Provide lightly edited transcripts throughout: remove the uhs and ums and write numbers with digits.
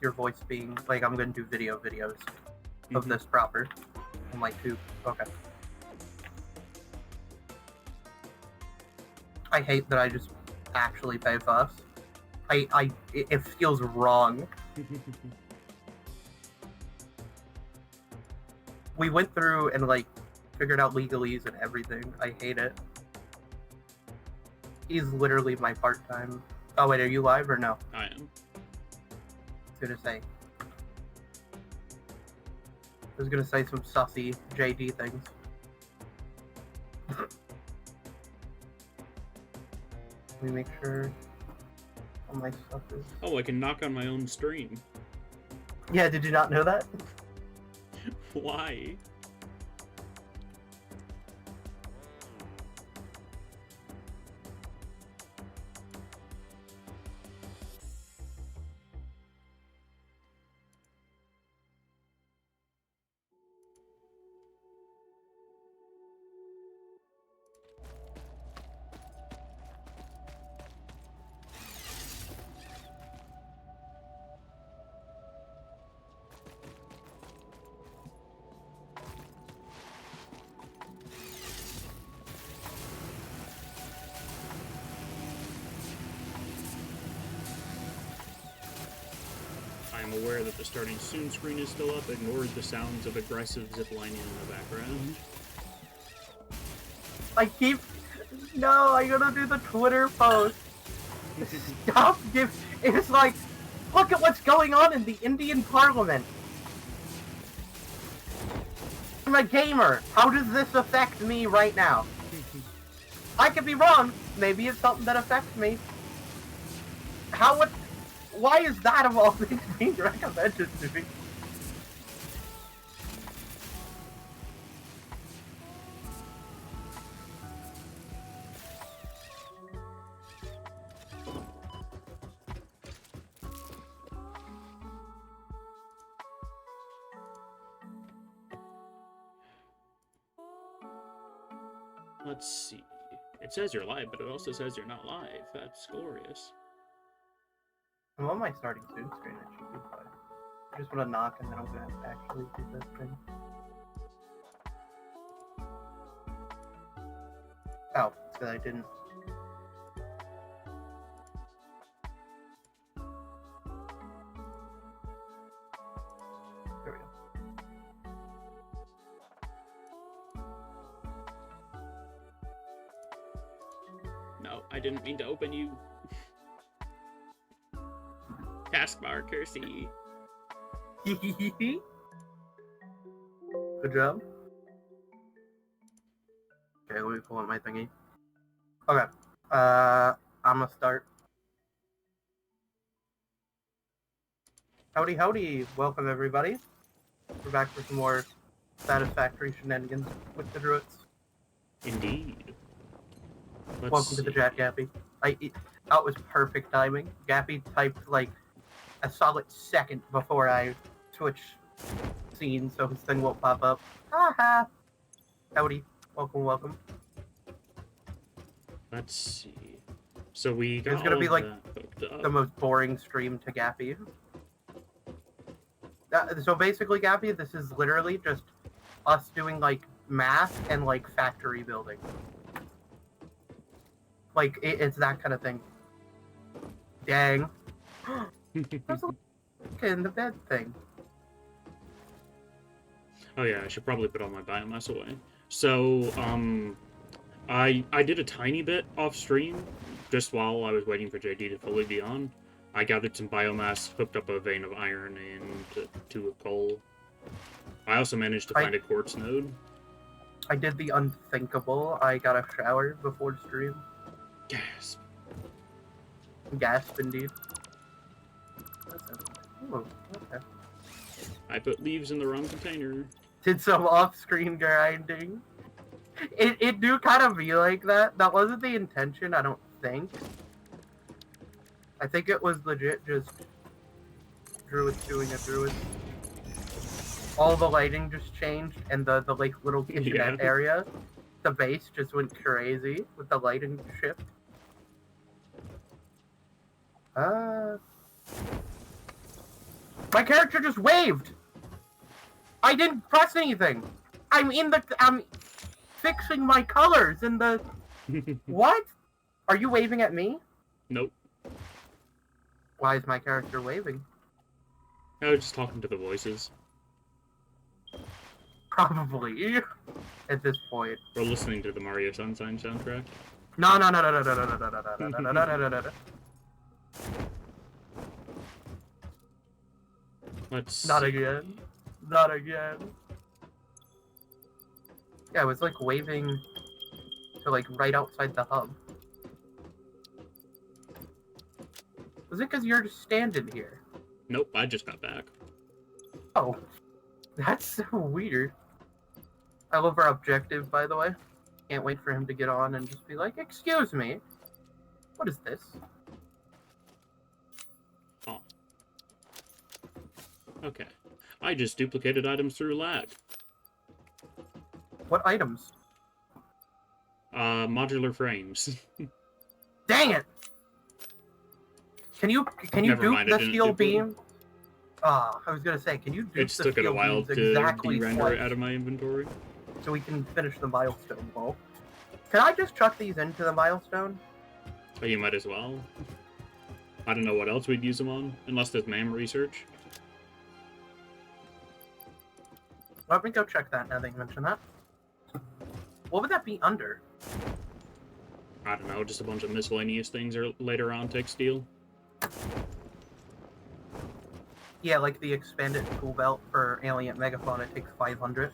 your voice being like I'm gonna do videos of this proper on my tube. Okay. I hate that I just actually pay fuss. It feels wrong. We went through and like figured out legalese and everything. I hate it. He's literally my part-time. Oh wait, are you live or no? I am. I was gonna say some sussy JD things. Let me make sure all my stuff is... Oh, I can knock on my own stream. Yeah, did you not know that? Why? I'm aware that the starting soon screen is still up. Ignore the sounds of aggressive ziplining in the background. No, I gotta do the Twitter post. Stop it's like, look at what's going on in the Indian Parliament. I'm a gamer. How does this affect me right now? I could be wrong. Maybe it's something that affects me. Why is that of all things being recommended to me? Let's see. It says you're live, but it also says you're not live. That's glorious. I'm on my starting soon screen. It should be fine. I just want to knock and then I'm gonna actually do this thing. Oh, it's because I didn't. There we go. No, I didn't mean to open you. Taskbar, Kirsty. Good job. Okay, let me pull up my thingy. Okay. I'm gonna start. Howdy, howdy. Welcome, everybody. We're back for some more satisfactory shenanigans with the Druids. Indeed. Welcome to the chat, Gappy. That was perfect timing. Gappy typed like a solid second before I switch scenes, so his thing won't pop up. Haha. Howdy. Welcome, welcome. Let's see. So we got It's gonna be like the most boring stream to Gappy. So basically, Gappy, this is literally just us doing like math and like factory building. Like it's that kind of thing. Dang. There's a look in the bed thing. Oh yeah, I should probably put all my biomass away. So, I did a tiny bit off stream, just while I was waiting for JD to fully be on. I gathered some biomass, hooked up a vein of iron to a coal. I also managed to find a quartz node. I did the unthinkable. I got a shower before stream. Gasp. Gasp, indeed. Ooh, okay. I put leaves in the wrong container. Did some off-screen grinding. It do kind of be like that. That wasn't the intention, I don't think. I think it was legit just Druids doing a Druid. All the lighting just changed, and the like little kitchenette area, the base just went crazy with the lighting shift. My character just waved! I didn't press anything! I'm fixing my colors in the... What? Are you waving at me? Nope. Why is my character waving? I was just talking to the voices. Probably. At this point. We're listening to the Mario Sunshine soundtrack. No. Let's... Not again. Not again. Yeah, it was like waving to like right outside the hub. Was it because you're just standing here? Nope, I just got back. Oh. That's so weird. I love our objective, by the way. Can't wait for him to get on and just be like, excuse me. What is this? Oh. Okay. I just duplicated items through lag. What items? Modular frames. Dang it! Can you Never dupe mind, I the didn't steel dupe beam? Ah, I was gonna say, can you dupe It the just took it a steel while beams to exactly de-render twice it out of my inventory. so we can finish the milestone wall? Can I just chuck these into the milestone? Oh, you might as well. I don't know what else we'd use them on, unless there's MAM research. Let me go check that now that you mention that. What would that be under? I don't know, just a bunch of miscellaneous things or later on take steel. Yeah, like the expanded tool belt for Alien Megaphone, it takes 500.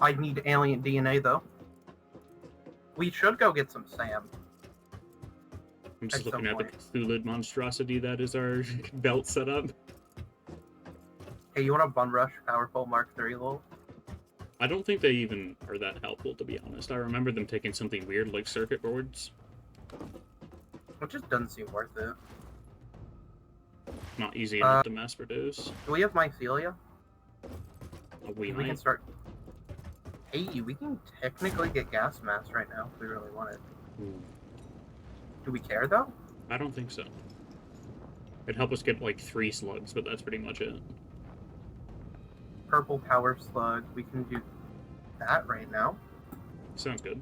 I'd need alien DNA, though. We should go get some SAM. I'm just At some looking at the point. Cthulhu monstrosity that is our belt setup. Hey, you want a Bun Rush Powerful Mark III lol? I don't think they even are that helpful, to be honest. I remember them taking something weird like circuit boards. It just doesn't seem worth it. Not easy enough to mass produce. Do we have mycelia? We We can might. start... Hey, we can technically get gas mask right now if we really want it. Do we care, though? I don't think so. It'd help us get like 3 slugs, but that's pretty much it. Purple power slug, we can do that right now. Sounds good.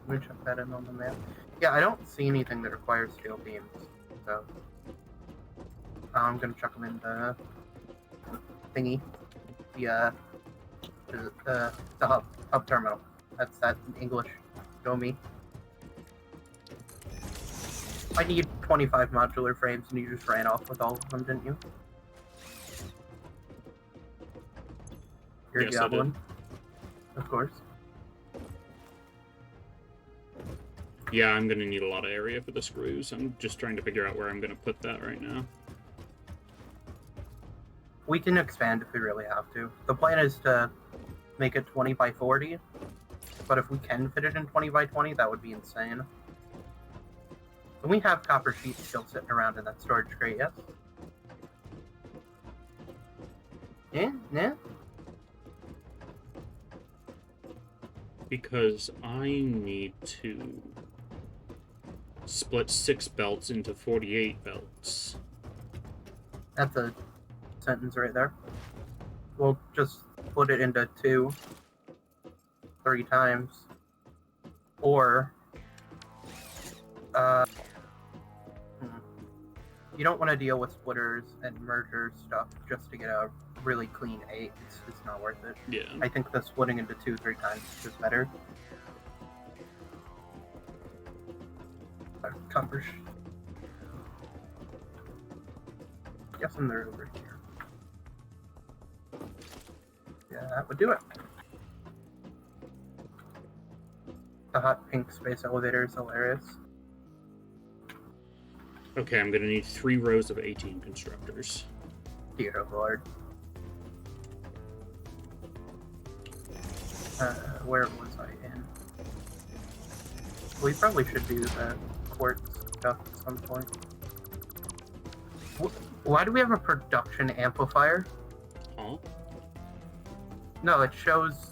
Let me check that in on the map. Yeah, I don't see anything that requires steel beams, so... I'm gonna chuck them in the thingy. The hub terminal. That's that in English. Show me. I need 25 modular frames, and you just ran off with all of them, didn't you? You're Yes, I did. Goblin. Of course. Yeah, I'm gonna need a lot of area for the screws. I'm just trying to figure out where I'm gonna put that right now. We can expand if we really have to. The plan is to make it 20 by 40, but if we can fit it in 20 by 20, that would be insane. And we have copper sheets still sitting around in that storage crate, yes? Yeah? Because I need to split 6 belts into 48 belts. That's a sentence right there. We'll just put it into 2, 3 times. Or, you don't want to deal with splitters and merger stuff just to get a really clean 8. It's just not worth it. Yeah. I think the splitting into 2, 3 times is just better. Coverage. Guessing they're over here. Yeah, that would do it. The hot pink space elevator is hilarious. Okay, I'm gonna need 3 rows of 18 constructors. Dear Lord. Where was I in? We probably should do the quartz stuff at some point. Why do we have a production amplifier? Huh? No, it shows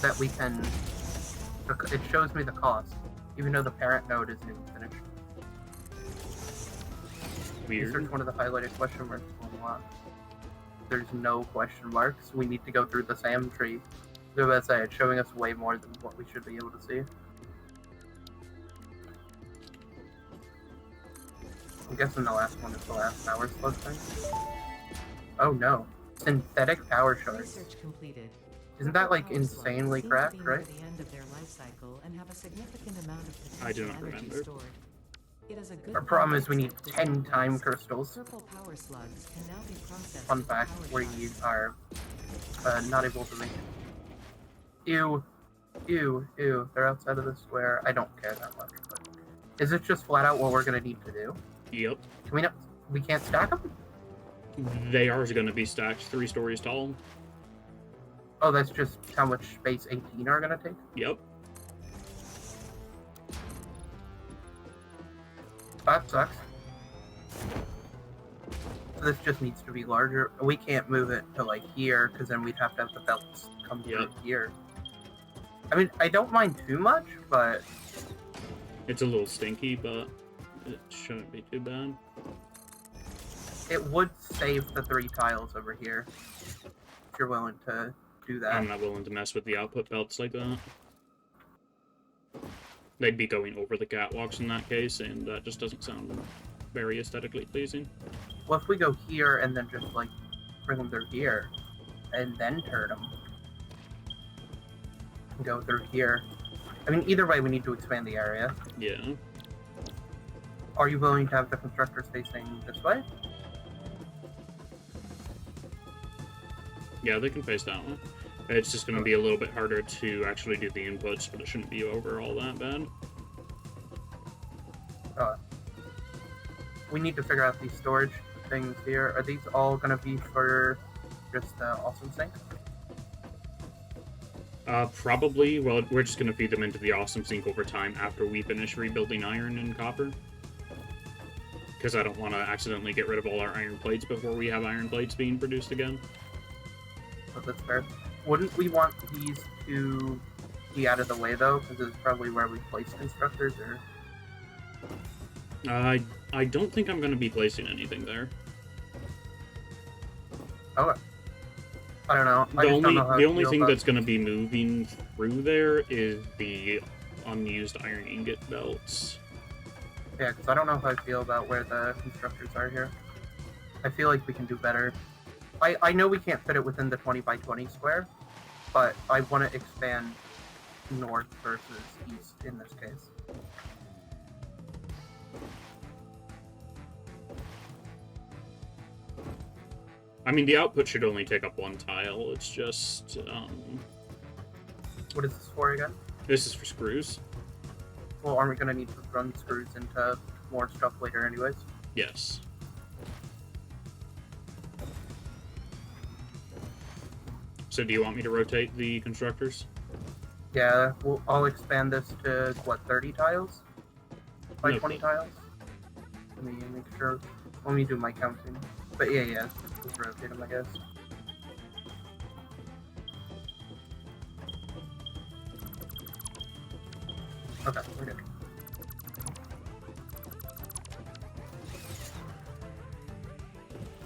that we can... It shows me the cost, even though the parent node isn't even finished. Weird. Research one of the highlighted question marks to unlock. There's no question marks. We need to go through the SAM tree. So as I said, it's showing us way more than what we should be able to see. I'm guessing the last one is the last power slug thing. Oh no. Synthetic power shards. Research completed. Isn't that like Power slugs insanely seem to cracked, be near right? the end of their life cycle and have a significant amount of potential I do not energy remember. stored. It is a good Our problem is thing we need to 10 time develop crystals. purple power slugs can now be processed Fun into fact, power where shards. you are not able to reach. Ew. Ew. Ew. They're outside of the square. I don't care that much. But is it just flat out what we're going to need to do? Yep. Can we not? We can't stack them? They are going to be stacked 3 stories tall. Oh, that's just how much space 18 are going to take? Yep. That sucks. So this just needs to be larger. We can't move it to like here, because then we'd have to have the belts come through here. I mean, I don't mind too much, but... It's a little stinky, but it shouldn't be too bad. It would save the 3 tiles over here, if you're willing to do that. I'm not willing to mess with the output belts like that. They'd be going over the catwalks in that case, and that just doesn't sound very aesthetically pleasing. Well, if we go here and then just, like, bring them through here, and then turn them, and go through here. I mean, either way, we need to expand the area. Yeah. Are you willing to have the constructors facing this way? Yeah, they can face that one. It's just going to be a little bit harder to actually do the inputs, but it shouldn't be overall that bad. We need to figure out these storage things here. Are these all going to be for just the awesome sink? Probably. Well, we're just going to feed them into the awesome sink over time after we finish rebuilding iron and copper. Because I don't want to accidentally get rid of all our iron plates before we have iron plates being produced again. So that's fair. Wouldn't we want these to be out of the way, though? Because it's probably where we place constructors, or... I don't think I'm going to be placing anything there. Okay. I don't know. I just don't know how The I only feel thing about- that's going to be moving through there is the unused iron ingot belts. Yeah, because I don't know how I feel about where the constructors are here. I feel like we can do better. I know we can't fit it within the 20 by 20 square, but I want to expand north versus east in this case. I mean, the output should only take up 1 tile. It's just, What is this for again? this is for screws. Well, aren't we going to need to run screws into more stuff later anyways? Yes. So do you want me to rotate the constructors? Yeah, I'll expand this to, what, 30 tiles? By No 20 problem. tiles? Let me make sure. Let me do my counting. But yeah, just rotate them, I guess. Okay, we're good.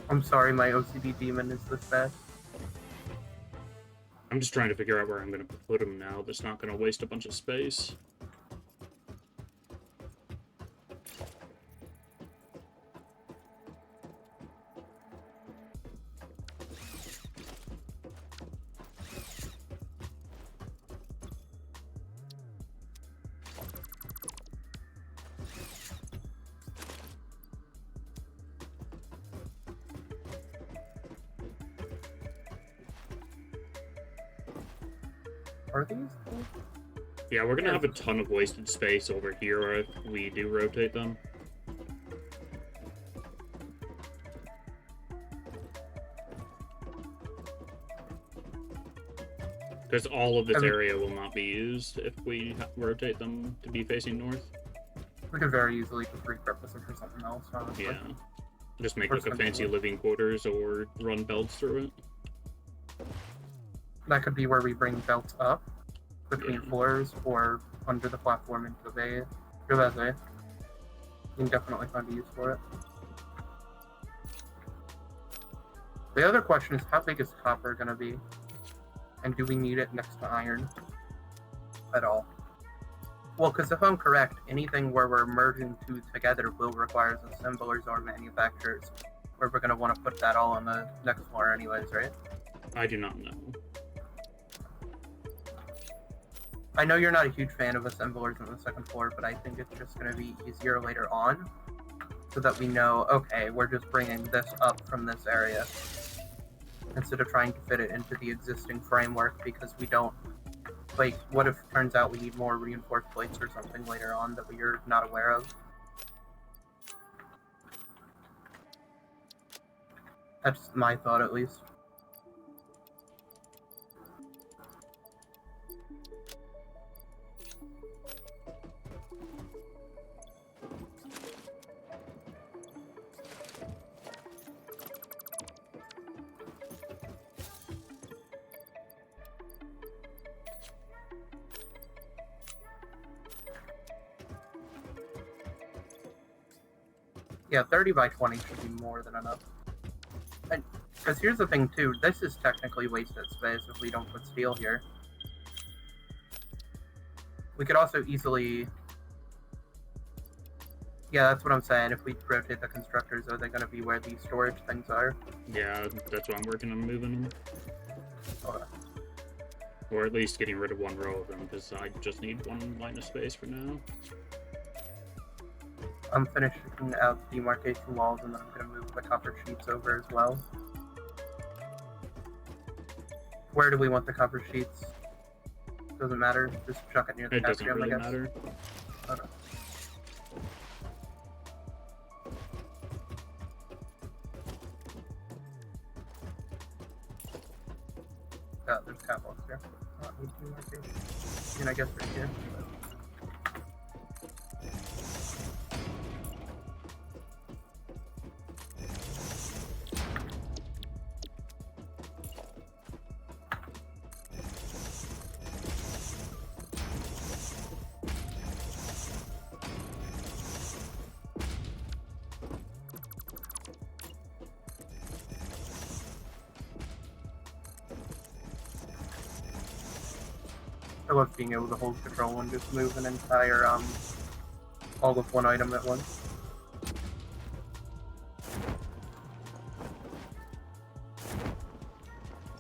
I'm sorry, my OCD demon is this bad. I'm just trying to figure out where I'm going to put them now that's not going to waste a bunch of space. Are these? Yeah, we're going to have a ton of wasted space over here if we do rotate them. Because all of this area will not be used if we rotate them to be facing north. We could very easily just repurpose it for something else, honestly. Yeah. Just make Or like a something fancy like- living quarters or run belts through it. That could be where we bring belts up between Yeah. floors or under the platform into the bay. You can definitely find a use for it. The other question is, how big is copper going to be? And do we need it next to iron at all? Well, because if I'm correct, anything where we're merging two together will require assemblers or manufacturers, where we're going to want to put that all on the next floor anyways, right? I do not know. I know you're not a huge fan of assemblers on the second floor, but I think it's just going to be easier later on, so that we know, okay, we're just bringing this up from this area, instead of trying to fit it into the existing framework, because we don't, like, what if it turns out we need more reinforced plates or something later on that we're not aware of? That's my thought, at least. Yeah, 30 by 20 should be more than enough. Because here's the thing, too. This is technically wasted space if we don't put steel here. We could also easily... Yeah, that's what I'm saying. If we rotate the constructors, are they going to be where these storage things are? Yeah, that's what I'm working on moving them. Okay. Or at least getting rid of one row of them, because I just need one line of space for now. I'm finishing out the demarcation walls, and then I'm going to move the copper sheets over as well. Where do we want the copper sheets? Doesn't matter. Just chuck it near the It doesn't atrium, really I guess. matter. Okay. There's catwalks here. Not need demarcation. I mean, I guess right here. I love being able to hold control and just move an entire, all of one item at once.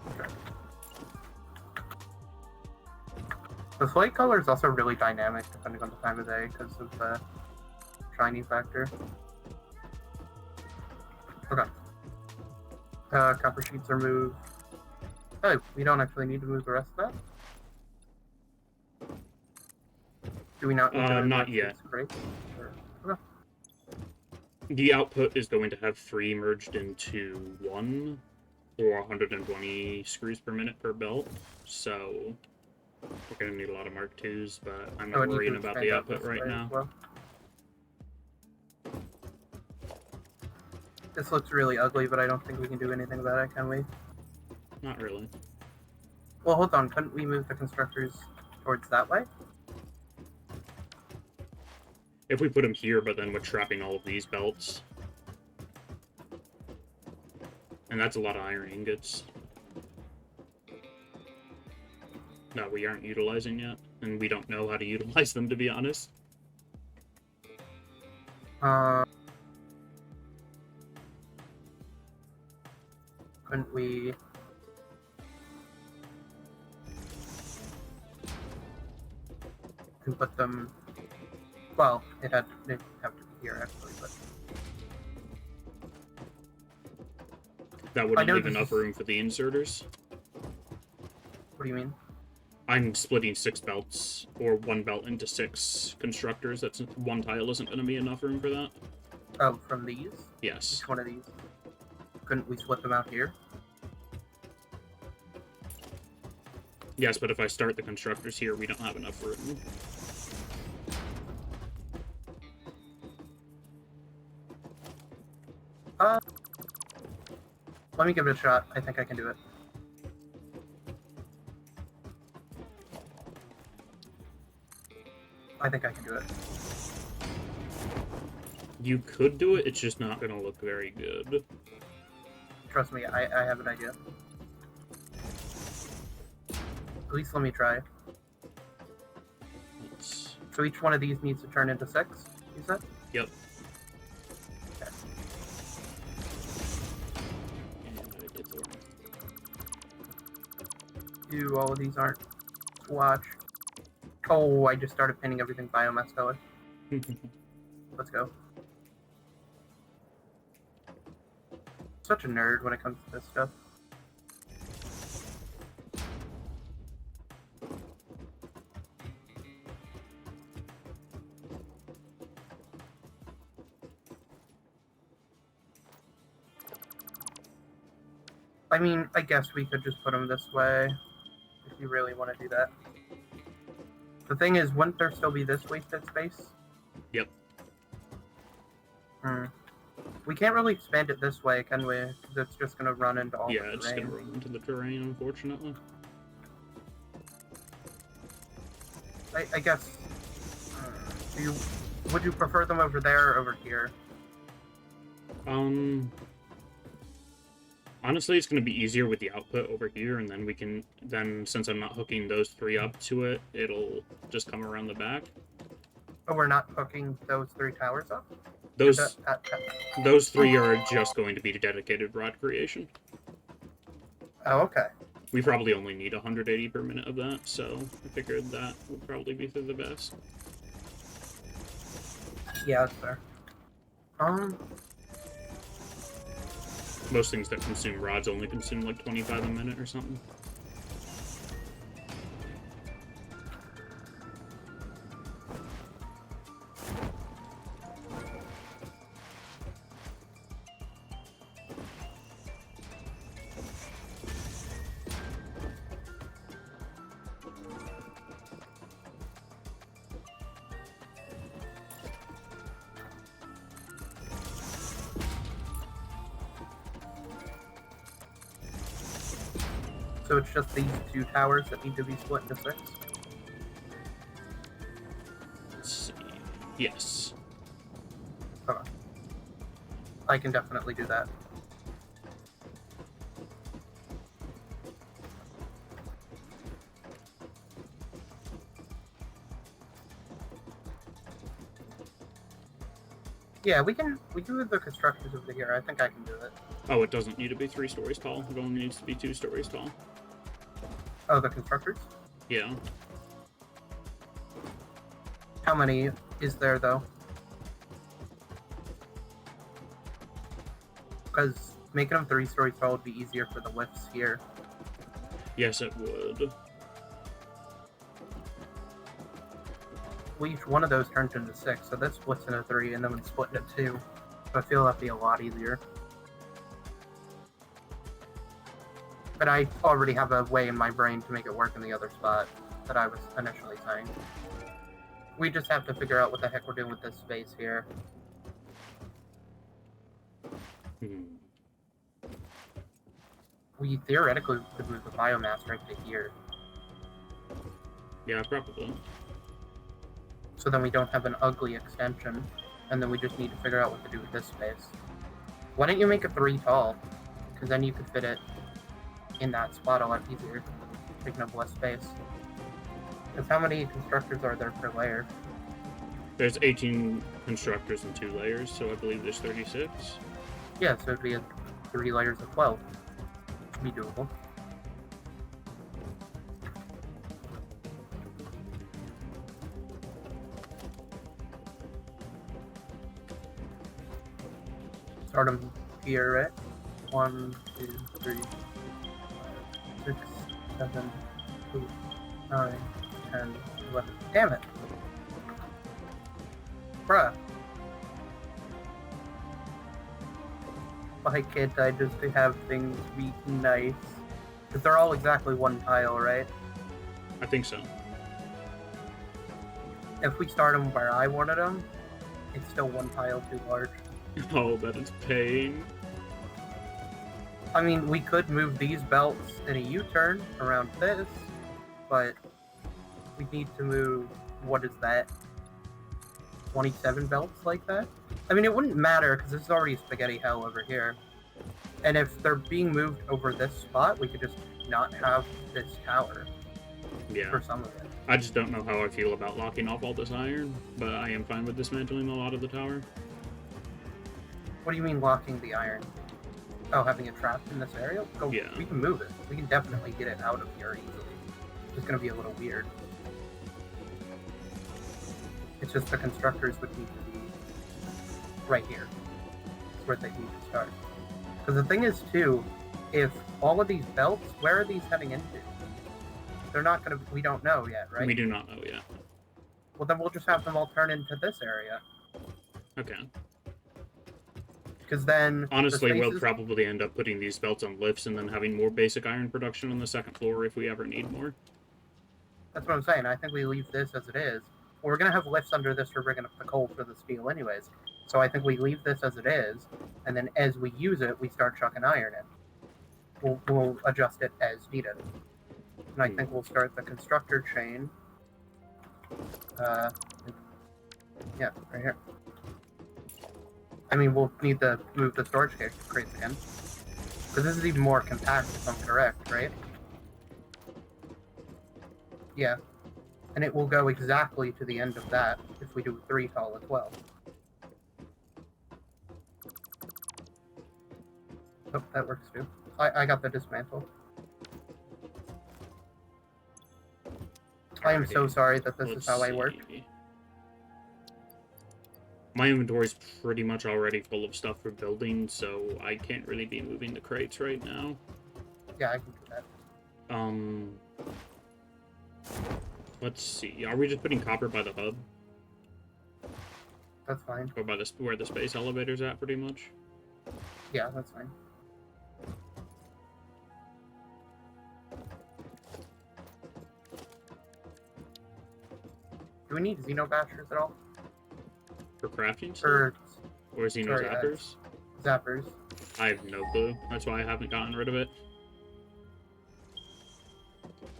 Okay. The slate color is also really dynamic depending on the time of day because of the shiny factor. Okay. Copper sheets are moved. Oh, we don't actually need to move the rest of that? Do we not need to move Not the yet. Great. Okay. The output is going to have 3 merged into 1, or 120 screws per minute per belt, so we're going to need a lot of Mark IIs, but I'm not worrying about the output right now. Well. This looks really ugly, but I don't think we can do anything about it, can we? Not really. Well, hold on. Couldn't we move the constructors towards that way? If we put them here, but then we're trapping all of these belts. And that's a lot of iron ingots. That we aren't utilizing yet, and we don't know how to utilize them, to be honest. Couldn't we... And put them... Well, they'd have to be here, actually, but... That wouldn't leave enough room for the inserters. What do you mean? I'm splitting 6 belts, or 1 belt into 6 constructors. That's 1 tile isn't going to be enough room for that. Oh, from these? Yes. Which one of these? Couldn't we split them out here? Yes, but if I start the constructors here, we don't have enough room. Let me give it a shot. I think I can do it. I think I can do it. You could do it, it's just not going to look very good. Trust me, I have an idea. At least let me try. Let's... So each one of these needs to turn into 6, you said? Yep. Okay. And I did the Ew, all of these aren't. Watch. Oh, I just started painting everything biomass color. Let's go. Such a nerd when it comes to this stuff. I mean, I guess we could just put them this way, if you really want to do that. The thing is, wouldn't there still be this wasted space? Yep. We can't really expand it this way, can we? Because it's just going to run into all the terrain. Yeah, it's gonna run into the terrain, unfortunately. I guess... would you prefer them over there or over here? Honestly, it's going to be easier with the output over here, and then we can, since I'm not hooking those 3 up to it, it'll just come around the back. Oh, we're not hooking those 3 towers up? Those 3 are just going to be dedicated rod creation. Oh, okay. We probably only need 180 per minute of that, so I figured that would probably be for the best. Yeah, that's fair. Most things that consume rods only consume like 25 a minute or something. So it's just these 2 towers that need to be split into 6? Let's see. Yes. Okay. I can definitely do that. Yeah, we can move the constructors over here. I think I can do it. Oh, it doesn't need to be 3 stories tall. It only needs to be 2 stories tall. Oh, the constructors? Yeah. How many is there, though? Because making them 3 stories tall would be easier for the lifts here. Yes, it would. Well, each one of those turns into 6, so that splits into 3, and then we split into 2. So I feel that'd be a lot easier. But I already have a way in my brain to make it work in the other spot that I was initially saying. We just have to figure out what the heck we're doing with this space here. We theoretically could move the biomass right to here. Yeah, probably. So then we don't have an ugly extension, and then we just need to figure out what to do with this space. Why don't you make it 3 tall? Because then you could fit it in that spot a lot easier, taking up less space. Because how many constructors are there per layer? There's 18 constructors in 2 layers, so I believe there's 36. Yeah, so it'd be 3 layers of 12. It'd be doable. Start them here, right? 1, 2, 3, 5, 6, 7, 8, 9, 10, 11. Damn it! Bruh. Why can't I just have things be nice? Because they're all exactly 1 tile, right? I think so. If we start them where I wanted them, it's still 1 tile too large. Oh, that is pain. I mean, we could move these belts in a U-turn around this, but we need to move, what is that, 27 belts like that? I mean, it wouldn't matter, because this is already spaghetti hell over here. And if they're being moved over this spot, we could just not have this tower Yeah. for some of it. I just don't know how I feel about locking off all this iron, but I am fine with dismantling a lot of the tower. What do you mean locking the iron? Oh, having it trapped in this area? Go, Yeah. We can move it. We can definitely get it out of here easily. It's just going to be a little weird. It's just the constructors would need to be right here. That's where they need to start. Because the thing is, too, if all of these belts, where are these heading into? They're not going to... We don't know yet, right? We do not know yet. Well, then we'll just have them all turn into this area. Okay. Because then... Honestly, the we'll spaces... probably end up putting these belts on lifts and then having more basic iron production on the second floor if we ever need more. That's what I'm saying. I think we leave this as it is. We're going to have lifts under this for rigging up the coal for the steel anyways. So I think we leave this as it is, and then as we use it, we start chucking iron in. We'll adjust it as needed. And I think we'll start the constructor chain. Yeah, right here. I mean, we'll need to move the storage crates again. Because this is even more compact, if I'm correct, right? Yeah. And it will go exactly to the end of that if we do 3 tall as well. Oh, that works too. I got the dismantle. I am so sorry that this is how I work. My inventory's pretty much already full of stuff for building, so I can't really be moving the crates right now. Yeah, I can do that. Let's see. Are we just putting copper by the hub? That's fine. Or by the where the space elevator's at, pretty much? Yeah, that's fine. Do we need xenobashers at all? For crafting stuff? Or Or xeno sorry, zappers? zappers? I have no clue. That's why I haven't gotten rid of it.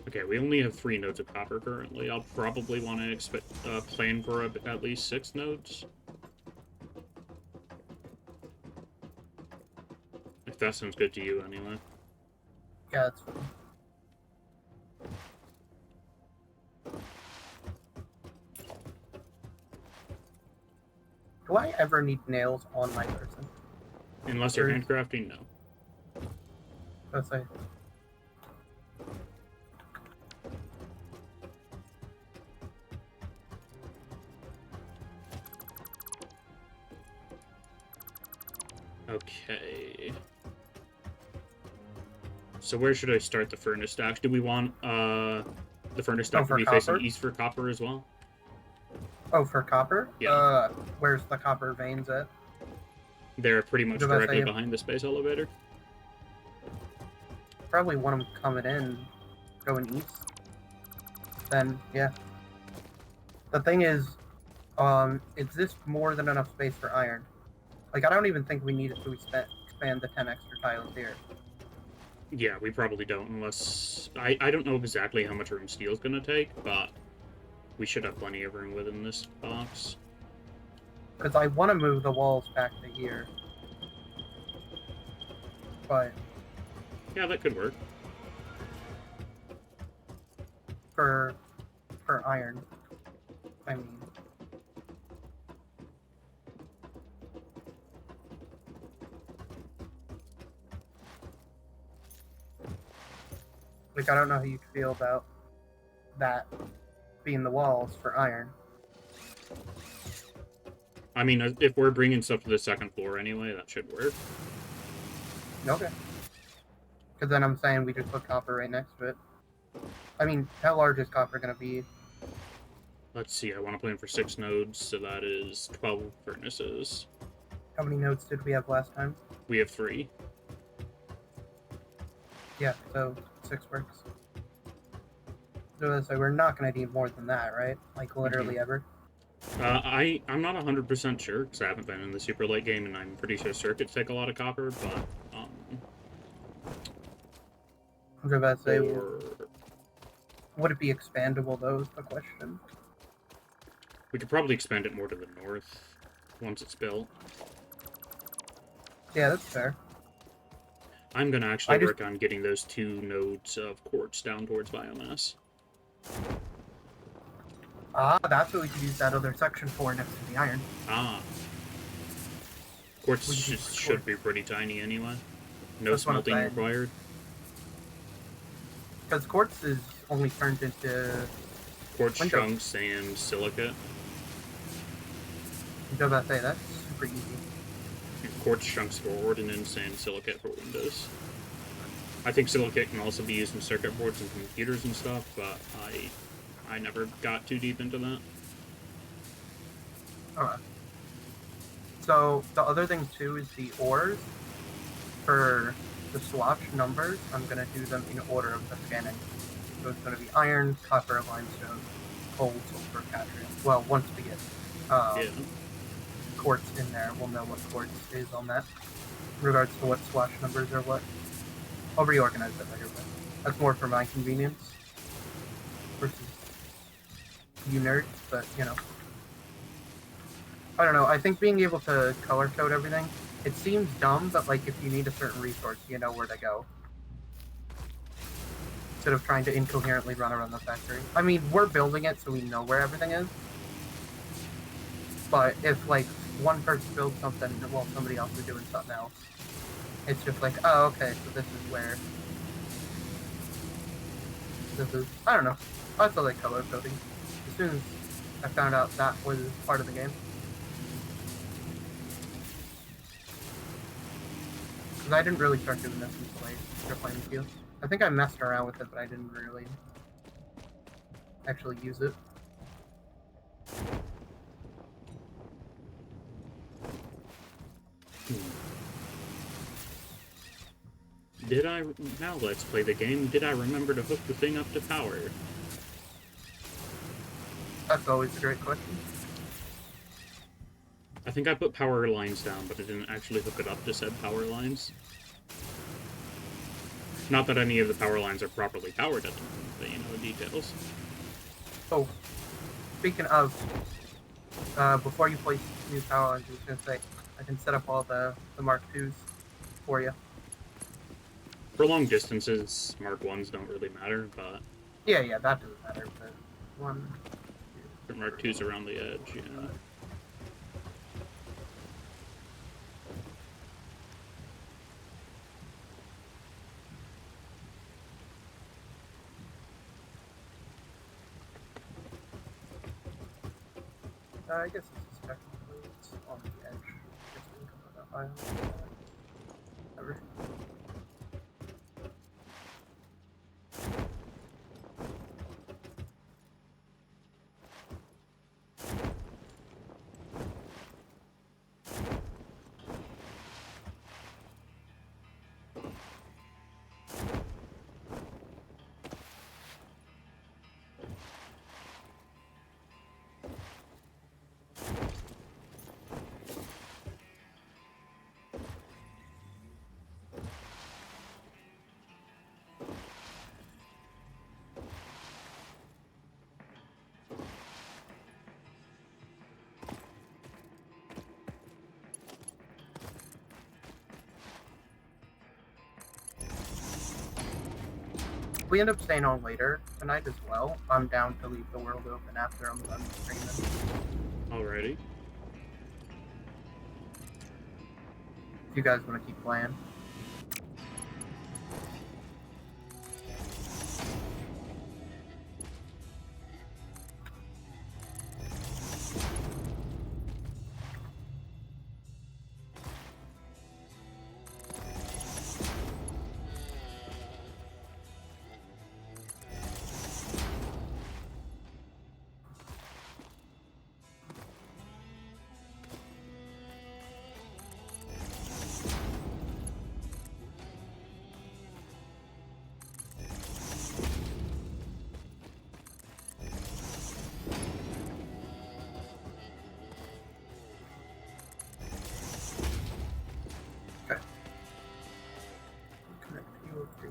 Okay, we only have 3 nodes of copper currently. I'll probably want to plan for at least 6 nodes. If that sounds good to you, anyway. Yeah, that's fine. Do I ever need nails on my person? Unless you're Or- handcrafting, no. That's like... Okay. So where should I start the furnace stacks? Do we want the furnace stack to for be copper? facing east for copper as well? Oh, for copper? Yeah. Where's the copper veins at? They're pretty much What about directly say- behind the space elevator. Probably want them coming in, going east. Then, yeah. The thing is this more than enough space for iron? Like, I don't even think we need it to expand the 10 extra tiles here. Yeah, we probably don't unless... I don't know exactly how much room steel's gonna take, but we should have plenty of room within this box. Because I want to move the walls back to here. But Yeah, that could work. for iron, I mean... Like, I don't know how you feel about that being the walls for iron. I mean, if we're bringing stuff to the second floor anyway, that should work. Okay. Because then I'm saying we just put copper right next to it. I mean, how large is copper going to be? Let's see, I want to plan for 6 nodes, so that is 12 furnaces. How many nodes did we have last time? We have 3. Yeah, so 6 works. So we're not going to need more than that, right? Like, literally ever. I'm not 100% sure, because I haven't been in the super late game, and I'm pretty sure circuits take a lot of copper, but, I was about to say, or... would it be expandable, though, is the question. We could probably expand it more to the north, once it's built. Yeah, that's fair. I'm gonna actually I just- work on getting those 2 nodes of quartz down towards biomass. Ah, that's what we could use that other section for next to the iron. Ah. Quartz We could use should be quartz. pretty tiny anyway. No That's what I'm smelting saying. required. Because quartz is only turned into Quartz windows. chunks and silicate. I was about to say, that's super easy. Quartz chunks for ordnance and silicate for windows. I think silicate can also be used in circuit boards and computers and stuff, but I never got too deep into that. Alright. So, the other thing too is the ores. For the swatch numbers, I'm going to do them in order of the scanning. So it's going to be iron, copper, limestone, coal, sulfur, cadmium. Well, once we get Yeah. quartz in there, we'll know what quartz is on that. In regards to what swatch numbers are what. I'll reorganize that later, but that's more for my convenience. Versus you nerds, but you know. I don't know, I think being able to color code everything, it seems dumb, but like if you need a certain resource, you know where to go. Instead of trying to incoherently run around the factory. I mean, we're building it so we know where everything is. But if like one person builds something while somebody else is doing something else, it's just like, oh, okay, so this is where this is. I don't know. I also like color coding. As soon as I found out that was part of the game. Because I didn't really start doing this until I started playing with you. I think I messed around with it, but I didn't really actually use it. Now let's play the game. Did I remember to hook the thing up to power? That's always a great question. I think I put power lines down, but I didn't actually hook it up to said power lines. Not that any of the power lines are properly powered at the moment, but you know the details. Oh, speaking of, before you place new power lines, I was going to say, I can set up all the Mark IIs for you. For long distances, Mark 1s don't really matter, but Yeah, that doesn't matter, but one... for Mark 2s around the edge, yeah. I guess it's technically it's on the edge. Just didn't come with that island. Whatever. If we end up staying on later tonight as well, I'm down to leave the world open after I'm done streaming. Alrighty. If you guys want to keep playing.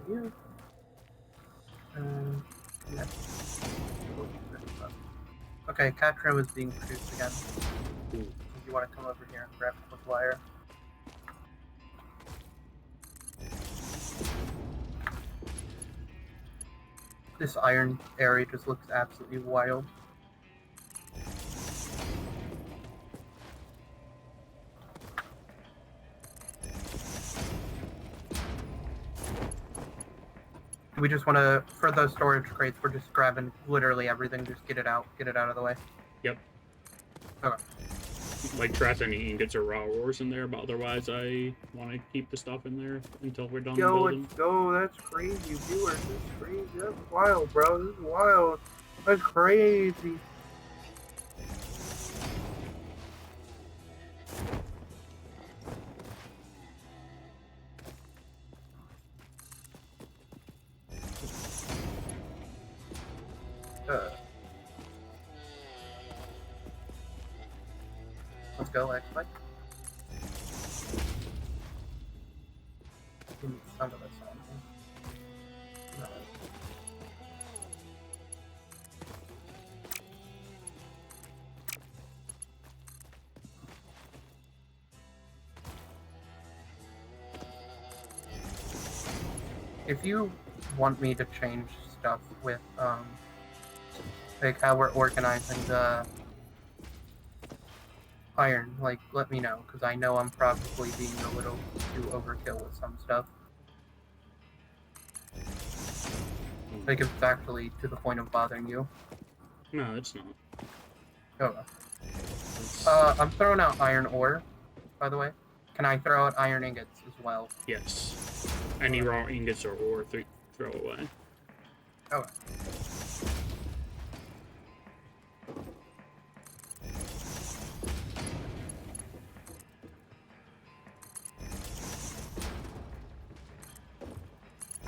You. Connect. Okay, Catrim is being produced again. Ooh. If you want to come over here and grab the wire. This iron area just looks absolutely wild. We just want to, for those storage crates, we're just grabbing literally everything. Just get it out of the way. Yep. Okay. Like, trash any ingots or raw ores in there, but otherwise I want to keep the stuff in there until we're done building. Let's go. That's crazy, viewers. That's crazy. That's wild, bro. This is wild. That's crazy. Let's go, X-Bike. Some of us on here. No. If you want me to change stuff with, like how we're organizing the iron, like, let me know, because I know I'm probably being a little too overkill with some stuff. Like, if it's actually to the point of bothering you. No, it's not. Oh. I'm throwing out iron ore, by the way. Can I throw out iron ingots as well? Yes. Any raw ingots or ore, throw away. Okay.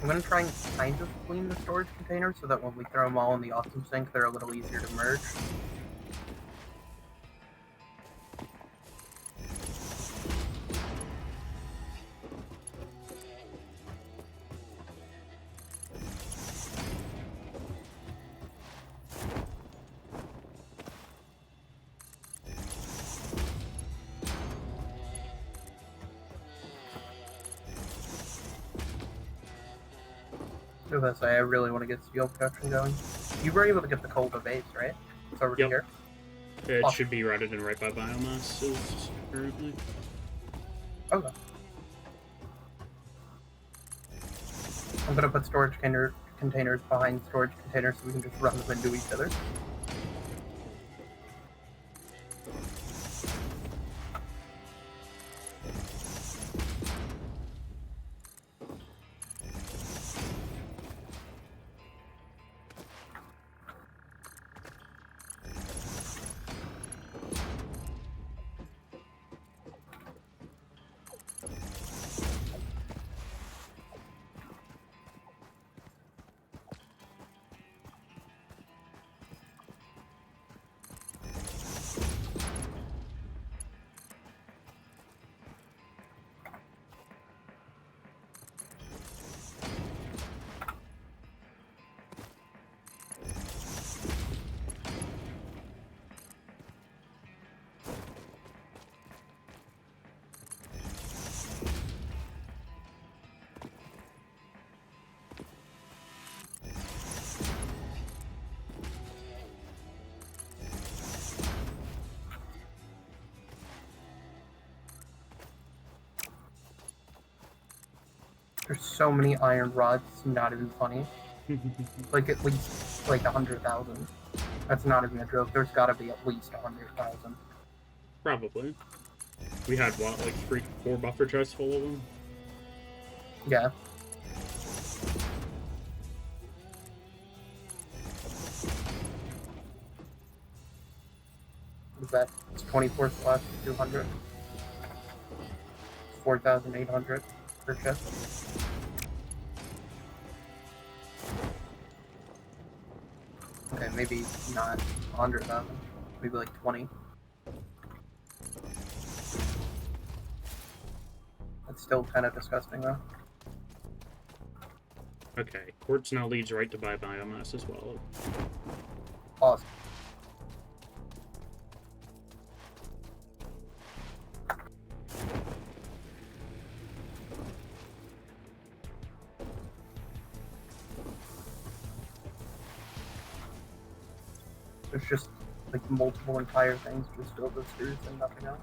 I'm going to try and kind of clean the storage containers so that when we throw them all in the awesome sink, they're a little easier to merge. I really want to get steel production going. You were able to get the coal to base, right? It's over here. It Awesome. should be routed in right by biomass currently. Okay. I'm gonna put storage containers behind storage containers so we can just run them into each other. There's so many iron rods, it's not even funny. Like at least like 100,000. That's not even a joke. There's got to be at least 100,000. Probably. We had what, like 4 buffer chests full of them? Yeah. Is that? It's 24 slots, 200. 4,800 per chest. Okay, maybe not 100,000. Maybe like 20. That's still kind of disgusting, though. Okay, quartz now leads right to biomass as well. Awesome. There's just like multiple entire things just filled with screws and nothing else.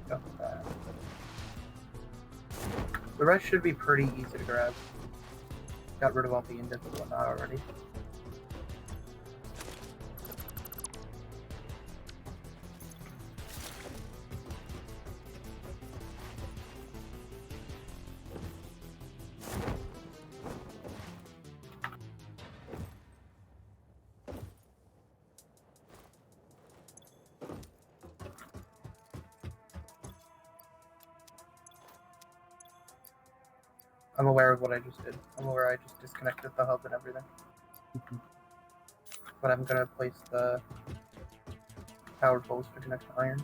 Got that. The rest should be pretty easy to grab. Got rid of all the indents and whatnot already. I'm aware of what I just did. I'm aware I just disconnected the hub and everything. But I'm gonna place the power poles to connect to iron.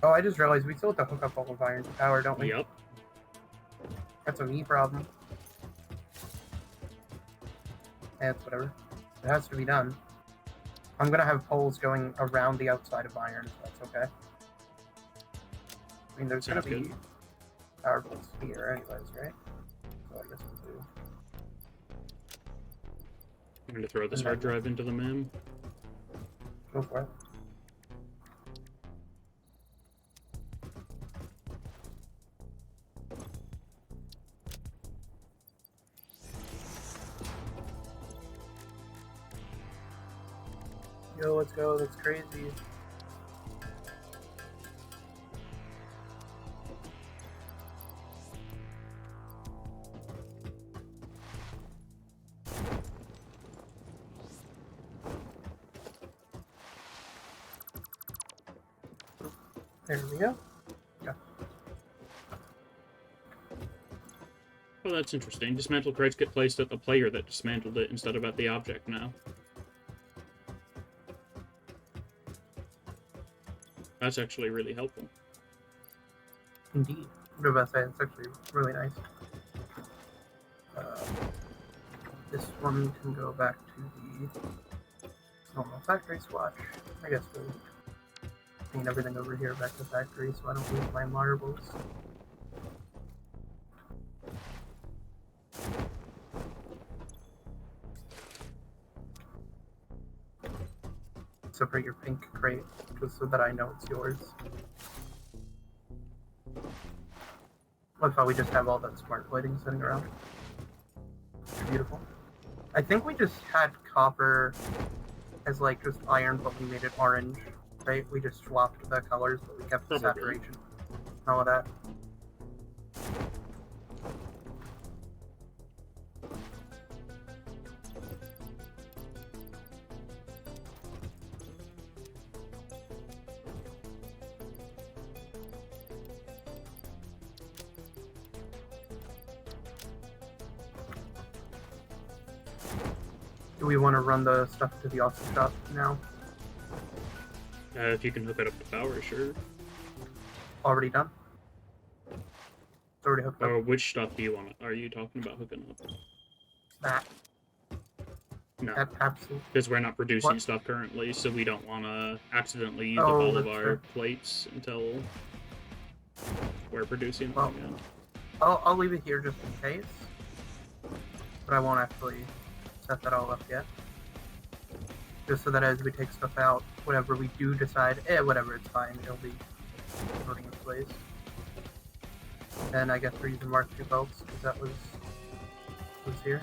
Oh, I just realized we still have to hook up all of iron to power, don't we? Yep. That's a me problem. Yeah, it's whatever. It has to be done. I'm gonna have poles going around the outside of iron, if that's okay. I mean, there's Sounds gonna be good. power poles here anyways, right? So I guess we'll do. I'm gonna throw this And hard then- drive into the MIM. Go for it. Yo, let's go. That's crazy. There we go. Oh, that's interesting. Dismantle crates get placed at the player that dismantled it instead of at the object now. That's actually really helpful. Indeed. What about say? It's actually really nice. This one can go back to the normal factory swatch. I guess we'll clean everything over here back to factory so I don't lose my marbles. Separate your pink crate just so that I know it's yours. I thought we just have all that smart plating sitting around. Beautiful. I think we just had copper as like just iron, but we made it orange, right? We just swapped the colors, but we kept the Probably. saturation and all of that. Do we want to run the stuff to the awesome shop now? If you can hook it up to power, sure. Already done? It's already hooked up. Or which stuff do you want? Are you talking about hooking up? That. No, Absolutely. because we're not producing What? stuff currently, so we don't want to accidentally use Oh, up all of that's our true. plates until we're producing Well, them again. I'll leave it here just in case. But I won't actually set that all up yet. Just so that as we take stuff out, whatever we do decide, whatever, it's fine. It'll be floating in place. And I guess we're using Mark II belts, because that was here.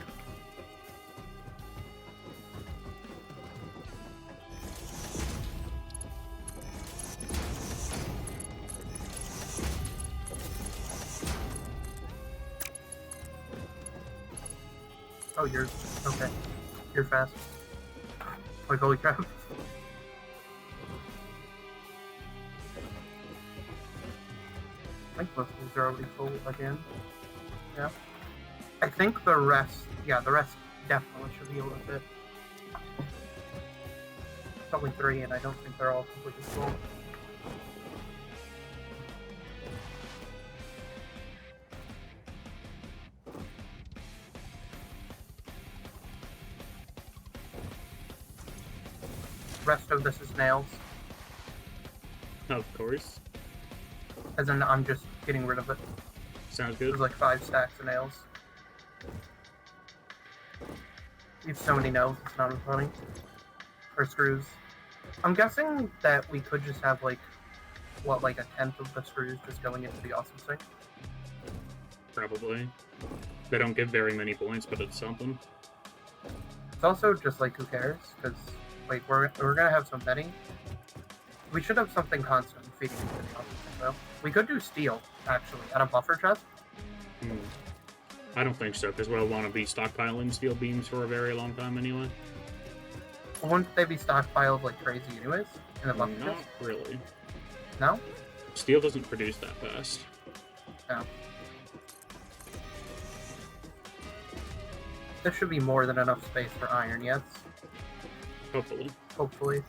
Oh, you're okay. You're fast. Like, holy crap. I think most of these are already full again. Yeah. I think the rest, the rest definitely should be able to fit. It's only 3, and I don't think they're all completely full. Rest of this is nails, Of course. as in I'm just getting rid of it. Sounds There's good. like 5 stacks of nails. You have so many nails, it's not even funny. Or screws. I'm guessing that we could just have like, what, like a tenth of the screws just going into the awesome sink? Probably. They don't give very many points, but it's something. It's also just like, who cares? Because, like, we're gonna have some betting. We should have something constant feeding into the awesome sink, though. We could do steel, actually, at a buffer chest. Hmm. I don't think so, because we'll want to be stockpiling steel beams for a very long time anyway. Wouldn't they be stockpiled like crazy anyways? In the buffer Not chest? really. No? Steel doesn't produce that fast. No. There should be more than enough space for iron, yes? Hopefully. Hopefully.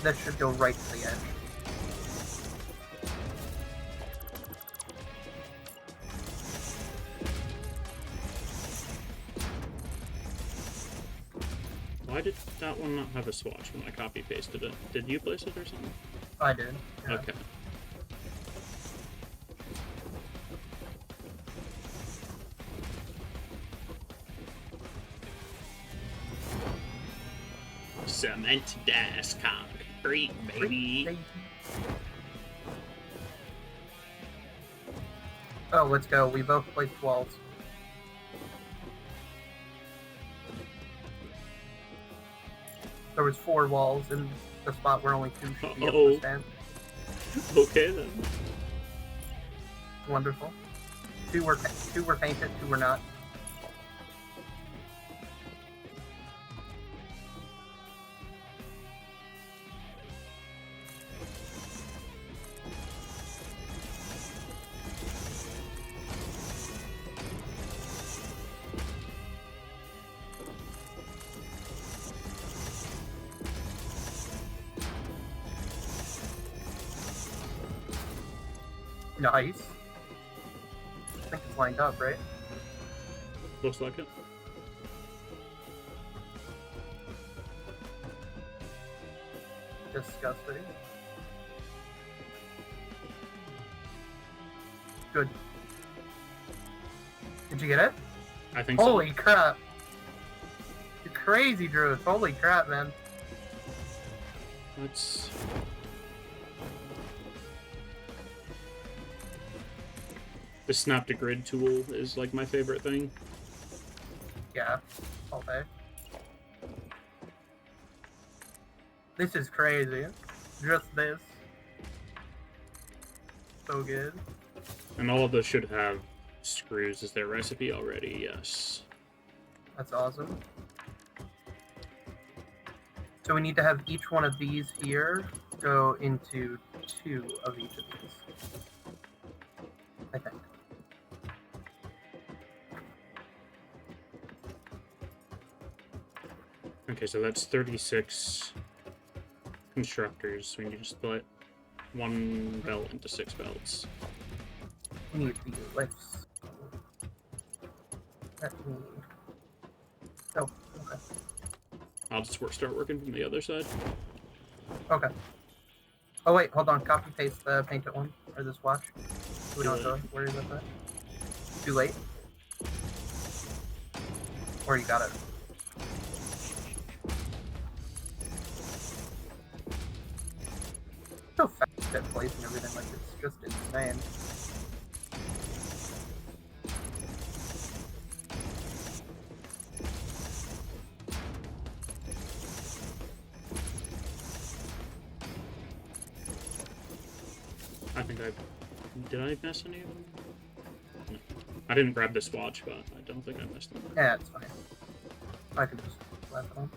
That should go right to the edge. Why did that one not have a swatch when I copy pasted it? Did you place it or something? I did. Yeah. Okay. Cement das concrete, baby. Oh, let's go. We both placed walls. There was 4 walls in the spot where only 2 should be able to stand. Okay then. Wonderful. 2 were painted, 2 were not. Nice. I think it's lined up, right? Looks like it. Disgusting. Good. Did you get it? I think Holy crap. You're crazy, Drew. Holy crap, man. so. Let's... The snap to grid tool is like my favorite thing. Yeah. All day. This is crazy. Just this. So good. And all of those should have screws as their recipe already, yes. That's awesome. So we need to have each one of these here go into 2 of each of these. I think. Okay, so that's 36 constructors. We need to split 1 belt into 6 belts. We need the lifts. Let me... Oh, okay. I'll just start working from the other side. Okay. Oh wait, hold on. Copy paste the painted one or this watch. We don't have to worry about that. Too late. Or you got it. So fast at placing everything, like it's just insane. I think I... Did I miss any of them? No. I didn't grab the swatch, but I don't think I missed them. Yeah, it's fine. I can just let it on.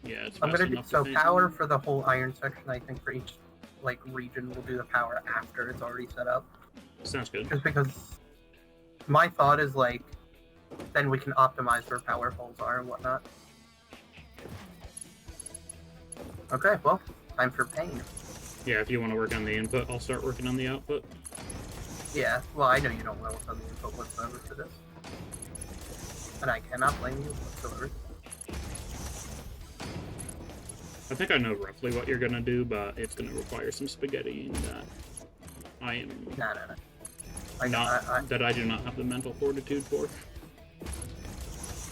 Yeah, it's I'm fast gonna do enough to so paint power them. for the whole iron section. I think for each like region, we'll do the power after it's already set up. Sounds good. Just because my thought is like, then we can optimize where power holes are and whatnot. Okay, well, time for pain. Yeah, if you want to work on the input, I'll start working on the output. Yeah, well, I know you don't want to work on the input whatsoever for this. And I cannot blame you whatsoever. I think I know roughly what you're gonna do, but it's gonna require some spaghetti, and I am No. That I do not have the mental fortitude for.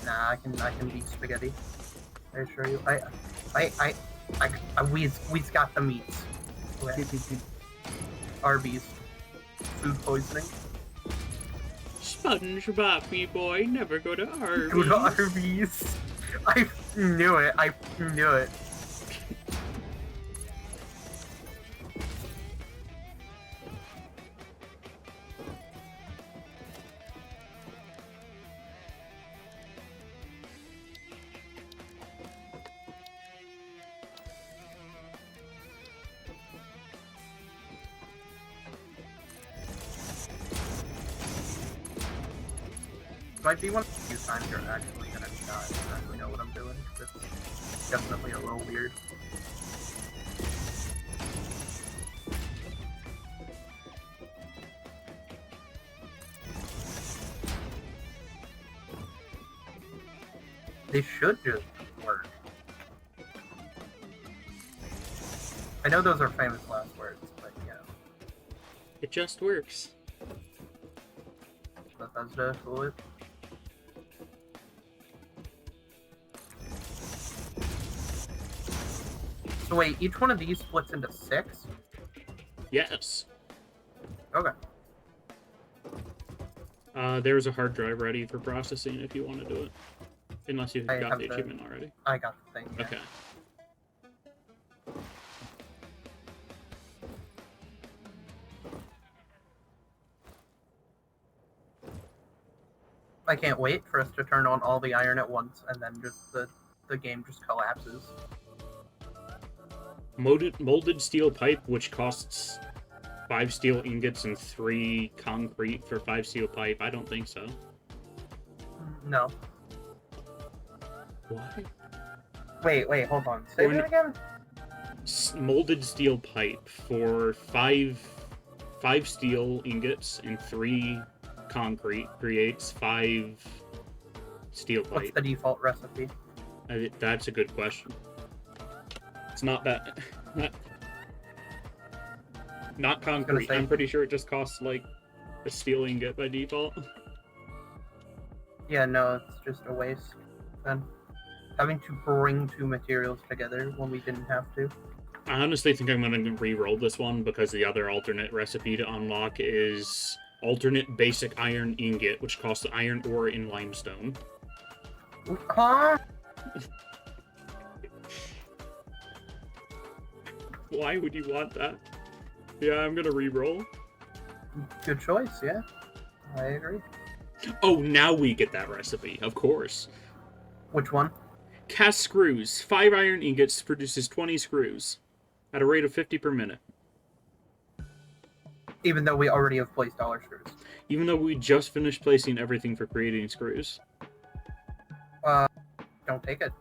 Nah, I can be spaghetti. I assure you. We's got the meats. Okay. Arby's. Food poisoning. SpongeBob boy, never go to Arby's. Go to Arby's. I knew it. I knew it. Might be one of the few times you're actually gonna not exactly know what I'm doing. It's definitely a little weird. They should just work. I know those are famous last words, but yeah. It just works. Bethesda, cool it. So wait, each one of these splits into 6? Yes. Okay. There's a hard drive ready for processing if you want to do it. Unless you've got the achievement already. I got the thing, yeah. Okay. I can't wait for us to turn on all the iron at once and then just the game just collapses. Molded steel pipe, which costs 5 steel ingots and 3 concrete for 5 steel pipe. I don't think so. No. Why? Wait, hold on. Say that again? Molded steel pipe for 5 steel ingots and 3 concrete creates 5 steel pipe. What's the default recipe? That's a good question. It's not that. Not concrete. I'm pretty sure it just costs like a steel ingot by default. Yeah, no, it's just a waste. Then having to bring 2 materials together when we didn't have to. I honestly think I'm going to re-roll this one because the other alternate recipe to unlock is alternate basic iron ingot, which costs iron ore in limestone. Huh? Why would you want that? Yeah, I'm going to re-roll. Good choice, yeah. I agree. Oh, now we get that recipe, of course. Which one? Cast screws. 5 iron ingots produces 20 screws at a rate of 50 per minute. Even though we already have placed all our screws. Even though we just finished placing everything for creating screws. Don't take it.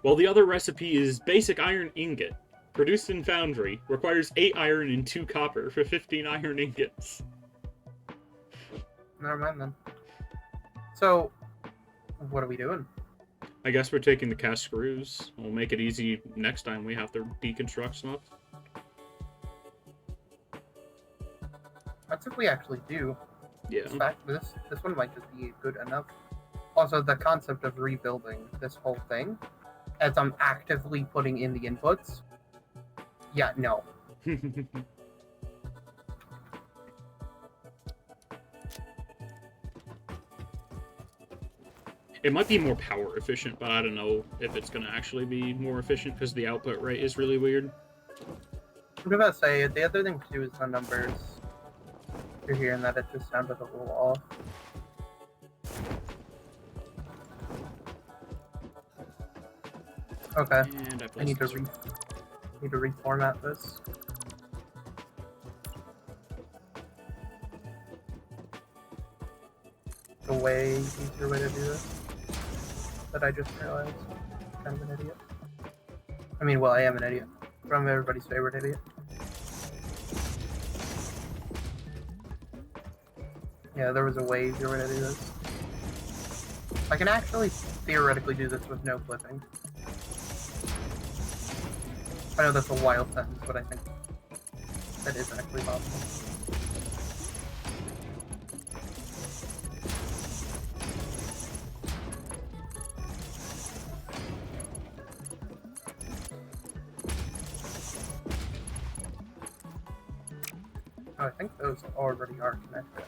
Well, the other recipe is basic iron ingot. Produced in foundry. Requires 8 iron and 2 copper for 15 iron ingots. Never mind then. So, what are we doing? I guess we're taking the cast screws. We'll make it easy next time we have to deconstruct stuff. That's if we actually do. Yeah. In fact, this one might just be good enough. Also, the concept of rebuilding this whole thing, as I'm actively putting in the inputs, yeah, no. It might be more power efficient, but I don't know if it's going to actually be more efficient because the output rate is really weird. I'm about to say, the other thing too is the numbers. You're hearing that it just sounded a little off. Okay, And I need to reformat this. A way easier way to do this that I just realized. Kind of an idiot. I mean, well, I am an idiot, but I'm everybody's favorite idiot. Yeah, there was a way easier way to do this. I can actually theoretically do this with no clipping. I know that's a wild sentence, but I think that is actually possible. I think those already are connected.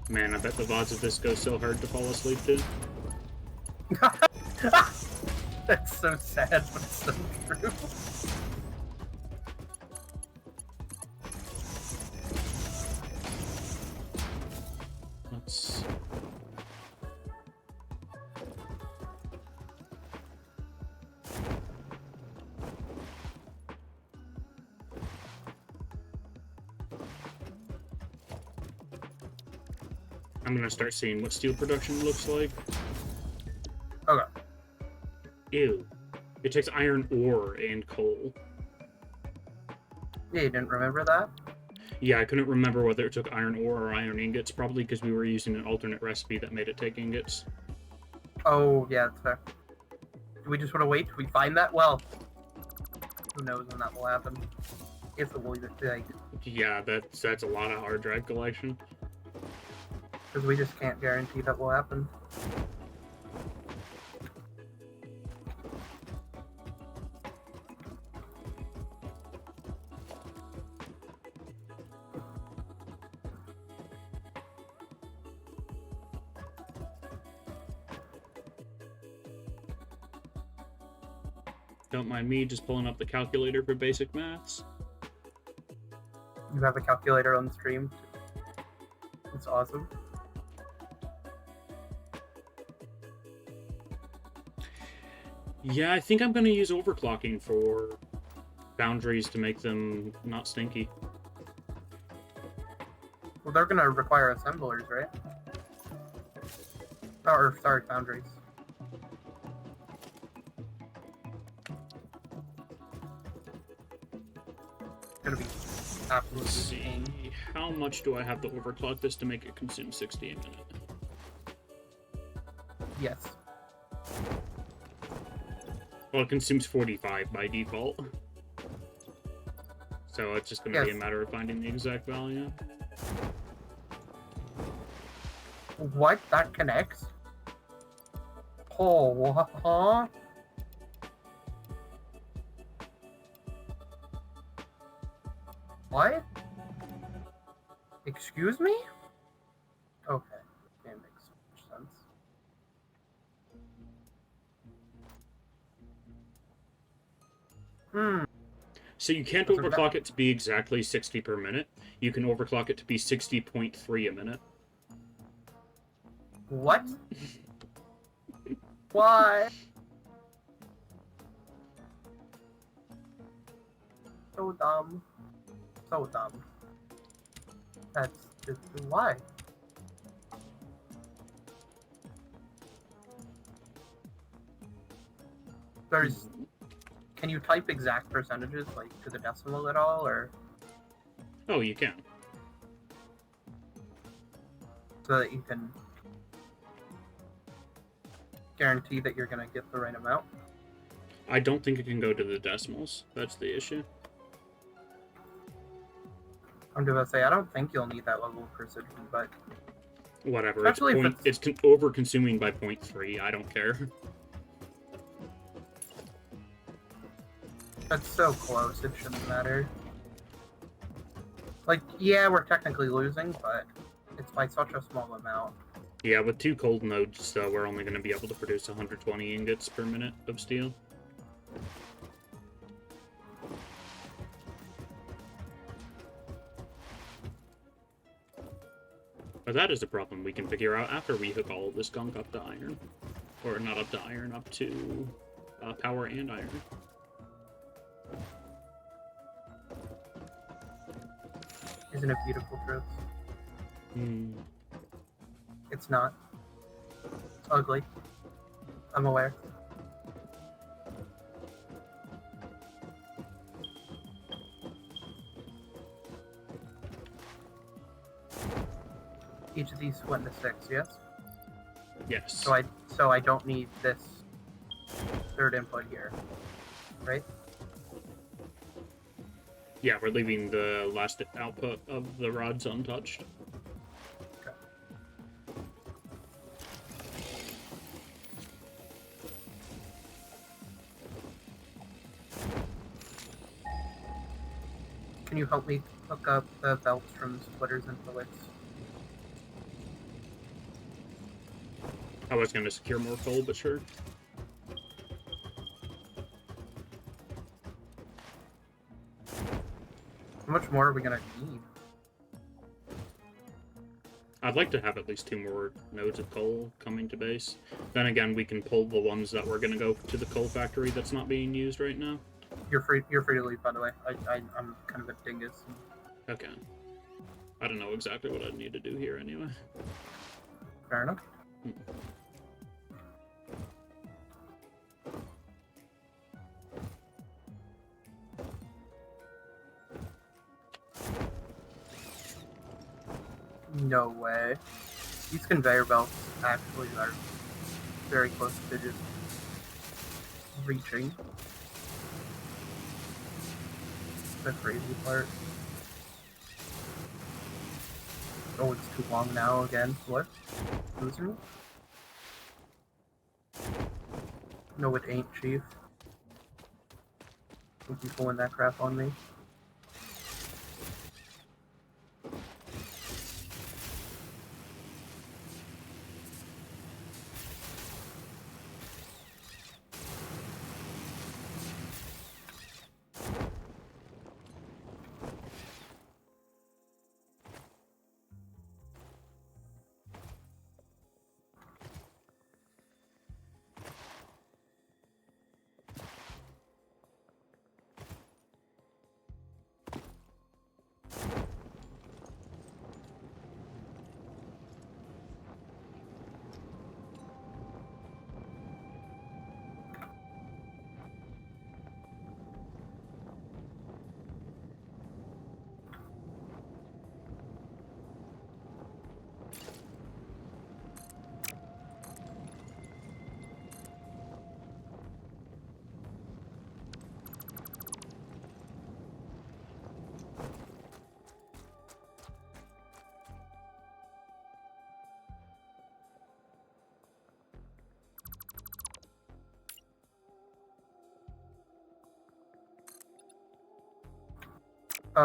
Man, I bet the VODs of this go so hard to fall asleep to. That's so sad, but it's so true. Let's... I'm gonna start seeing what steel production looks like. Okay. Ew. It takes iron ore and coal. Yeah, you didn't remember that? Yeah, I couldn't remember whether it took iron ore or iron ingots, probably because we were using an alternate recipe that made it take ingots. Oh, yeah, that's fair. Do we just want to wait till we find that? Well, who knows when that will happen. If it will even, like... Yeah, that's a lot of hard drive collection. Because we just can't guarantee that will happen. Don't mind me just pulling up the calculator for basic maths. You have a calculator on the stream. It's awesome. Yeah, I think I'm going to use overclocking for boundaries to make them not stinky. Well, they're gonna require assemblers, right? Or, sorry, foundries. It's gonna be absolutely Let's see. insane. How much do I have to overclock this to make it consume 60 a minute? Yes. Well, it consumes 45 by default. So it's just going to be a Yes. matter of finding the exact value. What? That connects? Oh, huh? What? Excuse me? Okay. That makes so much sense. Hmm. So you can't So overclock it to be exactly 60 per minute. You can overclock it to be 60.3 a minute. What? Why? So dumb. So dumb. That's just why. There's. Can you type exact percentages, like to the decimal at all, or Oh, you can. so that you can guarantee that you're gonna get the right amount? I don't think it can go to the decimals. That's the issue. I'm gonna say I don't think you'll need that level of precision, but Whatever. Especially if It's over-consuming by 0.3. I don't care. That's so close, it shouldn't matter. Like, yeah, we're technically losing, but it's by such a small amount. Yeah, with 2 cold nodes, we're only going to be able to produce 120 ingots per minute of steel. But that is a problem we can figure out after we hook all of this gunk up to iron. Or not up to iron, up to power and iron. Isn't it beautiful, Truth? Hmm. It's not. It's ugly. I'm aware. Each of these went to 6, yes? Yes. So I don't need this third input here, right? Yeah, we're leaving the last output of the rods untouched. Okay. Can you help me hook up the belts from splitters and fillets? I was going to secure more coal, but sure. How much more are we gonna need? I'd like to have at least 2 more nodes of coal coming to base. Then again, we can pull the ones that were going to go to the coal factory that's not being used right now. You're free to leave, by the way. I'm kind of a dingus. Okay. I don't know exactly what I'd need to do here anyway. Fair enough. No way. These conveyor belts actually are very close to just reaching. The crazy part. Oh, it's too long now again. What? Losing? No, it ain't, Chief. Don't be pulling that crap on me.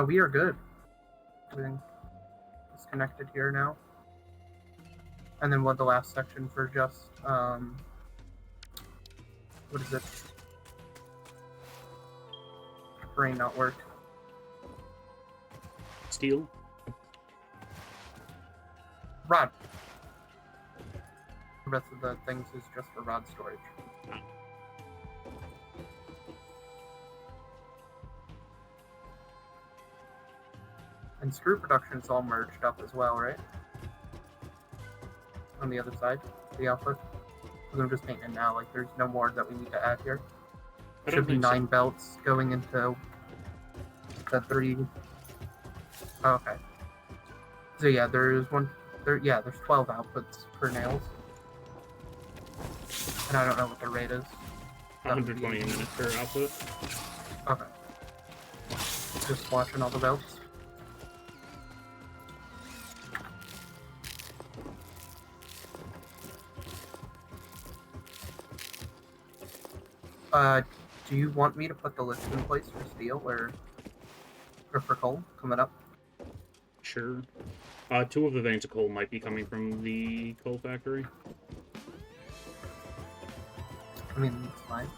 We are good. Everything is connected here now. And then what the last section for just, what is it? Brain not work. Steel? Rod. The rest of the things is just for rod storage. And screw production is all merged up as well, right? On the other side, the output. Because I'm just painting it now, like there's no more that we need to add here. Should be 9 belts going into the 3. Oh, okay. So yeah, there's 12 outputs per nails. And I don't know what the rate is. 120 a minute per output. Okay. Just watching all the belts. Do you want me to put the list in place for steel or for coal coming up? Sure. 2 of the veins of coal might be coming from the coal factory. I mean, it's fine.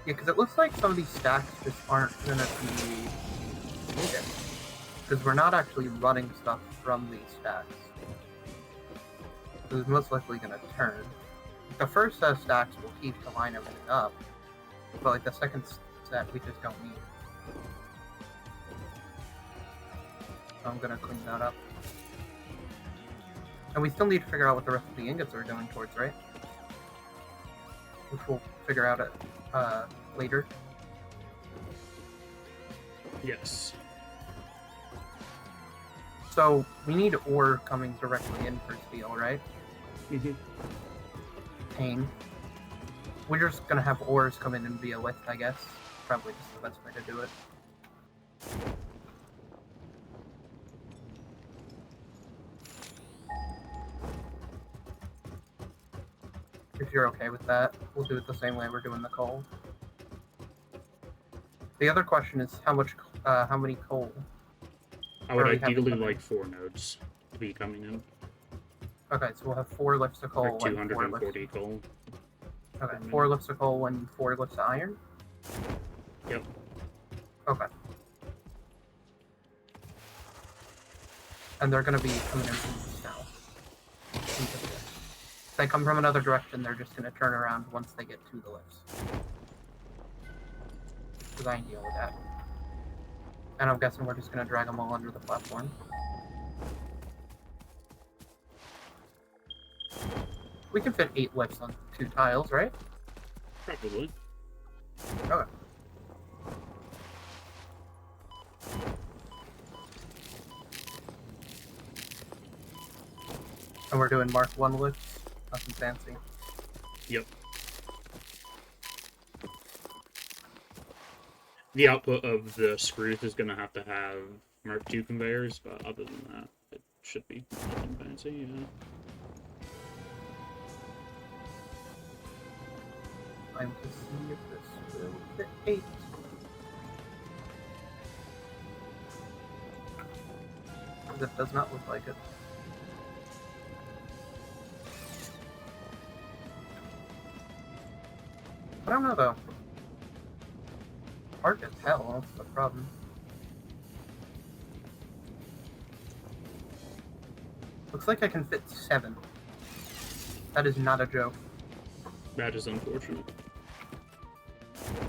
Yeah, because it looks like some of these stacks just aren't going to be needed. Because we're not actually running stuff from these stacks. This is most likely going to turn. The first set of stacks will keep to line everything up. But like the second set, we just don't need. So I'm going to clean that up. And we still need to figure out what the rest of the ingots are going towards, right? Which we'll figure out at later. Yes. So we need ore coming directly in for steel, right? Mm-hmm. Pain. We're just gonna have ores come in and be a lift, I guess. Probably just the best way to do it. If you're okay with that, we'll do it the same way we're doing the coal. The other question is how many coal? I would Or we have ideally coming. like 4 nodes to be coming in. Okay, so we'll have 4 lifts of coal Like and 4 240 lifts. coal. Okay, 4 lifts of coal and 4 lifts of iron? Yep. Okay. And they're gonna be coming in from the south. If they come from another direction, they're just gonna turn around once they get to the lifts. Because I can deal with that. And I'm guessing we're just gonna drag them all under the platform. We can fit 8 lifts on 2 tiles, right? Probably. Okay. And we're doing Mark 1 lifts. Nothing fancy. Yep. The output of the screws is going to have Mark 2 conveyors, but other than that, it should be nothing fancy, yeah. I'm to see if this will fit 8. Because it does not look like it. I don't know though. Hard to tell, that's the problem. Looks like I can fit 7. That is not a joke. That is unfortunate.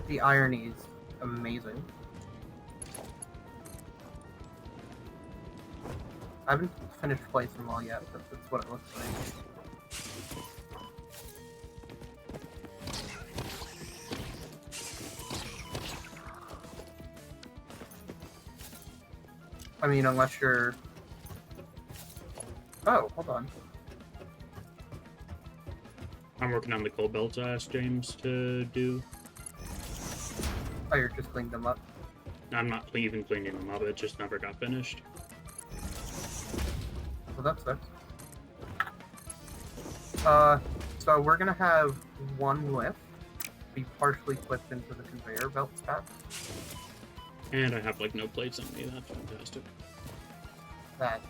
The irony is amazing. I haven't finished placing them all yet, but that's what it looks like. I mean, unless you're... Oh, hold on. I'm working on the coal belts I asked James to do. Oh, you're just cleaning them up. I'm not even cleaning them up, it just never got finished. Well, that sucks. So we're gonna have 1 lift be partially clipped into the conveyor belt stack. And I have, like, no plates on me, that's fantastic. That.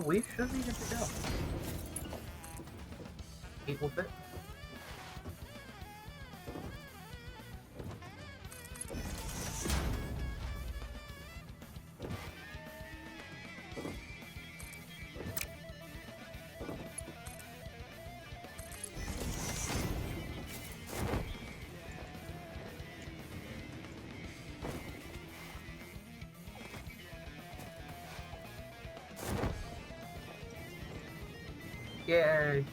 We should be good to go. 8 will fit. Yay!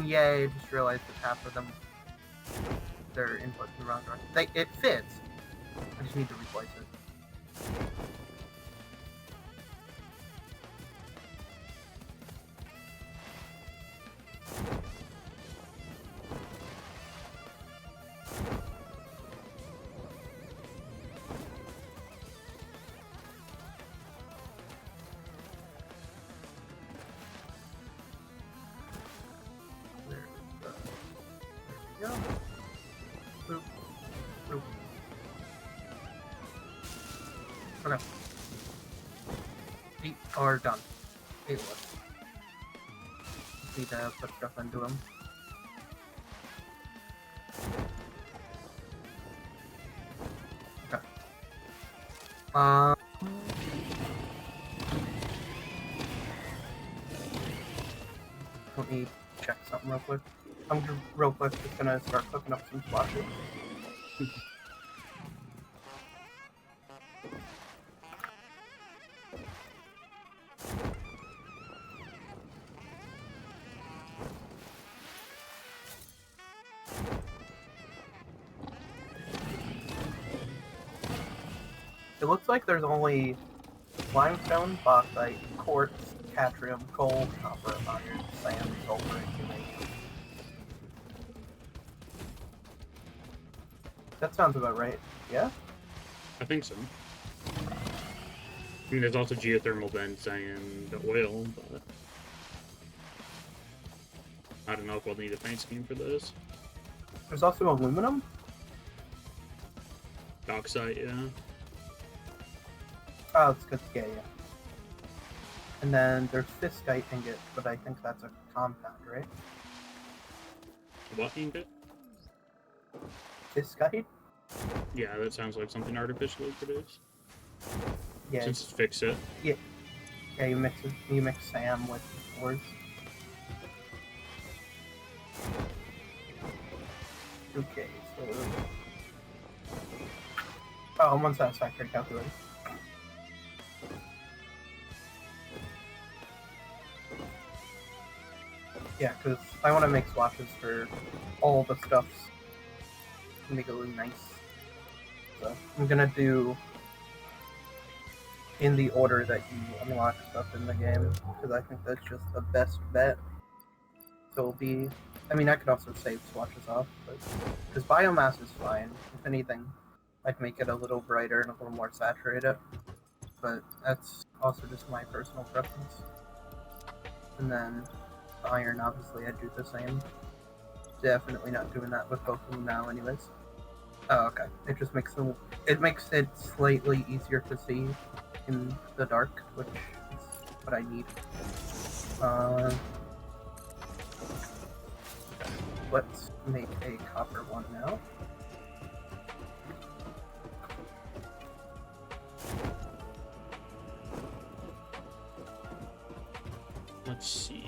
Yay, just realized that half of them, their input in the wrong direction. It fits, I just need to replace it. There we go. Boop. Boop. Okay. 8 are done. 8 left. Need to put stuff into them. Okay. Let me check something real quick. I'm just real quick just gonna start cooking up some splashes. It looks like there's only limestone, bauxite, quartz, catrium, coal, copper, iron, sand, sulfur, and uranium. That sounds about right. Yeah? I think so. I mean, there's also geothermal vents and oil, but I don't know if we'll need a paint scheme for this. There's also aluminum? Bauxite, yeah. Oh, it's good. Yeah. And then there's fiskite ingot, but I think that's a compound, right? What ingot? Fiskite? Yeah, that sounds like something artificially produced. Yeah. Since it's fix it. Yeah, you mix SAM with ores. Okay, so I'm on satisfactory calculator. Yeah, because I want to make swatches for all the stuffs to make it look nice. So I'm gonna do in the order that you unlock stuff in the game, because I think that's just the best bet. So it'll be, I mean, I could also save swatches off, but because biomass is fine. If anything, I'd make it a little brighter and a little more saturated, but that's also just my personal preference. And then the iron, obviously, I'd do the same. Definitely not doing that with both of them now, anyways. Oh, okay. It just makes it slightly easier to see in the dark, which is what I need. Let's make a copper one now. Let's see.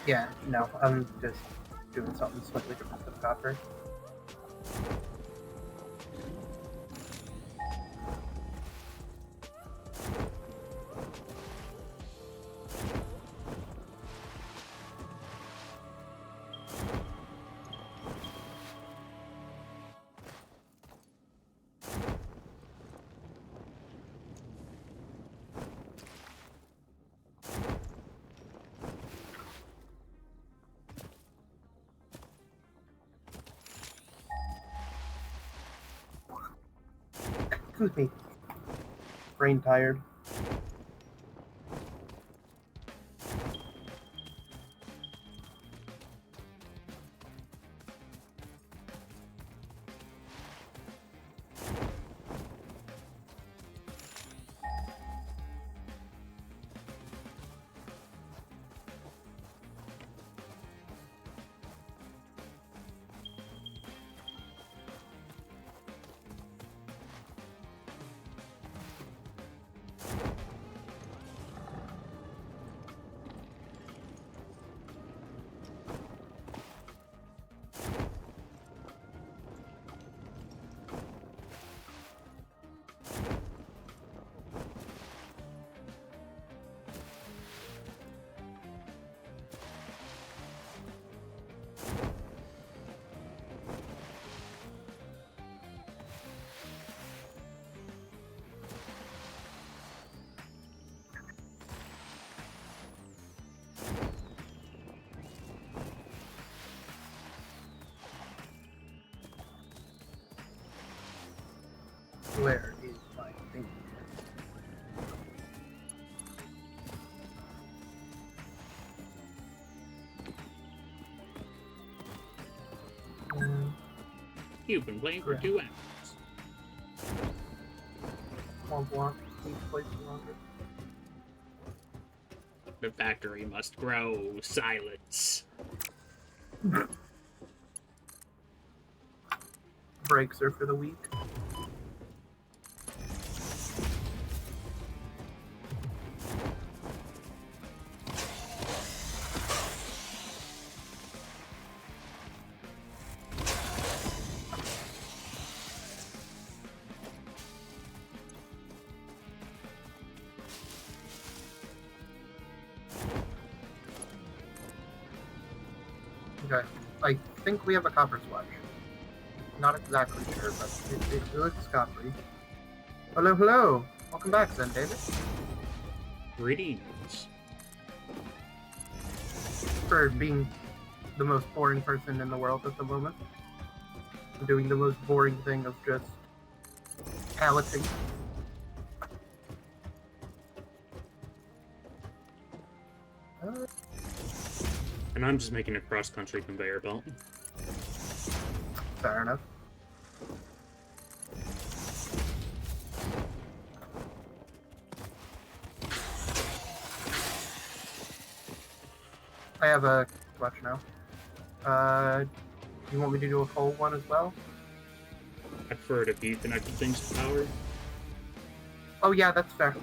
Yeah, no, I'm just doing something slightly different with copper. Excuse me. Brain tired. Where is my thing? You've been playing for Correct. 2 hours. Womp womp. Each place longer. The factory must grow. Silence. Breaks are for the weak. Okay, I think we have a copper sludge. Not exactly sure, but it looks coppery. Hello, hello! Welcome back, then, David. Greetings. For being the most boring person in the world at the moment. Doing the most boring thing of just palleting. And I'm just making a cross-country conveyor belt. Fair enough. I have a clutch now. You want me to do a coal one as well? I prefer it if you connected things to power. Oh yeah, that's fair.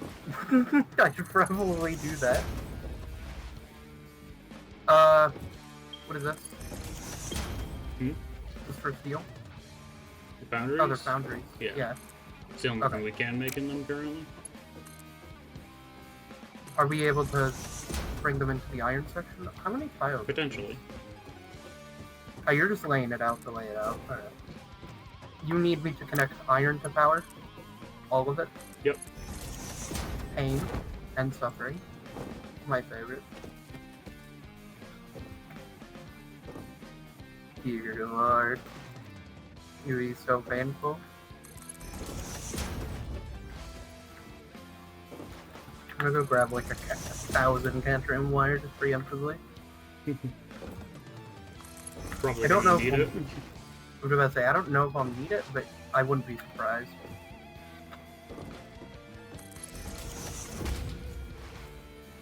I should probably do that. What is this? Hmm? This for steel? The foundries? Other foundries. Yeah. It's the only Okay. thing we can make in them currently. Are we able to bring them into the iron section? How many tiles? Potentially. Oh, you're just laying it out to lay it out. Alright. You need me to connect iron to power? All of it? Yep. Pain and suffering. My favorite. Dear Lord. You be so painful. I'm gonna go grab like a 1,000 Cantrium wire just preemptively. Probably I don't know gonna if need it. I was about to say, I don't know if I'll need it, but I wouldn't be surprised.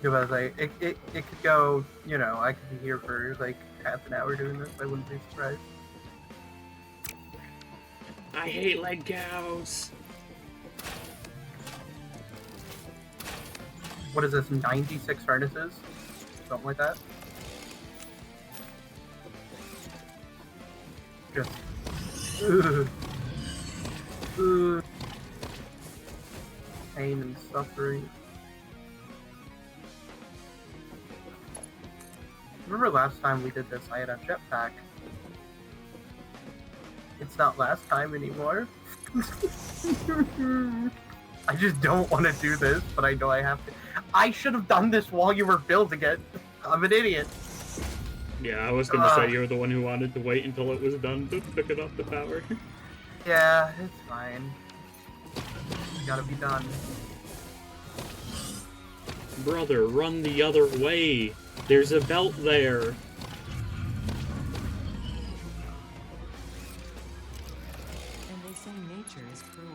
I was about to say, it could go, you know, I could be here for like half an hour doing this, I wouldn't be surprised. I hate leg cows. What is this, 96 furnaces? Something like that? Just... Ugh. Ugh. Pain and suffering. Remember last time we did this, I had a jetpack. It's not last time anymore. I just don't want to do this, but I know I have to. I should have done this while you were building it. I'm an idiot. Yeah, I was gonna say you're the one who wanted to wait until it was done to pick it up to power. Yeah, it's fine. It's gotta be done. Brother, run the other way. There's a belt there. And they say nature is cruel.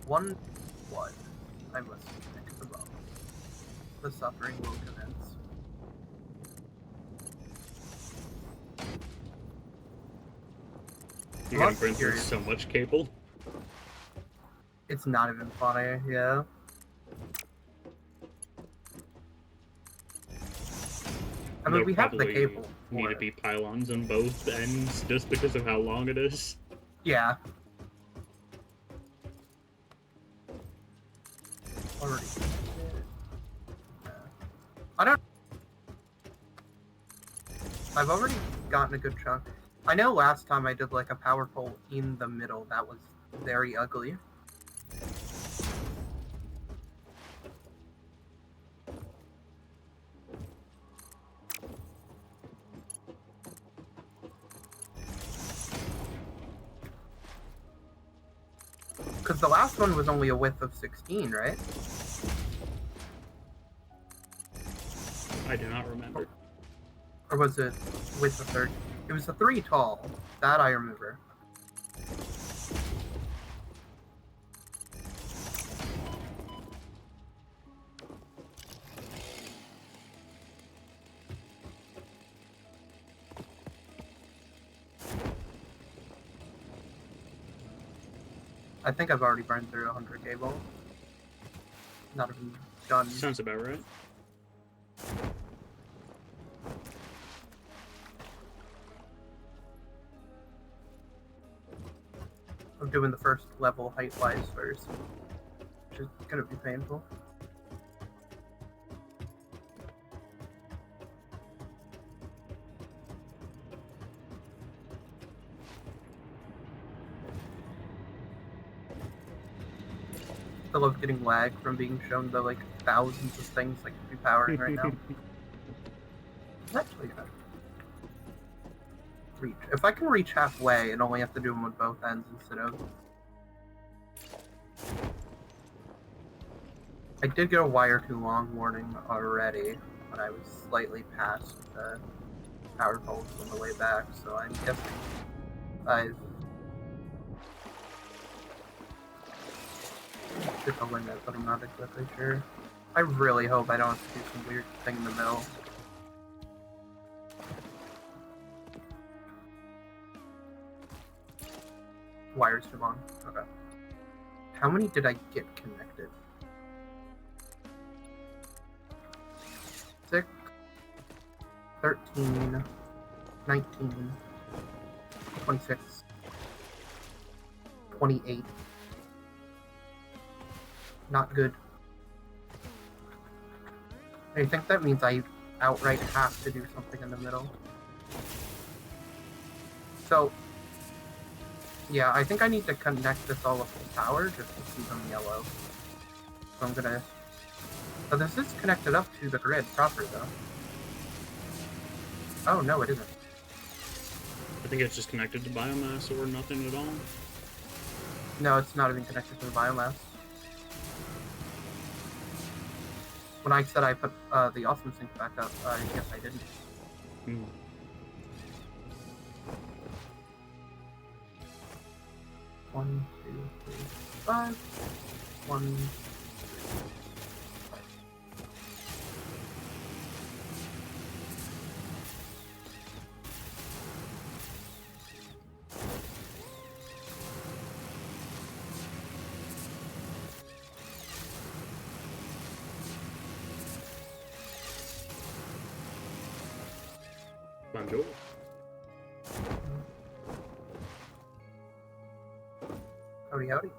One, I must fix the bone. The suffering will commence. You're gonna Must burn through curious. so much cable. It's not even funny, yeah. I mean, There'll we have the probably cable. need for to it. be pylons on both ends just because of how long it is. Yeah. Already. I don't. I've already gotten a good chunk. I know last time I did like a power pole in the middle. That was very ugly. Because the last one was only a width of 16, right? I do not remember. Or was it width of 30? It was a 3 tall. That I remember. I think I've already burned through 100 cable. Not even done. Sounds about right. I'm doing the first level height-wise first, which is gonna be painful. I love getting lag from being shown the like thousands of things I could be powering right now. Actually, yeah. Reach. If I can reach halfway and only have to do them with both ends instead of. I did get a wire too long warning already when I was slightly past the power poles on the way back, so I'm guessing I've hit the limit, but I'm not exactly sure. I really hope I don't have to do some weird thing in the middle. Wire's too long. Okay. How many did I get connected? 6, 13, 19, 26, 28. Not good. I think that means I outright have to do something in the middle. So, yeah, I think I need to connect this all up to power just to see them yellow. So I'm gonna... So this is connected up to the grid proper, though. Oh, no, it isn't. I think it's just connected to biomass or nothing at all. No, it's not even connected to the biomass. When I said I put the awesome sync back up, I guess I didn't. Hmm. One, two, three, 5. 1, 3, 5. Bonjour. Howdy, howdy.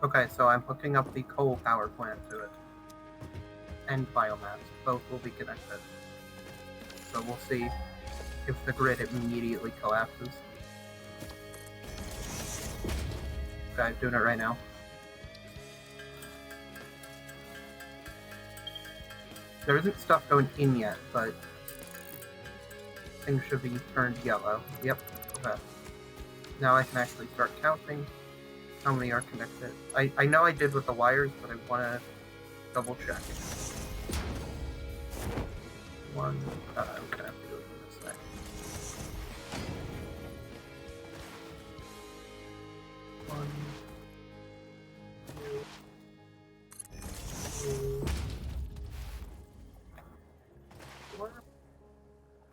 Okay, so I'm hooking up the coal power plant to it. And biomass. Both will be connected. So we'll see if the grid immediately collapses. Okay, doing it right now. There isn't stuff going in yet, but things should be turned yellow. Yep, okay. Now I can actually start counting how many are connected. I know I did with the wires, but I want to double check. 1, I'm gonna have to do it from this way. 1, 2, 3, 4,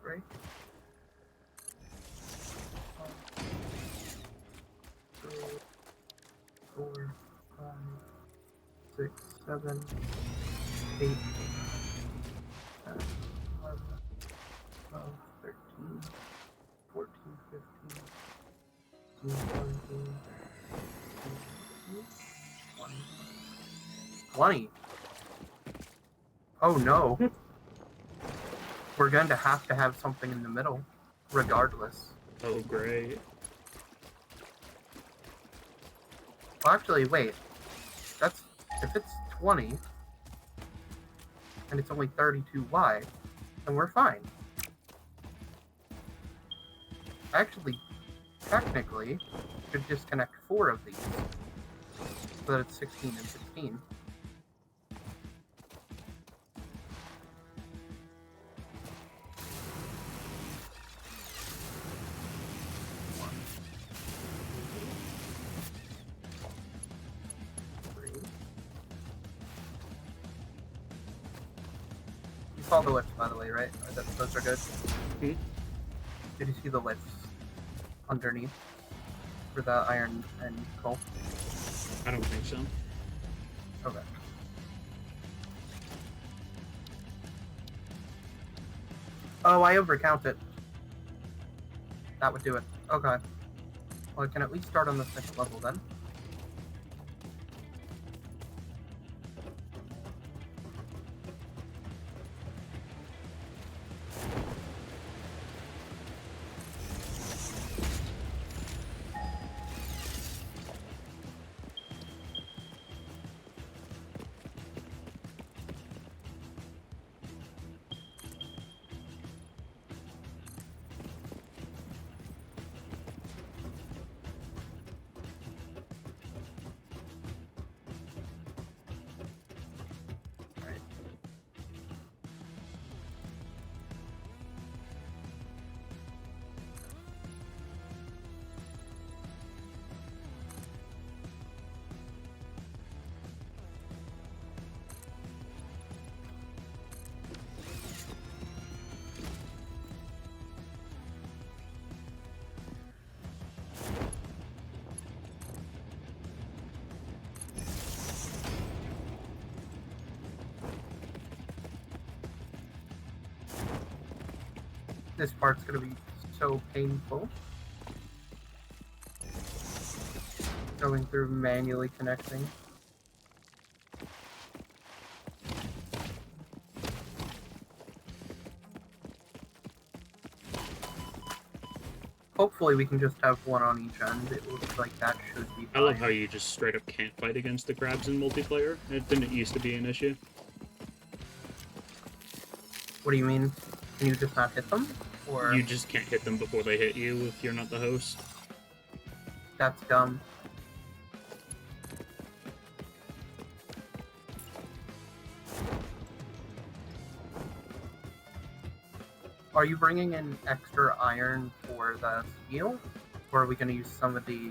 3. 4, 5, 6, 7, 8, 10, 11, 12, 13, 14, 15, 17, 20. 20? Oh no. We're going to have something in the middle, regardless. Oh, great. Well, actually, wait. That's if it's 20 and it's only 32 wide, then we're fine. Actually, technically, could disconnect 4 of these so that it's 16 and 16. You saw the lifts, by the way, right? Those are good. Hmm? Did you see the lifts underneath for the iron and coal? I don't think so. Okay. Oh, I overcounted. That would do it. Okay. Well, I can at least start on the 6th level then. This part's gonna be so painful. Going through manually connecting. Hopefully we can just have one on each end. It looks like that should be fine. I love how you just straight up can't fight against the crabs in multiplayer. It didn't used to be an issue. What do you mean? Can you just not hit them? Or You just can't hit them before they hit you if you're not the host. that's dumb. Are you bringing in extra iron for the steel? Or are we going to use some of the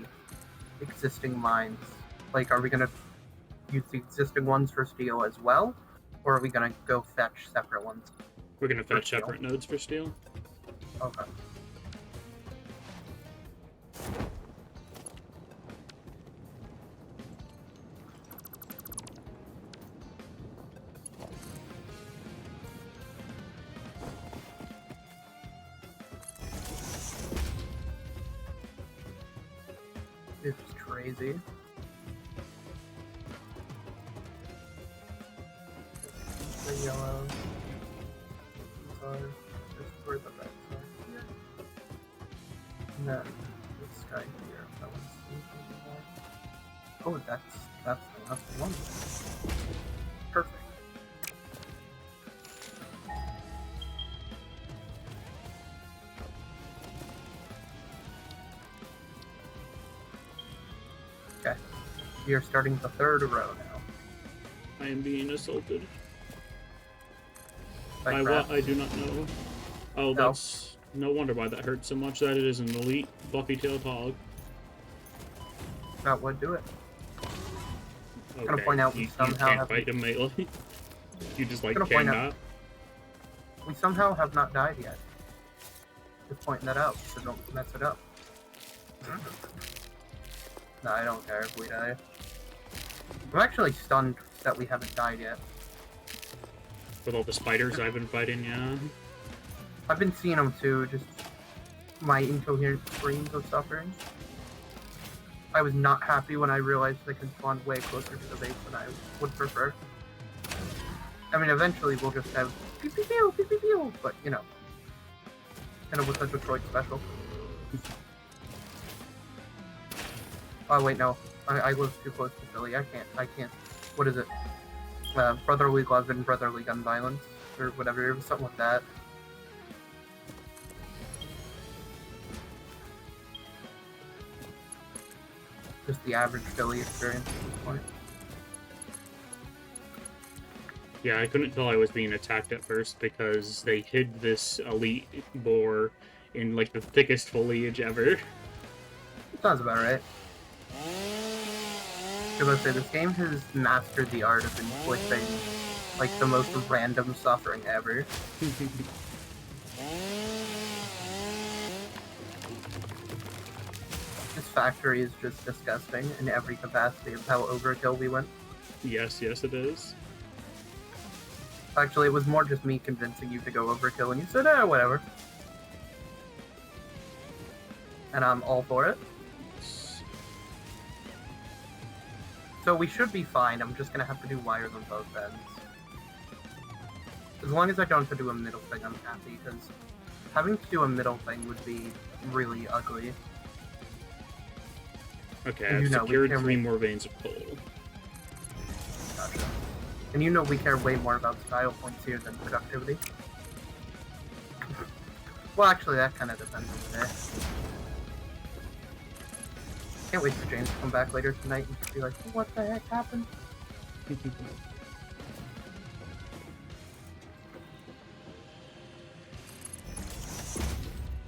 existing mines? Like, are we going to use the existing ones for steel as well? Or are we going to go fetch separate ones? We're gonna fetch steel. separate nodes for steel. Okay. It's crazy. The yellow. These are just where the reds are here. And then this guy here. That one's more. Oh, that's enough one. Perfect. Okay. We are starting the 3rd row now. I am being assaulted. By By crabs. what? I do not know. Oh, No. that's no wonder why that hurt so much. That it is an elite buffy-tailed hog. That would do it. Okay. Gonna point out we you somehow can't have- fight him melee. You just like Gonna point out- cannot. We somehow have not died yet. Just pointing that out, so don't mess it up. No, I don't care if we die. I'm actually stunned that we haven't died yet. With all the spiders I've been fighting, yeah. I've been seeing them too, just my incoherent screams of suffering. I was not happy when I realized they could spawn way closer to the base than I would prefer. I mean, eventually we'll just have pew pew pew pew pew pew, but you know, kind of with a Detroit special. Oh wait, no, I live too close to Philly. I can't. What is it? Brotherly love and brotherly gun violence, or whatever, something like that. Just the average Philly experience at this point. Yeah, I couldn't tell I was being attacked at first because they hid this elite boar in like the thickest foliage ever. Sounds about right. Because I say this game has mastered the art of inflicting like the most random suffering ever. This factory is just disgusting in every capacity of how overkill we went. Yes, it is. Actually, it was more just me convincing you to go overkill, and you said, eh, whatever. And I'm all for it. So we should be fine. I'm just gonna have to do wires on both ends. As long as I don't have to do a middle thing, I'm happy, because having to do a middle thing would be really ugly. Okay, And I've you know, secured we 3 more veins of coal. Gotcha. And you know we care way more about style points here than productivity. Well, actually, that kind of depends on the day. Can't wait for James to come back later tonight and be like, what the heck happened?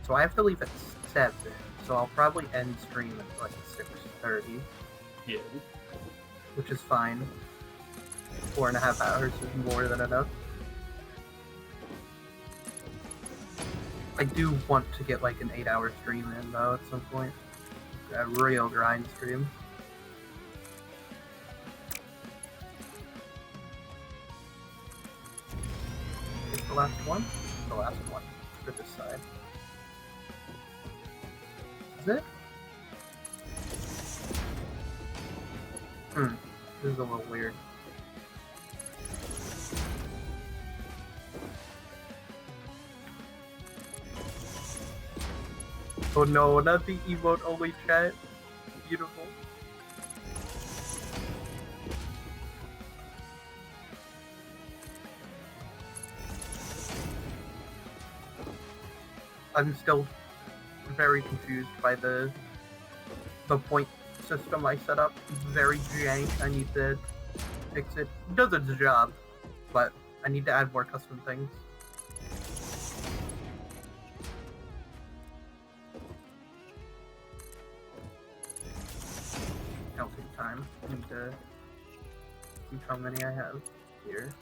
So I have to leave at 7, so I'll probably end stream at like 6:30. Yeah. Which is fine. 4.5 hours is more than enough. I do want to get like an 8-hour stream in though at some point. A real grind stream. It's the last one? The last one for this side. Is it? This is a little weird. Oh no, not the emote only chat. Beautiful. I'm still very confused by the point system I set up. It's very jank. I need to fix it. It does its job, but I need to add more custom things. It'll take time. I need to see how many I have here.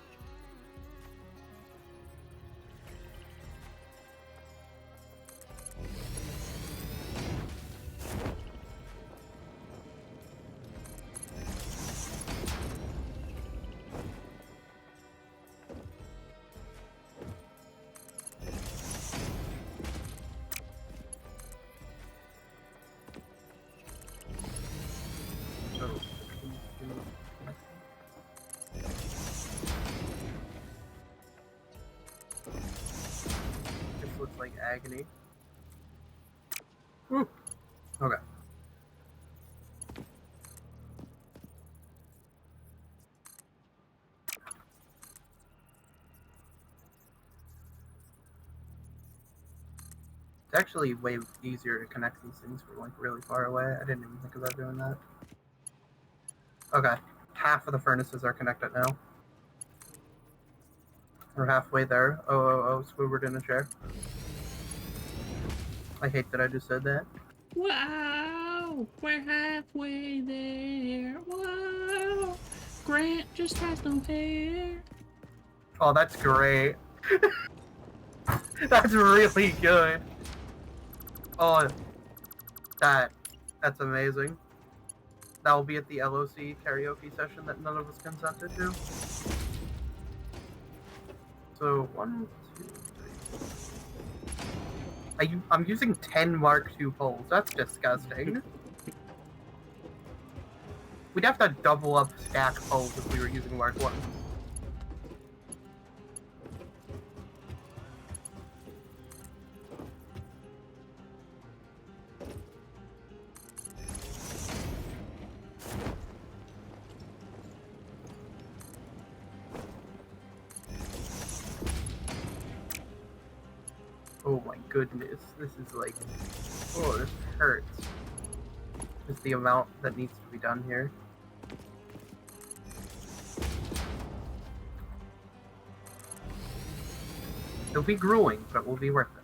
This looks like agony. Whew. Okay. It's actually way easier to connect these things from like really far away. I didn't even think about doing that. Okay. Half of the furnaces are connected now. We're halfway there. Oh, Squidward in a chair. I hate that I just said that. Wow! We're halfway there. Wow! Grant just has no hair. Oh, that's great. That's really good. Oh, that's amazing. That will be at the LOC karaoke session that none of us consented to. So 1, 2, 3. I'm using 10 Mark II poles. That's disgusting. We'd have to double up stack poles if we were using Mark I. goodness, this is like, oh, this hurts. Just the amount that needs to be done here. It'll be grueling, but it will be worth it.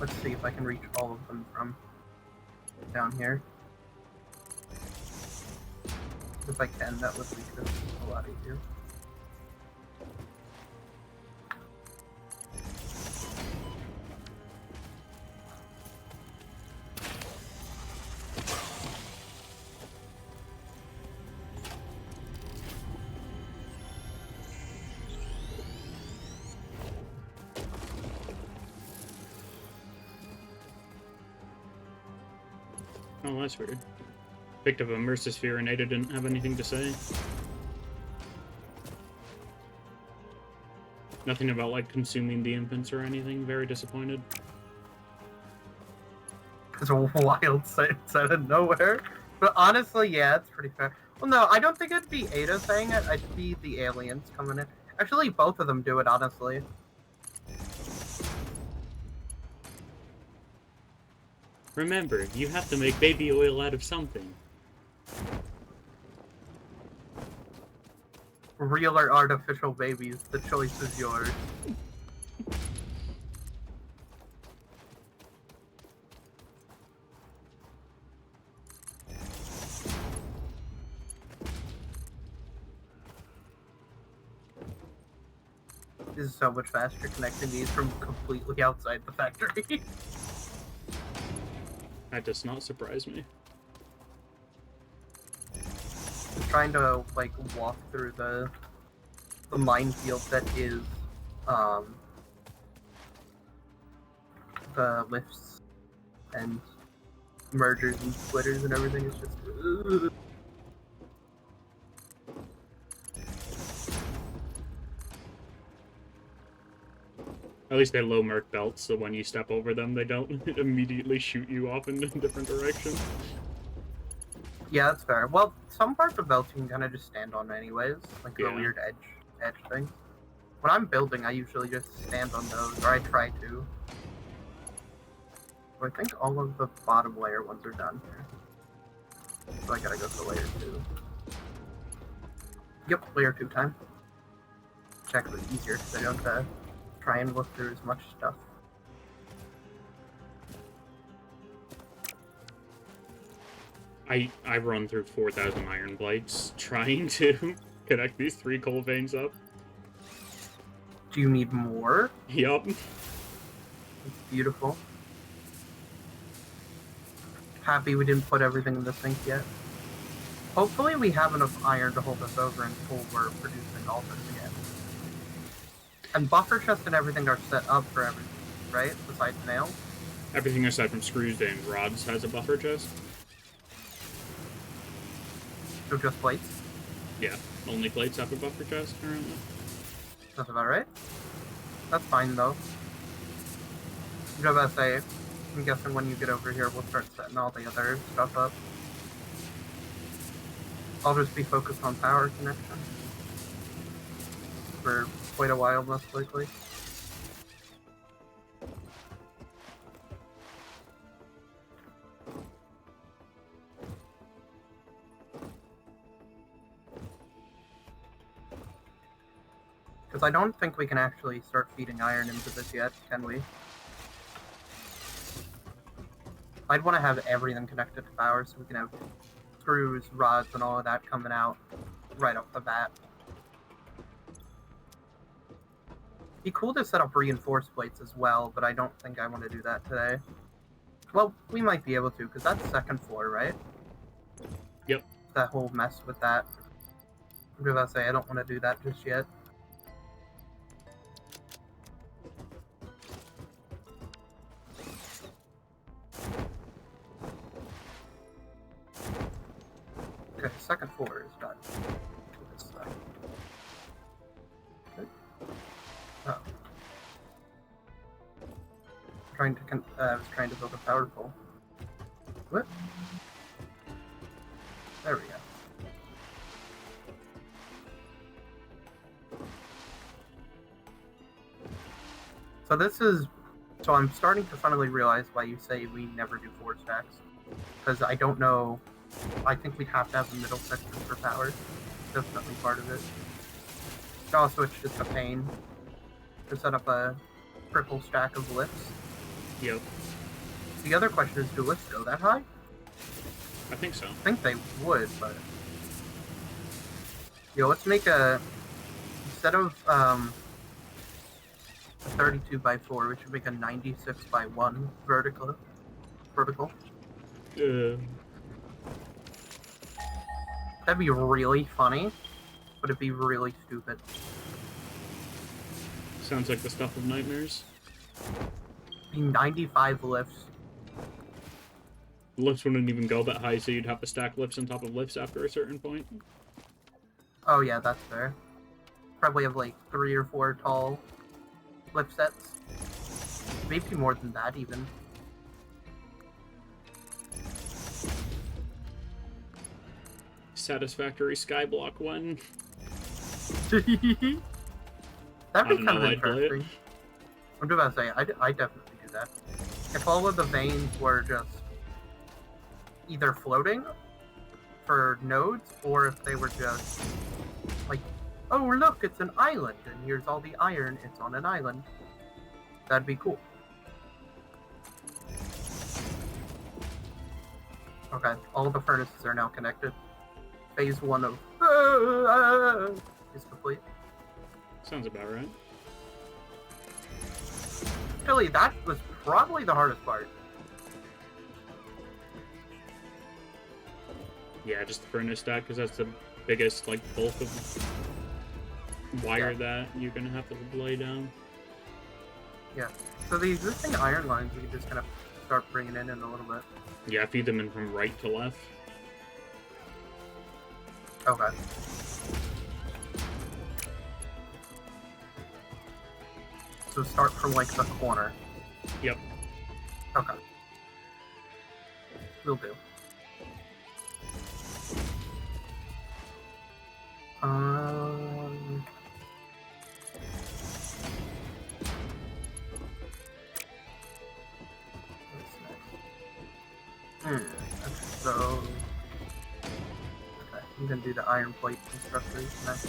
Let's see if I can reach all of them from down here. If I can, that would make this a lot easier. Oh, that's weird. Picked up a Mercy Sphere and Ada didn't have anything to say. Nothing about, like, consuming the infants or anything. Very disappointed. It's a wild sight out of nowhere. But honestly, yeah, it's pretty fair. Well, no, I don't think it'd be Ada saying it. It'd be the aliens coming in. Actually, both of them do it, honestly. Remember, you have to make baby oil out of something. Real or artificial babies, the choice is yours. This is so much faster connecting these from completely outside the factory. That does not surprise me. I'm trying to like walk through the minefield that is the lifts and mergers and splitters and everything. Is just ugh. At least they're low merc belts, so when you step over them, they don't immediately shoot you off in different directions. Yeah, that's fair. Well, some parts of belts you can kind of just stand on anyways, like the Yeah. weird edge thing. When I'm building, I usually just stand on those, or I try to. So I think all of the bottom layer ones are done here. So I gotta go to layer 2. Yep, layer 2 time. It's actually easier because I don't have to try and look through as much stuff. I run through 4,000 iron blades trying to connect these 3 coal veins up. Do you need more? Yup. It's beautiful. Happy we didn't put everything in the sink yet. Hopefully we have enough iron to hold us over until we're producing all this again. And buffer chest and everything are set up for everything, right? Besides nails? Everything aside from screws and rods has a buffer chest. So just plates? Yeah, only plates have a buffer chest currently. That's about right. That's fine though. I was about to say, I'm guessing when you get over here we'll start setting all the other stuff up. I'll just be focused on power connection. For quite a while, most likely. Because I don't think we can actually start feeding iron into this yet, can we? I'd want to have everything connected to power so we can have screws, rods, and all of that coming out right off the bat. Be cool to set up reinforced plates as well, but I don't think I want to do that today. Well, we might be able to, because that's second floor, right? Yep. That whole mess with that. I'm about to say I don't want to do that just yet. Okay, second floor is done. This side. Okay. Oh. I was trying to build a power pole. What? There we go. So this is... So I'm starting to finally realize why you say we never do 4 stacks. Because I don't know... I think we'd have to have a middle section for power. Definitely part of it. Also, it's just a pain to set up a triple stack of lifts. Yep. The other question is, do lifts go that high? I think so. I think they would, but... Yo, let's make a... Instead of, a 32 by 4, we should make a 96 by 1 vertical. That'd be really funny, but it'd be really stupid. Sounds like the stuff of nightmares. Be 95 lifts. Lifts wouldn't even go that high, so you'd have to stack lifts on top of lifts after a certain point. Oh yeah, that's fair. Probably have like 3 or 4 tall lift sets. Maybe more than that even. Satisfactory skyblock one. That'd be don't kind of know, I'd play it. interesting. I'm just about to say, I definitely do that. If all of the veins were just either floating for nodes, or if they were just like, oh look, it's an island, and here's all the iron, it's on an island. That'd be cool. Okay, all the furnaces are now connected. Phase 1 of is complete. Sounds about right. Actually, that was probably the hardest part. Yeah, just the furnace stack, because that's the biggest, like, bulk of wire that you're gonna have to lay down. Yeah. So the existing iron lines, we can just kind of start bringing in a little bit. Yeah, feed them in from right to left. Okay. So start from like the corner. Yep. Okay. Will do. What's next? So... Okay, I'm gonna do the iron plate constructors next.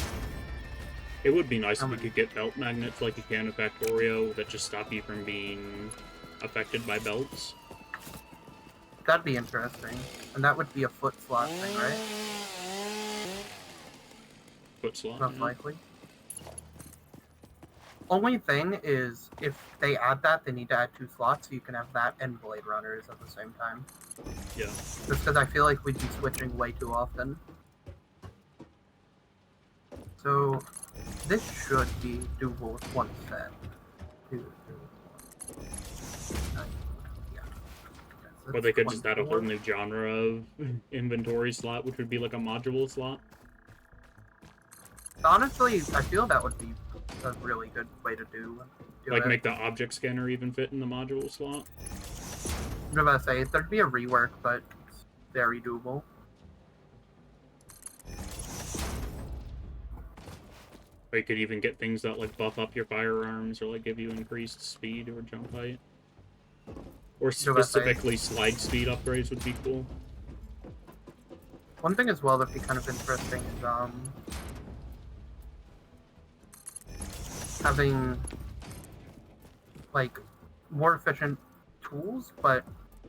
It would be nice if you could get belt magnets like you can in Factorio that just stop you from being affected by belts. That'd be interesting. And that would be a foot slot thing, right? Foot slot. Most Yeah. likely. Only thing is, if they add that, they need to add 2 slots so you can have that and Blade Runners at the same time. Yeah. Just because I feel like we'd be switching way too often. So, this should be doable with 1 set. 2, 3, 4. 9, yeah. Or they could just add a 24. whole new genre of inventory slot, which would be like a module slot. Honestly, I feel that would be a really good way to do Like it. make the object scanner even fit in the module slot. I'm about to say, there'd be a rework, but it's very doable. Or you could even get things that like buff up your firearms or like give you increased speed or jump height. Or specifically slide speed upgrades would be cool. One thing as well that'd be kind of interesting is having like more efficient tools, but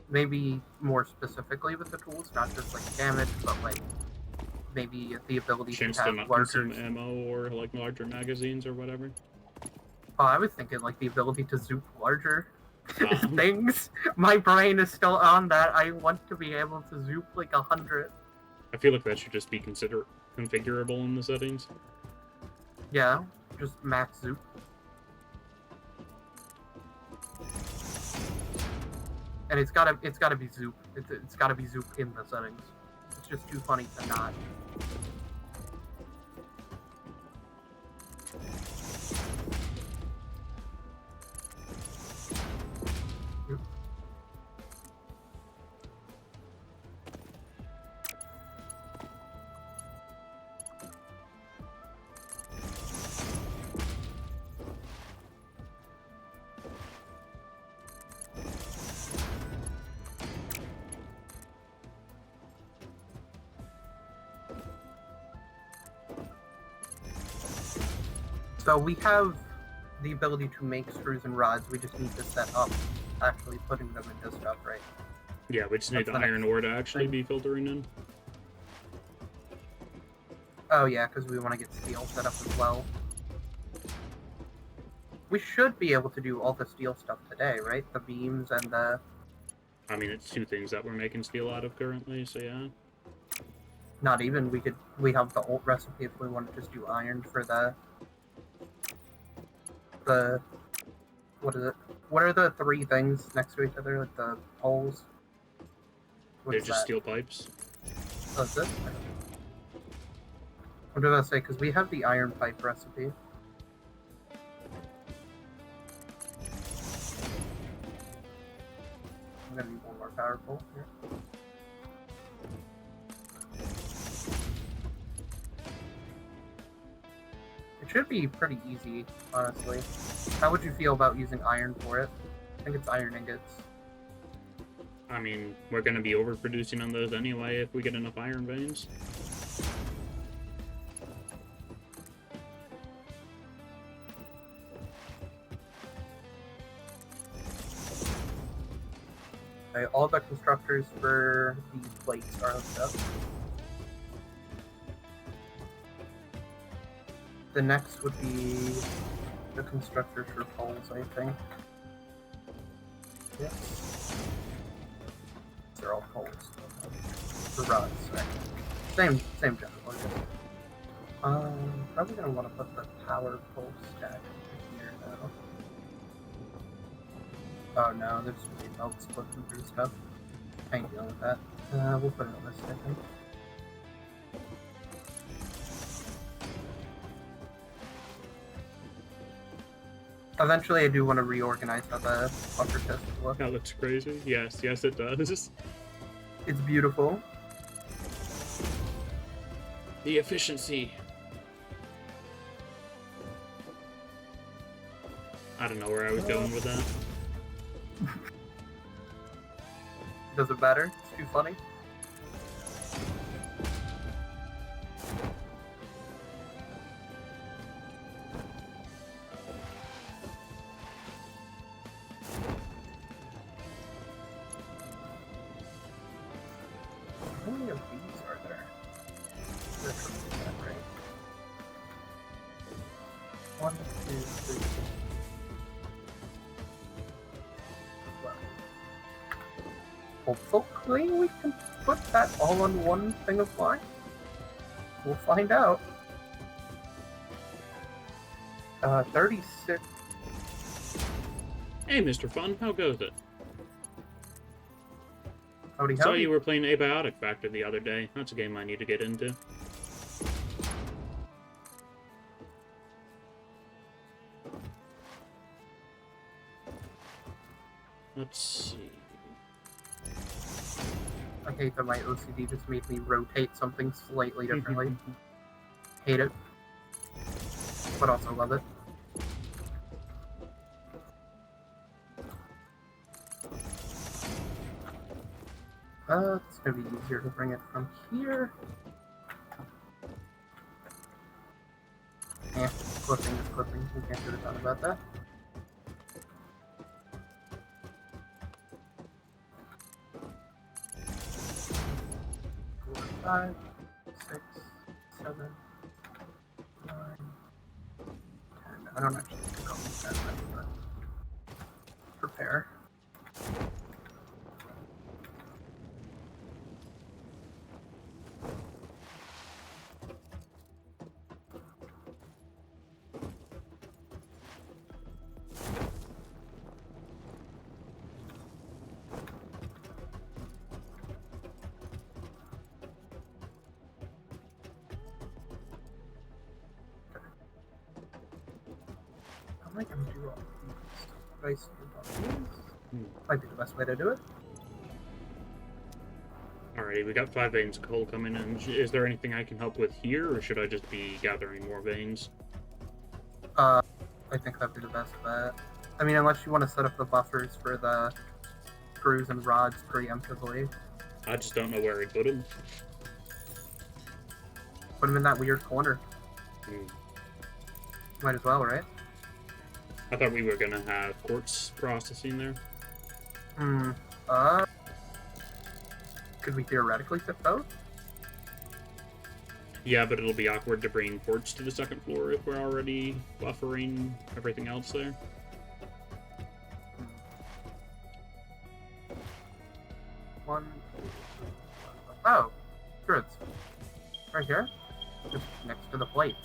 maybe more specifically with the tools, not just like damage, but like maybe the ability Chance to to have not larger consume ammo or like larger magazines or whatever. Oh, I was thinking like the ability to zoop larger Um. things. My brain is still on that. I want to be able to zoop like 100. I feel like that should just be configurable in the settings. Yeah, just max zoop. And it's gotta be zoop. It's gotta be zoop in the settings. It's just too funny to not. So we have the ability to make screws and rods. We just need to set up actually putting them into stuff, right? Yeah, we just need That's the the iron next ore to actually thing. be filtering in. Oh yeah, because we want to get steel set up as well. We should be able to do all the steel stuff today, right? The beams and the... I mean, it's 2 things that we're making steel out of currently, so yeah. Not even. We have the old recipe if we want to just do iron for the... What is it? What are the 3 things next to each other, like the poles? They're What's just that? steel pipes. Oh, is it? What did I say? Because we have the iron pipe recipe. I'm gonna need one more power pole here. It should be pretty easy, honestly. How would you feel about using iron for it? I think it's iron ingots. I mean, we're gonna be overproducing on those anyway if we get enough iron veins. Okay, all the constructors for these plates are hooked up. The next would be the constructors for poles, I think. Yes. They're all poles. The rods, sorry. Same general, I guess. Probably gonna want to put the power pole stack here now. Oh no, there's gonna be belts splitting through stuff. I ain't dealing with that. We'll put it on this second. Eventually, I do want to reorganize how the buffer chest look. That looks crazy. Yes, yes it does. It's beautiful. The efficiency. I don't know where I was going with that. Doesn't matter. It's too funny. How many of these are there? There's something like that, right? 1, 2, 3. Hopefully we can put that all on one thing of line. We'll find out. 36. Hey, Mr. Fun, how goes it? Howdy, Saw howdy. you were playing Abiotic Factor the other day. That's a game I need to get into. Let's see. I hate that my OCD just made me rotate something slightly differently. Hate it. But also love it. It's gonna be easier to bring it from here. Yeah, clipping is clipping. We can't do a ton about that. 4, 5, 6, 7, 9, 10. I don't actually think I'll use that many, but prepare. How am I going to do all of these? Should I stand on these? Might be the best way to do it. Alrighty, we got 5 veins of coal coming in. Is there anything I can help with here, or should I just be gathering more veins? I think that'd be the best bet. I mean, unless you want to set up the buffers for the screws and rods preemptively. I just don't know where I'd put them. Put them in that weird corner. Might as well, right? I thought we were gonna have quartz processing there. Hmm. Could we theoretically fit both? Yeah, but it'll be awkward to bring quartz to the second floor if we're already buffering everything else there. One. Oh, sure, it's right here, just next to the plates.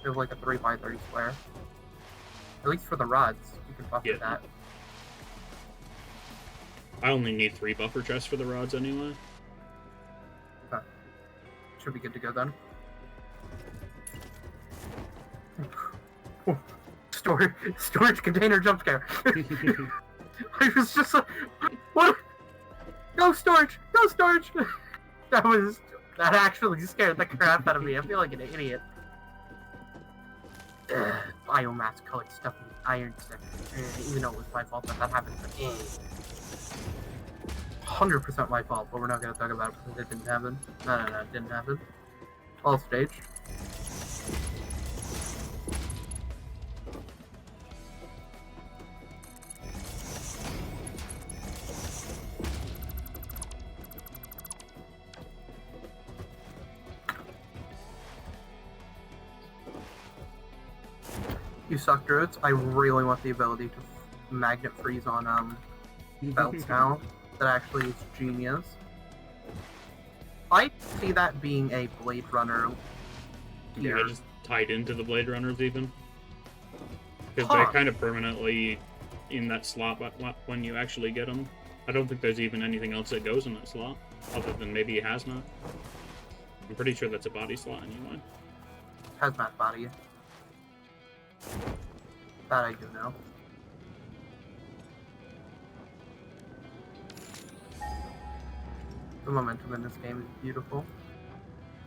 We have like a 3x3 square. At least for the rods, you can buffer Yeah. that. I only need 3 buffer chests for the rods anyway. Should be good to go then. Storage container jump scare. I was just like, what? No storage! No storage! That actually scared the crap out of me. I feel like an idiot. Biomass colored stuff in the iron sector. Even though it was my fault that happened to me. 100% my fault, but we're not gonna talk about it because it didn't happen. No, it didn't happen. All staged. You suck, druids. I really want the ability to magnet freeze on belts now. That actually is genius. I see that being a Blade Runner. Yeah, just tied into the Blade Runners even. Because Huh. they're kind of permanently in that slot when you actually get them. I don't think there's even anything else that goes in that slot, other than maybe a hazmat. I'm pretty sure that's a body slot anyway. Hazmat body. That I do know. The momentum in this game is beautiful.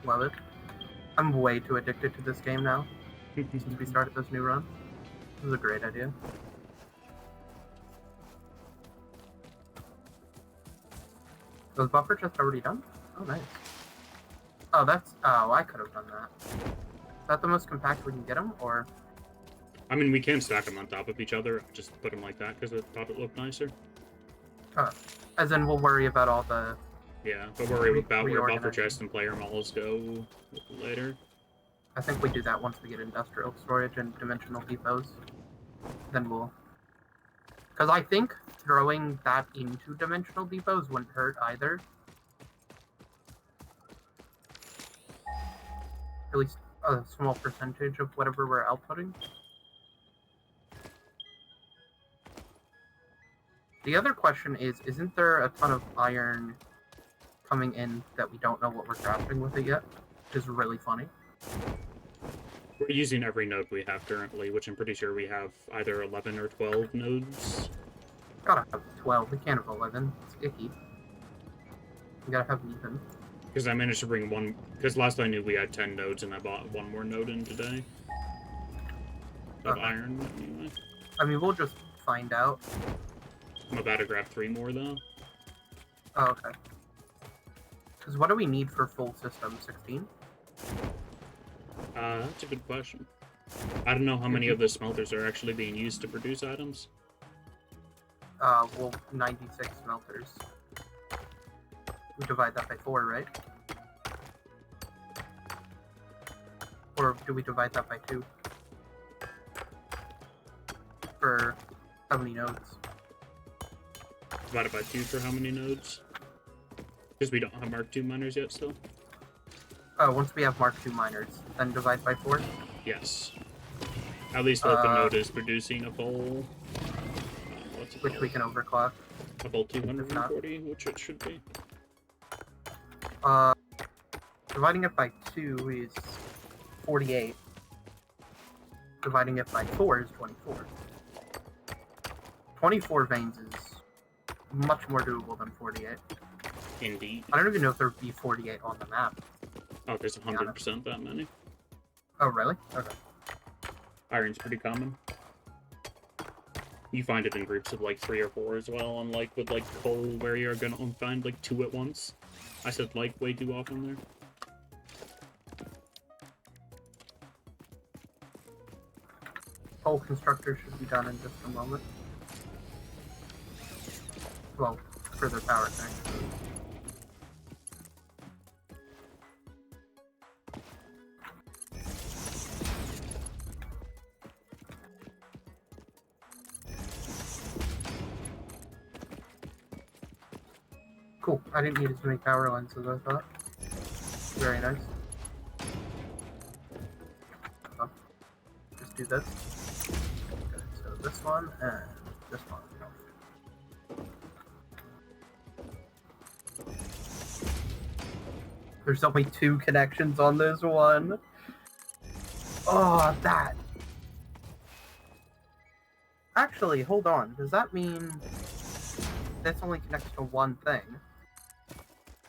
Love it. I'm way too addicted to this game now, since we started this new run. This is a great idea. Was buffer just already done? Oh, nice. Oh, that's... Oh, I could have done that. Is that the most compact we can get them, or... I mean, we can stack them on top of each other. Just put them like that because I thought it looked nicer. As in, we'll worry about all the... Yeah, but worry about where buffer reorganizing. chests and player models go later. I think we do that once we get industrial storage and dimensional depots. Then we'll... Because I think throwing that into dimensional depots wouldn't hurt either. At least a small percentage of whatever we're outputting. The other question is, isn't there a ton of iron coming in that we don't know what we're crafting with it yet? Which is really funny. We're using every node we have currently, which I'm pretty sure we have either 11 or 12 nodes. Gotta have 12, we can't have 11. It's icky. We gotta have even. Because I managed to bring one... Because last I knew we had 10 nodes, and I bought one more node in today. Of iron, anyway. I mean, we'll just find out. I'm about to grab 3 more, though. Oh, okay. Because what do we need for full system? 16? That's a good question. I don't know how many of the smelters are actually being used to produce items. Well, 96 smelters. We divide that by 4, right? Or do we divide that by 2? For how many nodes? Divided by 2 for how many nodes? Because we don't have Mark II miners yet still? Oh, once we have Mark II miners, then divide by 4? Yes. At least the node is producing a full... what's it Which we called? can overclock. A full 240, which it should be. Dividing it by 2 is 48. Dividing it by 4 is 24. 24 veins is much more doable than 48. Indeed. I don't even know if there would be 48 on the map. Oh, there's 100% that many. Oh, really? Okay. Iron's pretty common. You find it in groups of like 3 or 4 as well, unlike with like coal where you're gonna find like 2 at once. I said like way too often there. Pole constructor should be done in just a moment. Well, for the power connection. Cool. I didn't need as many power lines as I thought. Very nice. Oh, just do this. Okay, so this one and this one. There's only 2 connections on this one. Oh, that. Actually, hold on. Does that mean this only connects to one thing?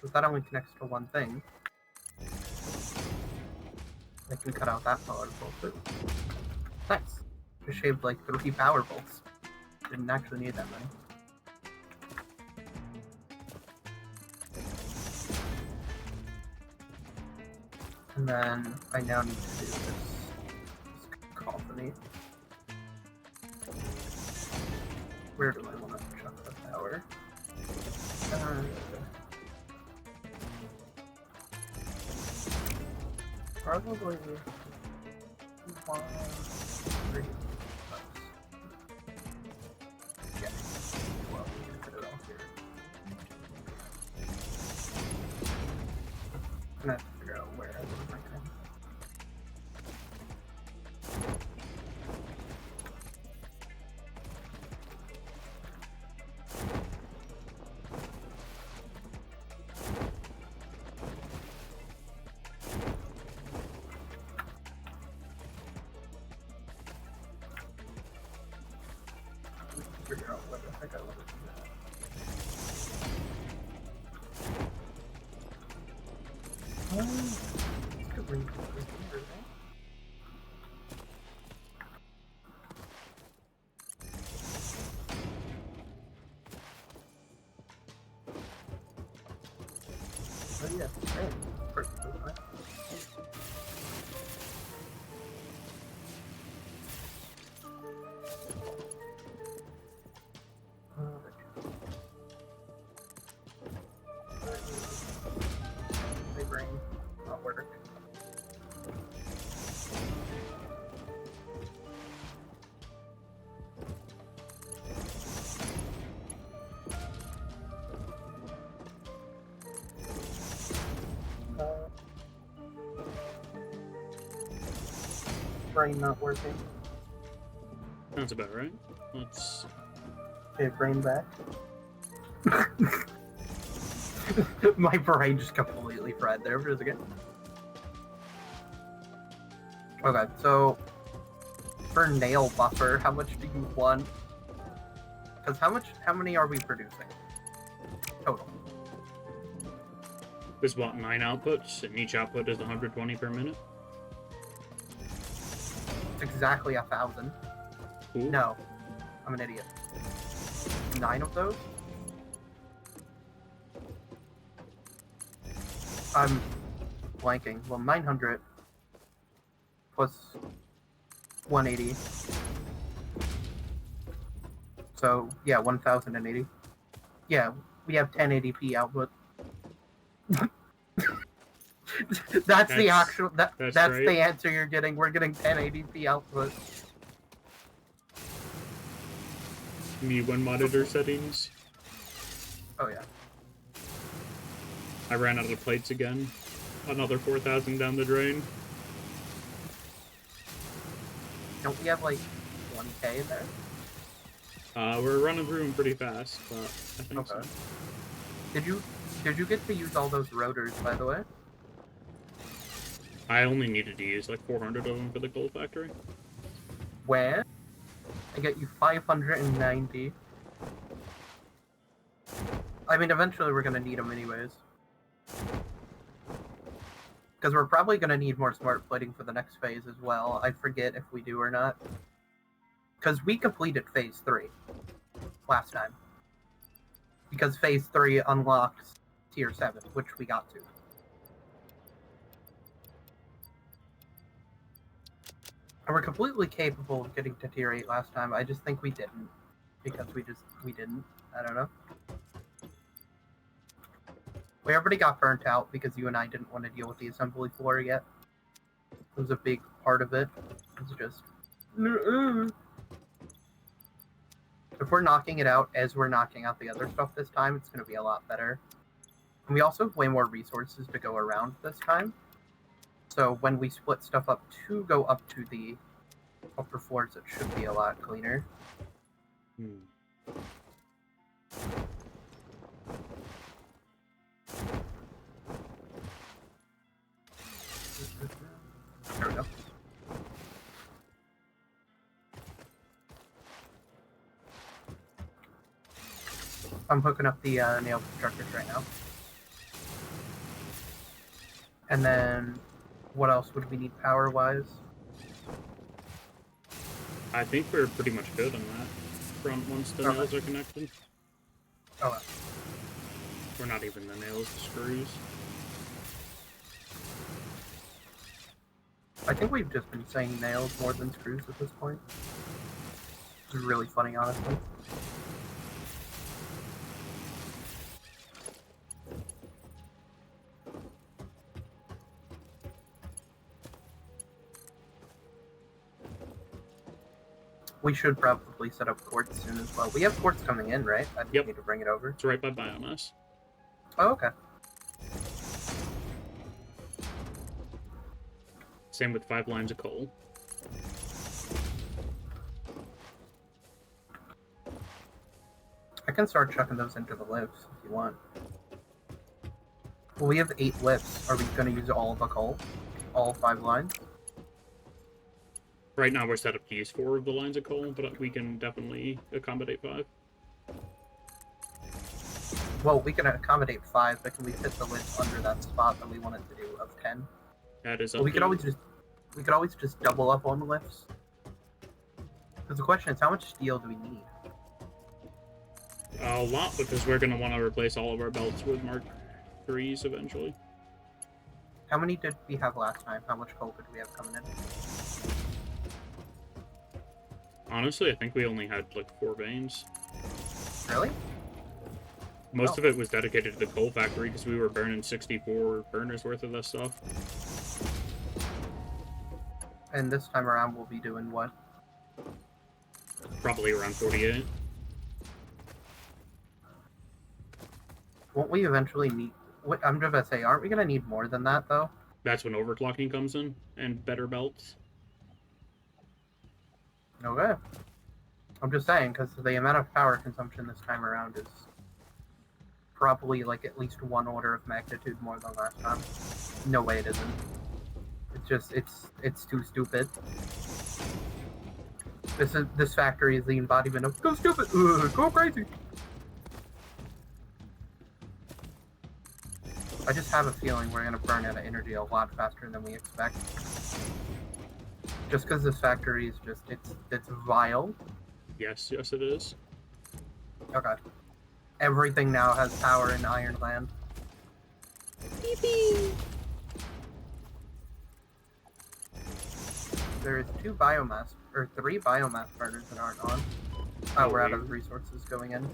If that only connects to one thing, I can cut out that power bolt too. Nice. Just shaved like 3 power bolts. Didn't actually need that many. And then I now need to do this cacophony. Where do I want to chuck the power? Probably 1, 3. Yeah. Well, we can put it all here. I'm gonna have to figure out where I want my thing. Figure out what I think I want to do that. Could bring it over here, right? Oh yes, hey, perfectly fine. My brain not working. Brain not working. Sounds about right. Let's. Okay, brain back. My brain just completely fried there for a second. Okay, so for nail buffer, how much do you want? Because how many are we producing total? There's what, 9 outputs, and each output is 120 per minute? It's exactly 1,000. Ooh. No, I'm an idiot. 9 of those? I'm blanking. Well, 900 plus 180. So, yeah, 1,080. Yeah, we have 1080p output. That's the actual. That's right. the answer you're getting. We're getting 1080p output. Me one monitor settings. Oh yeah. I ran out of plates again. Another 4,000 down the drain. Don't we have like 1K in there? We're running through them pretty fast, but I think Okay. so. Did you get to use all those rotors, by the way? I only needed to use like 400 of them for the coal factory. Where? I get you 590. I mean, eventually we're gonna need them anyways. Because we're probably gonna need more smart plating for the next phase as well. I forget if we do or not. Because we completed phase 3 last time. Because phase 3 unlocks tier 7, which we got to. And we're completely capable of getting to tier 8 last time. I just think we didn't. Because we didn't. I don't know. We already got burnt out because you and I didn't want to deal with the assembly floor yet. It was a big part of it. It's just... If we're knocking it out as we're knocking out the other stuff this time, it's going to be a lot better. And we also have way more resources to go around this time. So when we split stuff up to go up to the upper floors, it should be a lot cleaner. There we go. I'm hooking up the nail constructors right now. And then, what else would we need power-wise? I think we're pretty much good on that front once the nails are connected. Oh, well. We're not even the nails, the screws. I think we've just been saying nails more than screws at this point. It's really funny, honestly. We should probably set up quartz soon as well. We have quartz coming in, right? I just need to bring it over. It's right by biomass. Oh, okay. Same with 5 lines of coal. I can start chucking those into the lifts if you want. Well, we have 8 lifts. Are we going to use all the coal? All 5 lines? Right now we're set up to use 4 of the lines of coal, but we can definitely accommodate 5. Well, we can accommodate 5, but can we fit the lift under that spot that we wanted to do of 10? That is up Well, we to could you. always just double up on the lifts. Because the question is, how much steel do we need? A lot, because we're going to want to replace all of our belts with Mark 3s eventually. How many did we have last time? How much coal did we have coming in? Honestly, I think we only had like 4 veins. Really? Most of it was dedicated to the coal factory because we were burning 64 burners worth of this stuff. And this time around, we'll be doing what? Probably around 48. Won't we eventually need... I'm just gonna say, aren't we gonna need more than that, though? That's when overclocking comes in, and better belts. Okay. I'm just saying, because the amount of power consumption this time around is probably like at least 1 order of magnitude more than last time. No way it isn't. It's just, it's too stupid. This factory is the embodiment of go stupid, go crazy. I just have a feeling we're gonna burn out of energy a lot faster than we expect. Just because this factory is just, it's vile. Yes, yes it is. Okay. Everything now has power in Ironland. Beep. There's 3 biomass burners that aren't on. Oh, we're out of resources going in.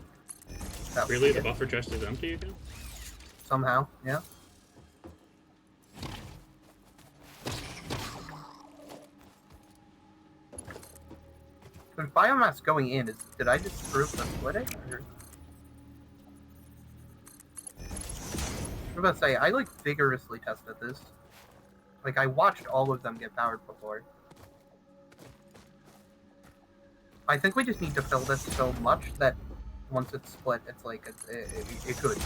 Really? The buffer chest is empty again? Somehow, yeah. There's biomass going in. Did I just screw up the splitting? Or... I was about to say, I like vigorously tested this. Like, I watched all of them get powered before. I think we just need to fill this so much that once it's split, it's like, it could.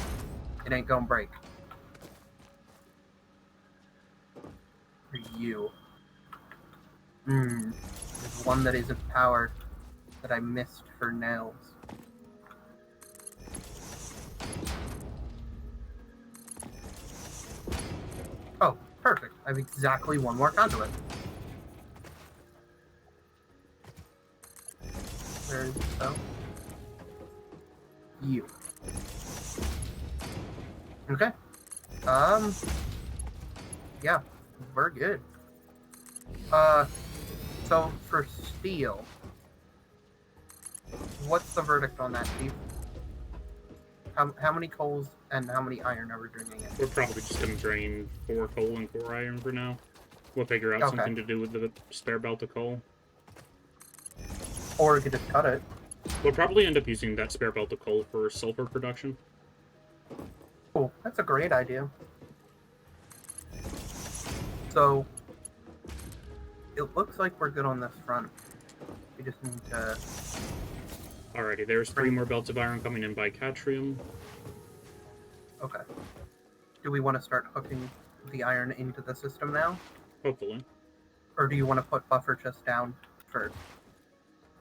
It ain't gonna break. For you. There's one that isn't powered that I missed for nails. Oh, perfect. I have exactly 1 more conduit. There is so. You. Okay. Yeah, we're good. So for steel, what's the verdict on that, Chief? How many coals and how many iron are we bringing in? We're probably just gonna drain 4 coal and 4 iron for now. We'll figure out something to do with the spare belt of coal. Or we could just cut it. We'll probably end up using that spare belt of coal for sulfur production. Oh, that's a great idea. So, it looks like we're good on this front. We just need to... Alrighty, there's 3 more belts of iron coming in by Catrium. Okay. Do we want to start hooking the iron into the system now? Hopefully. Or do you want to put buffer chest down first?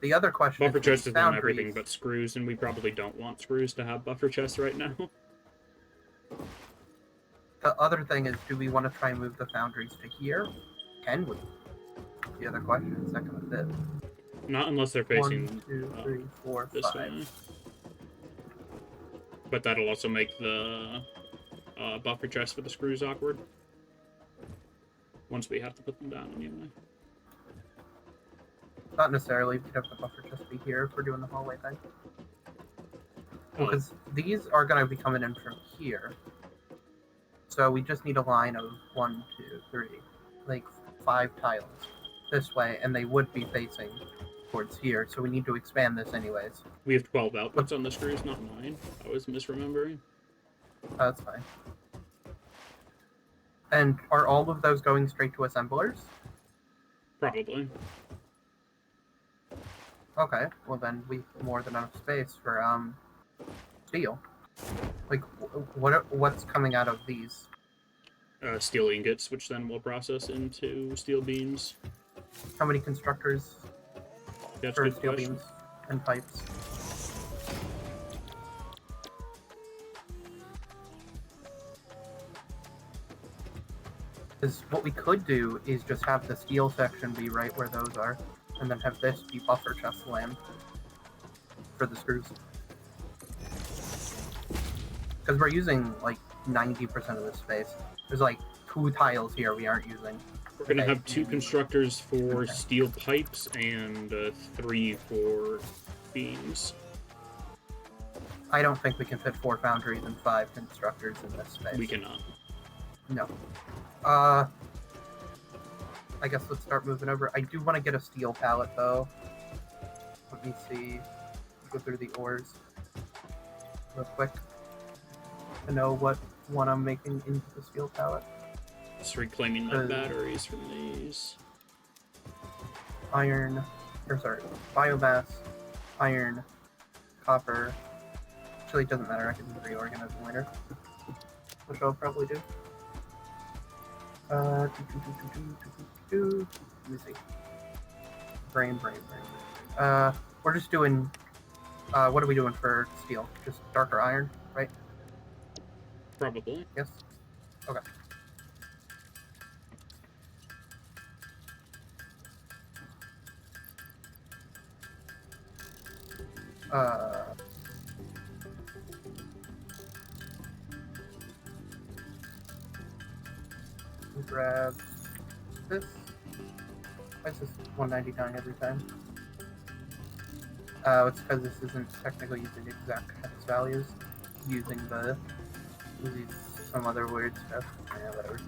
The other question Buffer chest is on foundries. everything but screws, and we probably don't want screws to have buffer chests right now. The other thing is, do we want to try and move the foundries to here? Can we? The other question is, that going to fit? Not unless they're facing 1, 2, 3, 4, this 5. way. But that'll also make the buffer chest for the screws awkward. Once we have to put them down anyway. Not necessarily. We could have the buffer chest be here if we're doing the hallway thing. Because these are going to be coming in from here. So we just need a line of 1, 2, 3, like 5 tiles this way, and they would be facing towards here. So we need to expand this anyways. We have 12 outputs on the screws, not 9. I was misremembering. Oh, that's fine. And are all of those going straight to assemblers? Probably. Okay, well then we have more than enough space for steel. Like, what's coming out of these? Steel ingots, which then we'll process into steel beams. How many constructors That's for a good steel question. beams and pipes? Because what we could do is just have the steel section be right where those are, and then have this be buffer chest land for the screws. Because we're using like 90% of the space. There's like 2 tiles here we aren't using. We're going to have 2 constructors for steel pipes and 3 for beams. I don't think we can fit 4 foundries and 5 constructors in this space. We cannot. No. I guess let's start moving over. I do want to get a steel pallet though. Let me see. Go through the ores real quick to know what one I'm making into the steel pallet. Just reclaiming my batteries from these. Iron, or sorry, biomass, iron, copper. Actually, it doesn't matter. I can reorganize them later, which I'll probably do. Let me see. Brain. We're just doing. What are we doing for steel? Just darker iron, right? Probably. Yes. Okay. Grab this. Why is this 199 every time? It's because this isn't technically using exact hex values. Using some other weird stuff. Yeah, whatever.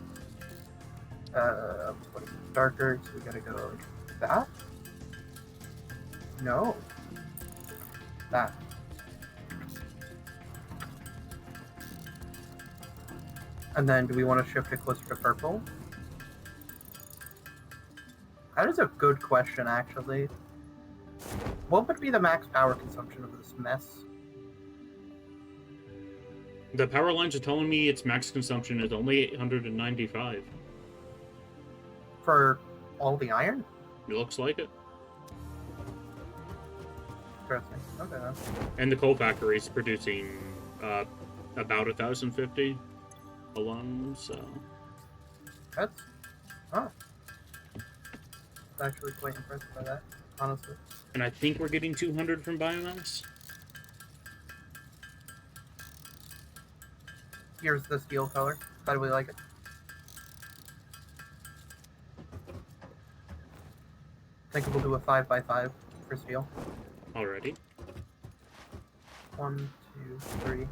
What is it? Darker, so we gotta go like that? No. That. And then do we want to shift it closer to purple? That is a good question, actually. What would be the max power consumption of this mess? The power lines are telling me its max consumption is only 895. For all the iron? It looks like it. Interesting. Okay. And the coal factory is producing about 1,050 alone, so... That's... Oh. Actually quite impressed by that, honestly. And I think we're getting 200 from biomass. Here's the steel color. How do we like it? think we'll do a 5x5 for steel. Alrighty. 1, 2, 3,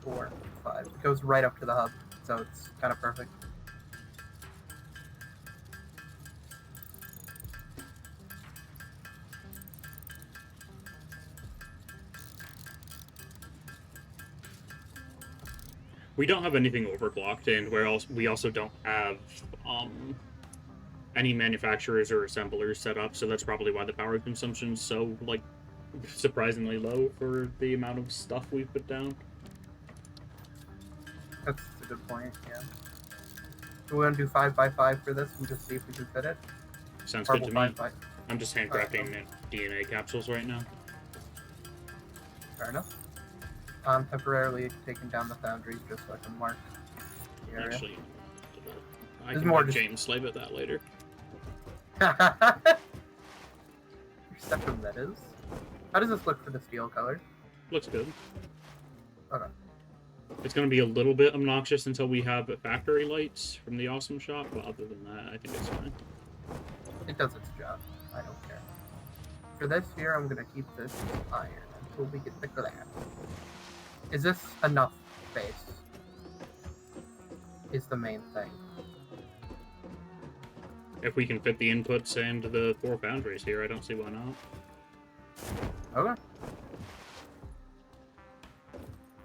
4, 5. It goes right up to the hub, so it's kind of perfect. We don't have anything overclocked, and we also don't have any manufacturers or assemblers set up, so that's probably why the power consumption is so, like, surprisingly low for the amount of stuff we put down. That's a good point, yeah. Do we want to do 5x5 for this and just see if we can fit it? Sounds Or good to we'll me. 5x5. I'm just handcrafting DNA capsules right now. Fair enough. I'm temporarily taking down the foundries just so I can mark the area. Actually, I There's can more have just- James slave at that later. You're such a metas. How does this look for the steel color? Looks good. Okay. It's going to be a little bit obnoxious until we have factory lights from the awesome shop, but other than that, I think it's fine. It does its job. I don't care. For this here, I'm going to keep this iron until we get the glass. Is this enough space? Is the main thing. If we can fit the inputs and the 4 foundries here, I don't see why not. Okay.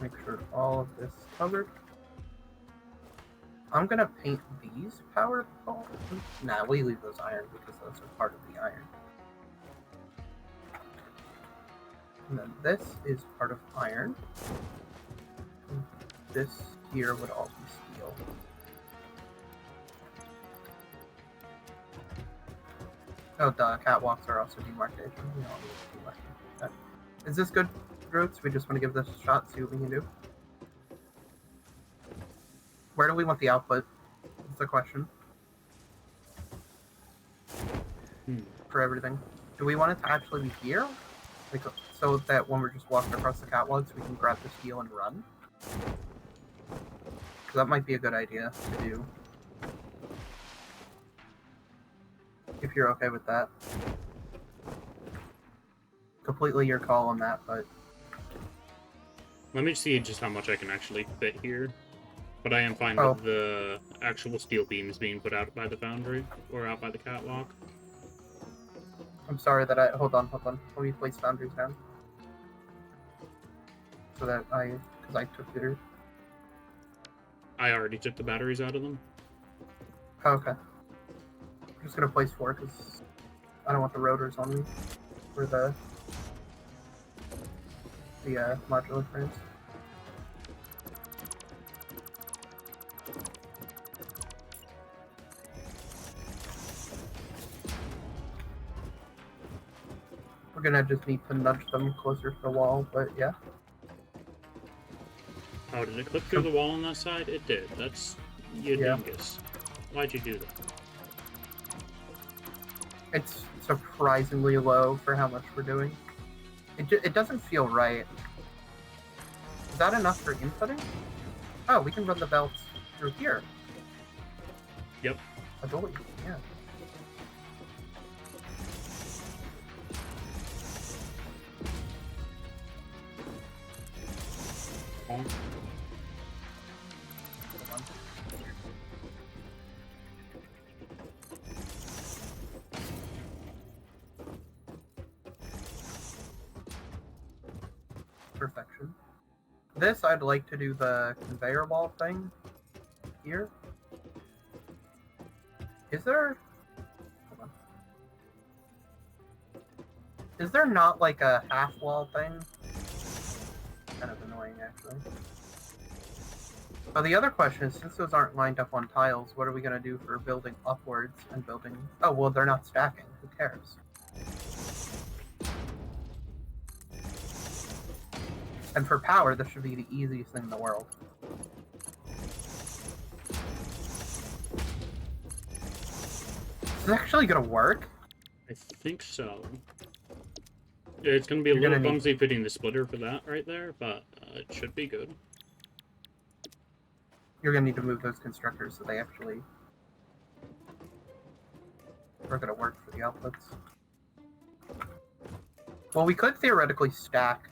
Make sure all of this is covered. I'm gonna paint these power poles. Nah, we leave those iron because those are part of the iron. And then this is part of iron. And this here would all be steel. Oh, the catwalks are also demarcation. We all need demarcation. Okay. Is this good, Roots? We just want to give this a shot, see what we can do. Where do we want the output? That's the question. For everything. Do we want it to actually be here? Like, so that when we're just walking across the catwalks, we can grab the steel and run? Because that might be a good idea to do. If you're okay with that. Completely your call on that, but... Let me see just how much I can actually fit here. But I am fine Oh. with the actual steel beams being put out by the foundry, or out by the catwalk. I'm sorry that I... Hold on. Let me place foundries down. So that because I took their... I already took the batteries out of them. Oh, okay. I'm just gonna place 4 because I don't want the rotors on me. For the modular frames. We're gonna just need to nudge them closer to the wall, but yeah. Oh, did it clip through the wall on that side? It did. That's... you Yeah. dingus. Why'd you do that? It's surprisingly low for how much we're doing. It doesn't feel right. Is that enough for inputting? Oh, we can run the belts through here. Yep. Adult, yeah. Oh. Hold on. Perfection. This, I'd like to do the conveyor ball thing here. Is there... Hold on. Is there not like a half wall thing? Kind of annoying, actually. But the other question is, since those aren't lined up on tiles, what are we going to do for building upwards and building... Oh, well, they're not stacking. Who cares? And for power, this should be the easiest thing in the world. Is this actually going to work? I think so. It's going to be a You're little gonna need- clumsy fitting the splitter for that right there, but it should be good. You're going to need to move those constructors so they actually are going to work for the outputs. Well, we could theoretically stack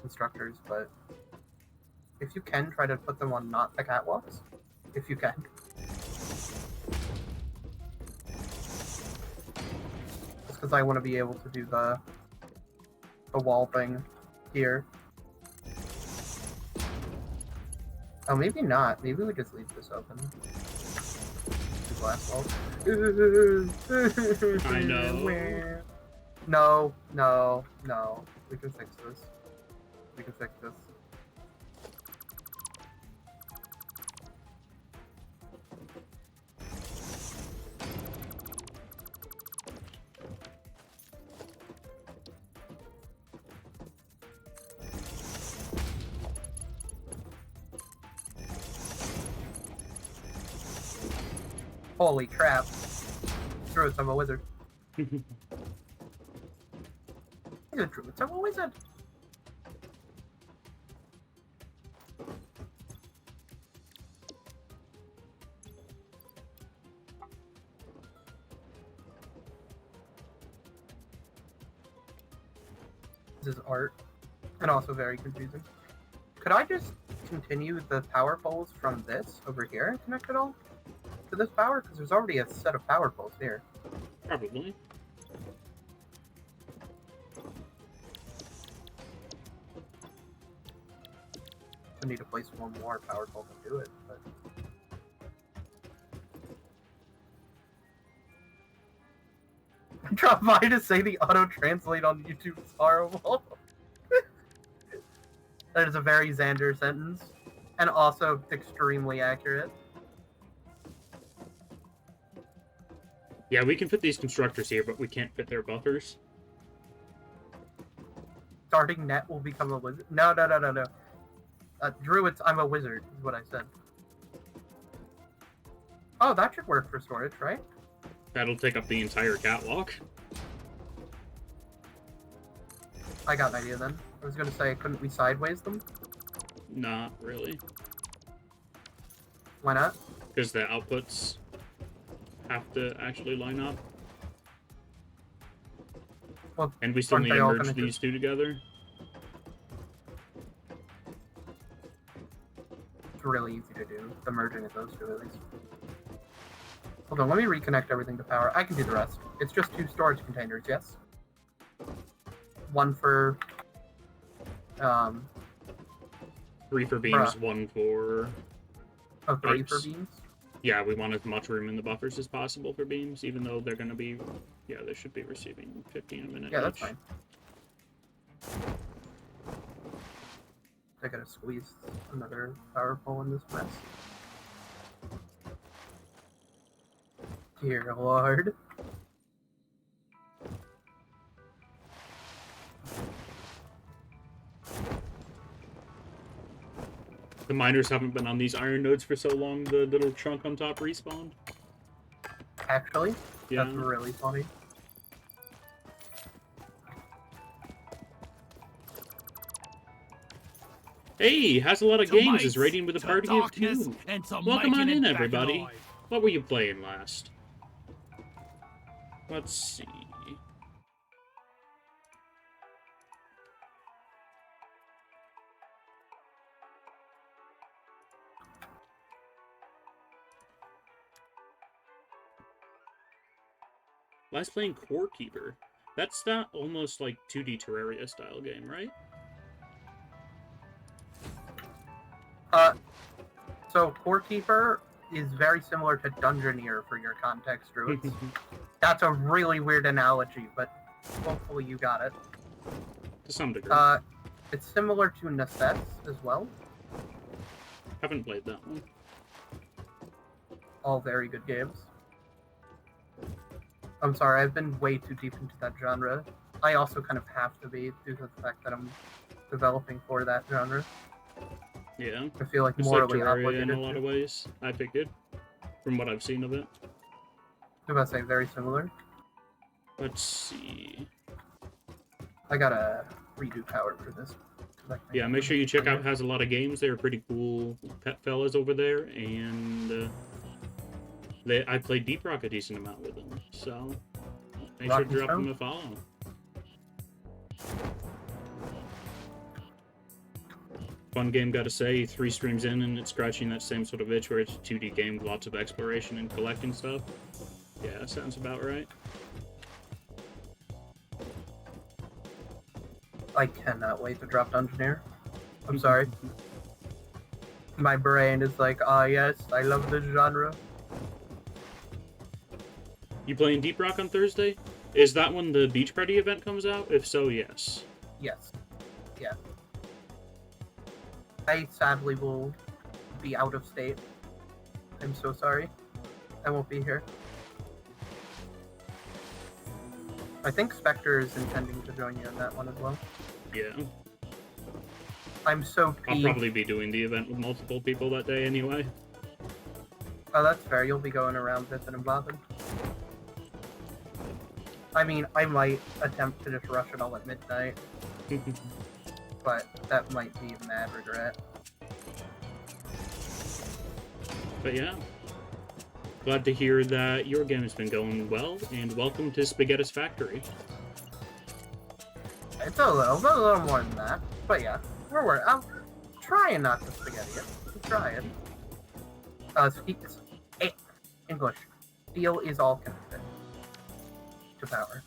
constructors, but if you can, try to put them on not the catwalks. If you can. Just because I want to be able to do the wall thing here. Oh, maybe not. Maybe we just leave this open. The glass walls. I know. No, no, no. We can fix this. We can fix this. Holy crap. Druids, I'm a wizard. He's a druid, I'm a wizard. This is art, and also very confusing. Could I just continue the power poles from this over here and connect it all to this power? Because there's already a set of power poles here. Probably. I need to place one more power pole to do it, but... I dropped by to say the auto-translate on YouTube is horrible. That is a very Xander sentence, and also extremely accurate. Yeah, we can fit these constructors here, but we can't fit their buffers. Starting net will become a wizard. No, no, no, no, no. Druids, I'm a wizard, is what I said. Oh, that should work for storage, right? That'll take up the entire catwalk. I got an idea then. I was gonna say, couldn't we sideways them? Not really. Why not? Because the outputs have to actually line up. Well, and we still aren't need they to all merge connected? these two together. It's really easy to do, the merging of those two at least. Hold on, let me reconnect everything to power. I can do the rest. It's just 2 storage containers, yes? One for... 3 for beams, Bruh. 1 for... Oh, 3 for Pipes. beams? Yeah, we want as much room in the buffers as possible for beams, even though they're going to be... Yeah, they should be receiving 15 a minute Yeah, that's each. fine. I gotta squeeze another power pole in this mess. Dear Lord. The miners haven't been on these iron nodes for so long, the little chunk on top respawned. Actually, Yeah. that's really funny. Hey, has a lot of To games, is mates, rating with a to party of darkness, 2. and to Welcome on making in, it back everybody. alive. What were you playing last? Let's see. Last playing Core Keeper. That's that almost like 2D Terraria style game, right? So Core Keeper is very similar to Dungeoneer for your context, Druids. That's a really weird analogy, but hopefully you got it. To some degree. It's similar to Necess as well. Haven't played that one. All very good games. I'm sorry, I've been way too deep into that genre. I also kind of have to be due to the fact that I'm developing for that genre. Yeah. I feel like It's like morally Terraria in obligated a lot to. of ways, I figured. From what I've seen of it. I'm about to say very similar. Let's see. I gotta redo power for this. 'cause I can't Yeah, make sure you check find out it. Has a Lot of Games. They're pretty cool pet fellas over there, and I played Deep Rock a decent amount with them, so make sure Rock to and drop them Stone? a follow. Fun game, gotta say. 3 streams in, and it's scratching that same sort of itch where it's a 2D game with lots of exploration and collecting stuff. Yeah, sounds about right. I cannot wait to drop Dungeoneer. I'm sorry. My brain is like, ah yes, I love this genre. You playing Deep Rock on Thursday? Is that when the Beach Party event comes out? If so, yes. Yes. Yeah. I sadly will be out of state. I'm so sorry. I won't be here. I think Spectre is intending to join you in that one as well. Yeah. I'm so I'll peeved. probably be doing the event with multiple people that day anyway. Oh, that's fair. You'll be going around Biffin and Bobbin. I mean, I might attempt to just rush it all at midnight, but that might be a mad regret. But yeah. Glad to hear that your game has been going well, and welcome to Satisfactory. It's a little more than that, but yeah, I'm trying not to spaghetti it. I'm trying. English. Steel is all connected to power.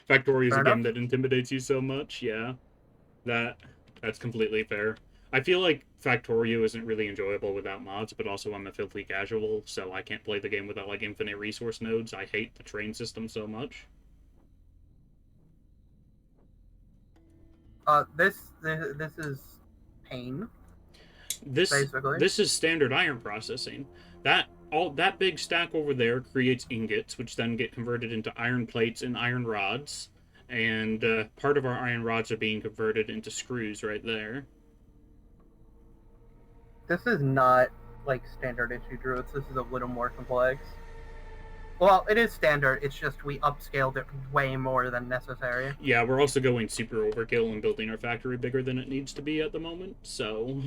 Factorio is Fair a game enough. that intimidates you so much, yeah. That's completely fair. I feel like Factorio isn't really enjoyable without mods, but also I'm a filthy casual, so I can't play the game without like infinite resource nodes. I hate the train system so much. This is pain. Basically. This is standard iron processing. That big stack over there creates ingots, which then get converted into iron plates and iron rods. And part of our iron rods are being converted into screws right there. This is not like standard issue druids. This is a little more complex. Well, it is standard. It's just we upscaled it way more than necessary. Yeah, we're also going super overkill and building our factory bigger than it needs to be at the moment. So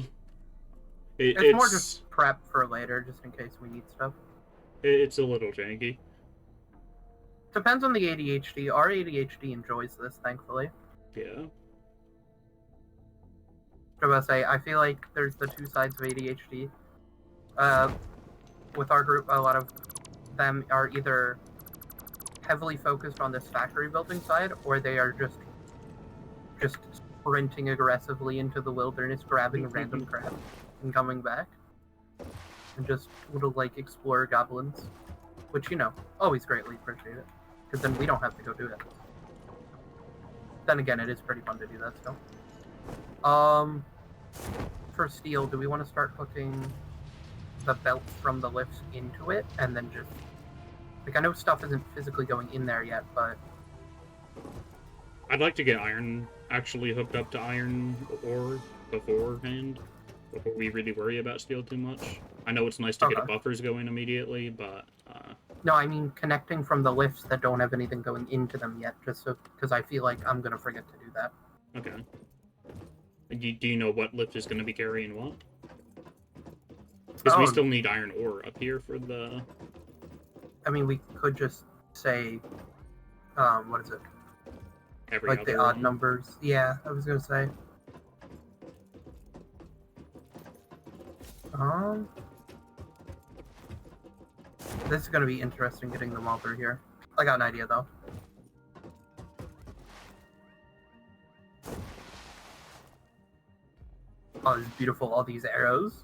It's more just prep for later, just in case we need stuff. It's a little janky. Depends on the ADHD. Our ADHD enjoys this, thankfully. Yeah. I was gonna say, I feel like there's the two sides of ADHD. With our group, a lot of them are either heavily focused on this factory building side, or they are just sprinting aggressively into the wilderness, grabbing random crap and coming back, and just little like explore goblins, which always greatly appreciate it, because then we don't have to go do it. Then again, it is pretty fun to do that still. For steel, do we want to start hooking the belts from the lifts into it, and then just like I know stuff isn't physically going in there yet, but I'd like to get iron actually hooked up to iron ore before we really worry about steel too much. I know it's nice to get buffers going immediately, but no, I mean connecting from the lifts that don't have anything going into them yet, just so because I feel like I'm gonna forget to do that. Okay. Do you know what lift is going to be carrying what? Because we still need iron ore up here for the... I mean, we could just say, what is it? Every like other the odd one. numbers. Yeah, I was gonna say. This is gonna be interesting getting them all through here. I got an idea though. Oh, it's beautiful, all these arrows.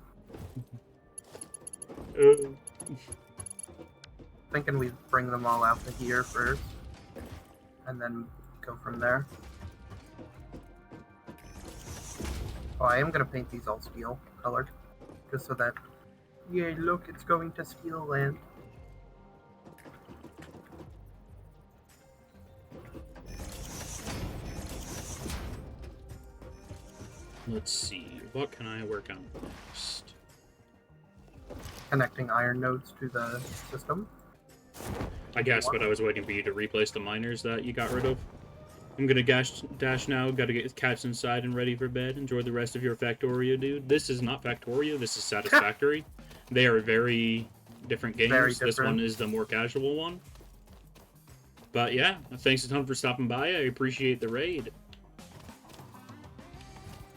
Thinking we bring them all out to here first, and then go from there. Oh, I am gonna paint these all steel colored, just so that, yay, look, it's going to steel land. Let's see, what can I work on next? Connecting iron nodes to the system. I guess, but I was waiting for you to replace the miners that you got rid of. I'm gonna dash now, gotta get cats inside and ready for bed. Enjoy the rest of your Factorio, dude. This is not Factorio, this is Satisfactory. They are very different games. Very This different. one is the more casual one. But yeah, thanks a ton for stopping by. I appreciate the raid.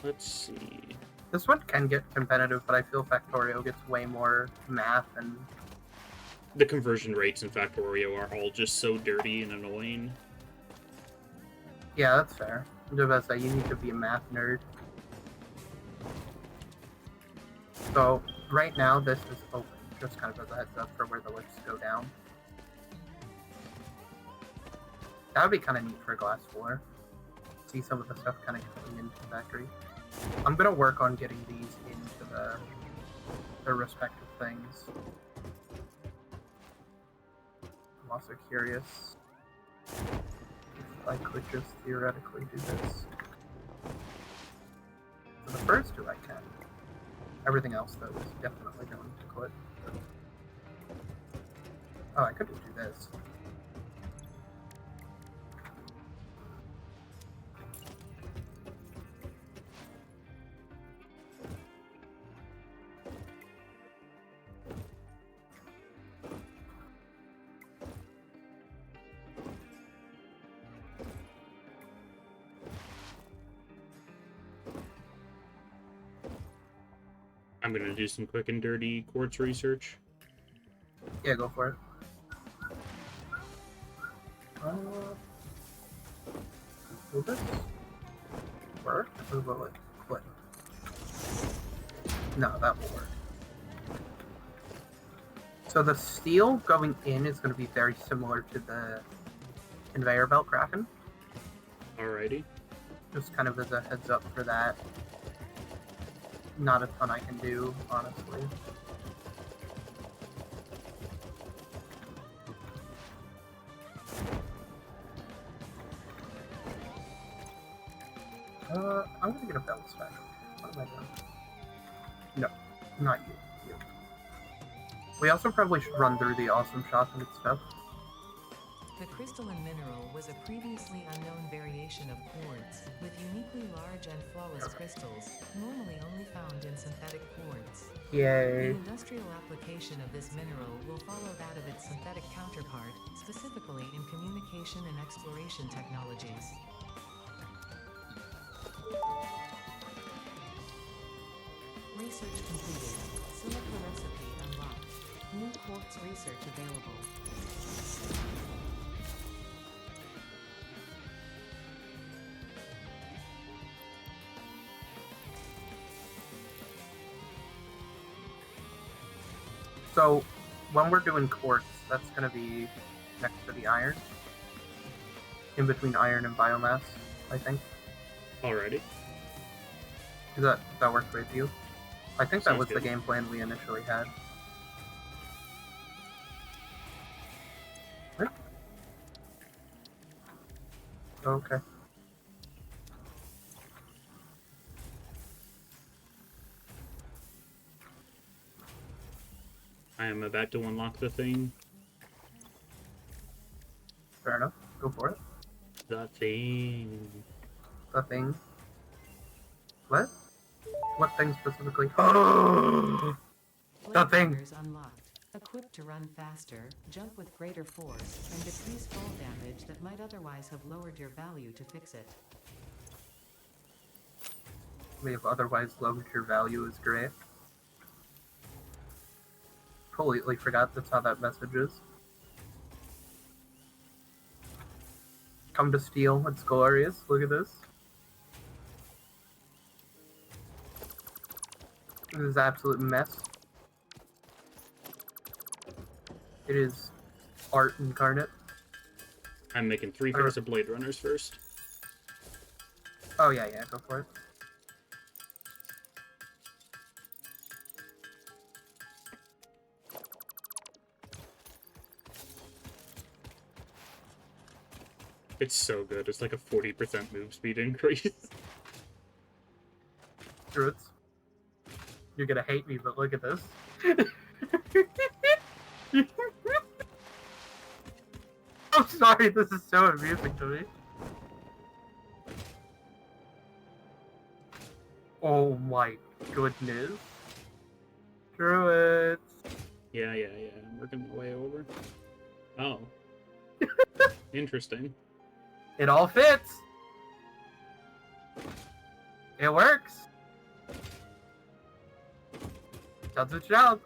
Let's see. This one can get competitive, but I feel Factorio gets way more math and... The conversion rates in Factorio are all just so dirty and annoying. Yeah, that's fair. Devesa, you need to be a math nerd. So, right now, this is open. Just kind of as a heads up for where the lifts go down. That would be kind of neat for a glass floor. See some of the stuff kind of coming into the factory. I'm going to work on getting these into their respective things. I'm also curious if I could just theoretically do this. For the first two I can. Everything else, though, is definitely going to quit. Oh, I could just do this. I'm gonna do some quick and dirty quartz research. Yeah, go for it. Will this work? Or will it quit? No, that will work. So the steel going in is going to be very similar to the conveyor belt cracking. Alrighty. Just kind of as a heads up for that. Not a ton I can do, honestly. I'm gonna get a bounce back. What am I doing? No, not you. You. We also probably should run through the awesome shop and its stuff. The crystalline mineral was a previously unknown variation of quartz, with uniquely large and flawless crystals, normally only found in synthetic quartz. The Yay. industrial application of this mineral will follow that of its synthetic counterpart, specifically in communication and exploration technologies. Research completed. Select the recipe unlocked. New quartz research available. So, when we're doing quartz, that's going to be next to the iron. In between iron and biomass, I think. Alrighty. Does that work with you? I think that Sounds was the good. game plan we initially had. Right? Okay. I am about to unlock the thing. Fair enough. Go for it. The thing. The thing. What? What thing specifically? The Blade thing! runners unlocked. Equipped to run faster, jump with greater force, and decrease fall damage that might otherwise have lowered your value to fix it. We have otherwise lowered your value is great. Completely forgot that's how that message is. Come to steal, it's glorious. Look at this. This is absolute mess. It is art incarnate. I'm making 3 pairs of blade runners first. Oh yeah, go for it. It's so good. It's like a 40% move speed increase. Druids. You're gonna hate me, but look at this. I'm sorry, this is so amusing to me. Oh my goodness. Druids. Yeah. I'm working my way over. Oh. Interesting. It all fits. It works. Does its job.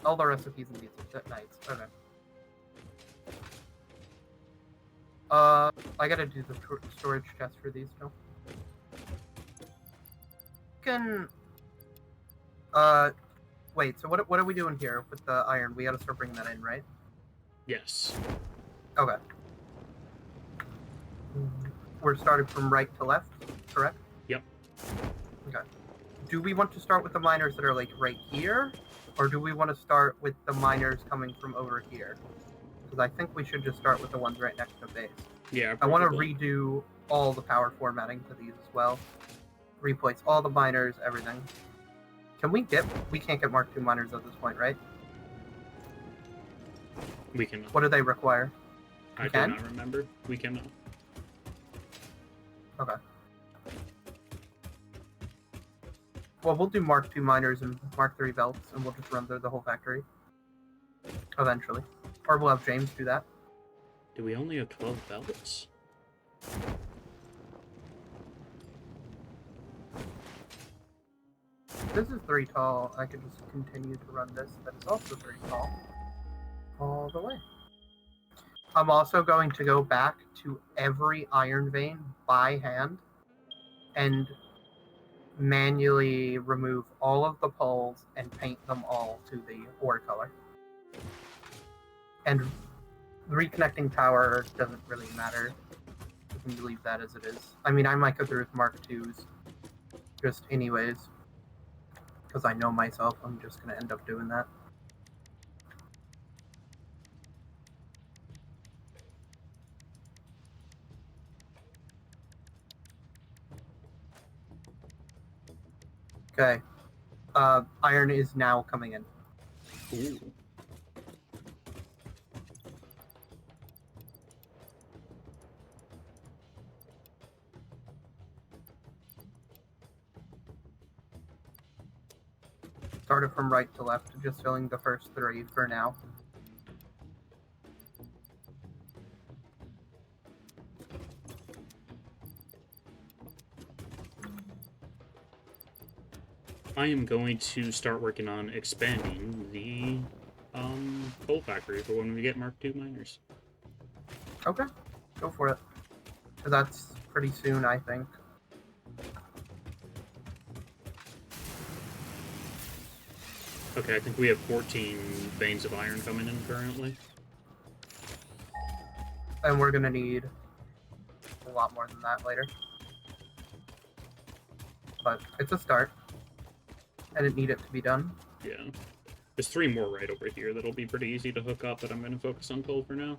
All the recipes in these are nice. Okay. I gotta do the storage chest for these now. Wait, so what are we doing here with the iron? We gotta start bringing that in, right? Yes. Okay. We're starting from right to left, correct? Yep. Okay. Do we want to start with the miners that are like right here? Or do we want to start with the miners coming from over here? Because I think we should just start with the ones right next to base. Yeah. I want to probably. redo all the power formatting to these as well. Replace all the miners, everything. We can't get Mark II miners at this point, right? We cannot. What do they require? I You do can? not remember. We cannot. Okay. Well, we'll do Mark II miners and Mark III belts, and we'll just run through the whole factory. Eventually. Or we'll have James do that. Do we only have 12 belts? This is 3 tall. I could just continue to run this. That is also 3 tall. All the way. I'm also going to go back to every iron vein by hand and manually remove all of the poles and paint them all to the ore color. And reconnecting power doesn't really matter. You can leave that as it is. I mean, I might go through with Mark IIs just anyways. Because I know myself, I'm just going to end up doing that. Okay. Iron is now coming in. Ooh. Started from right to left, just filling the first 3 for now. I am going to start working on expanding the coal factory for when we get Mark II miners. Okay, go for it. So that's pretty soon, I think. Okay, I think we have 14 veins of iron coming in currently. And we're gonna need a lot more than that later. But it's a start. I didn't need it to be done. Yeah. There's 3 more right over here that'll be pretty easy to hook up, but I'm going to focus on coal for now.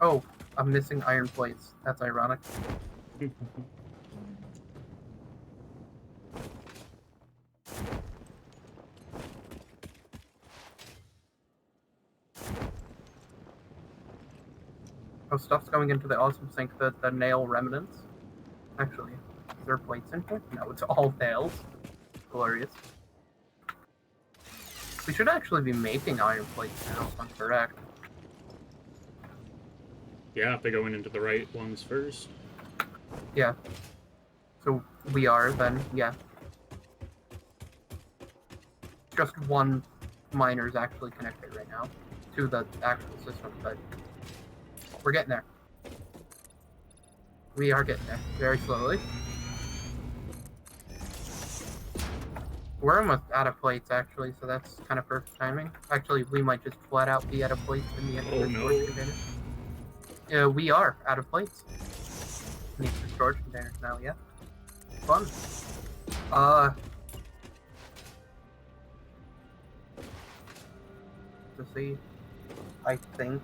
Oh, I'm missing iron plates. That's ironic. Oh, stuff's going into the awesome sink, the nail remnants. Actually, is there plates in here? No, it's all nails. Glorious. We should actually be making iron plates now, if I'm correct. Yeah, if they're going into the right ones first. Yeah. So we are, then, yeah. Just one miner's actually connected right now to the actual system, but we're getting there. We are getting there, very slowly. We're almost out of plates, actually, so that's kind of perfect timing. Actually, we might just flat out be out of plates in the end of the storage container. Yeah, we are out of plates. Need the storage containers now, yeah. Fun. To see, I think,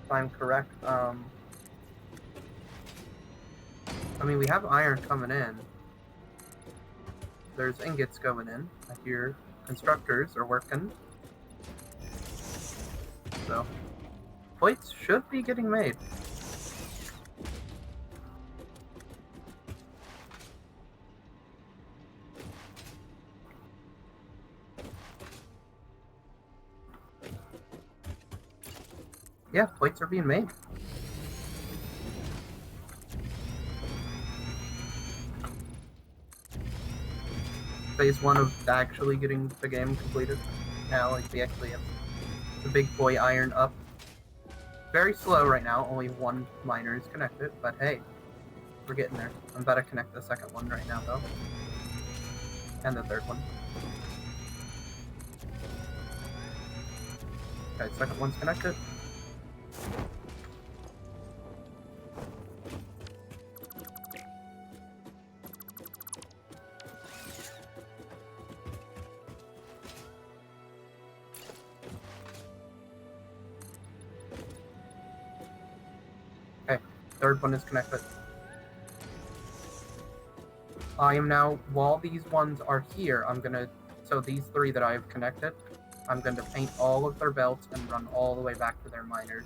if I'm correct, I mean, we have iron coming in. There's ingots going in. I hear constructors are working. So, plates should be getting made. Yeah, plates are being made. Phase 1 of actually getting the game completed. Now, like, we actually have the big boy iron up. Very slow right now, only one miner is connected, but hey, we're getting there. I'm about to connect the second one right now, though. And the third one. Okay, second one's connected. Okay, third one is connected. I am now, while these ones are here, so these three that I've connected, I'm going to paint all of their belts and run all the way back to their miners.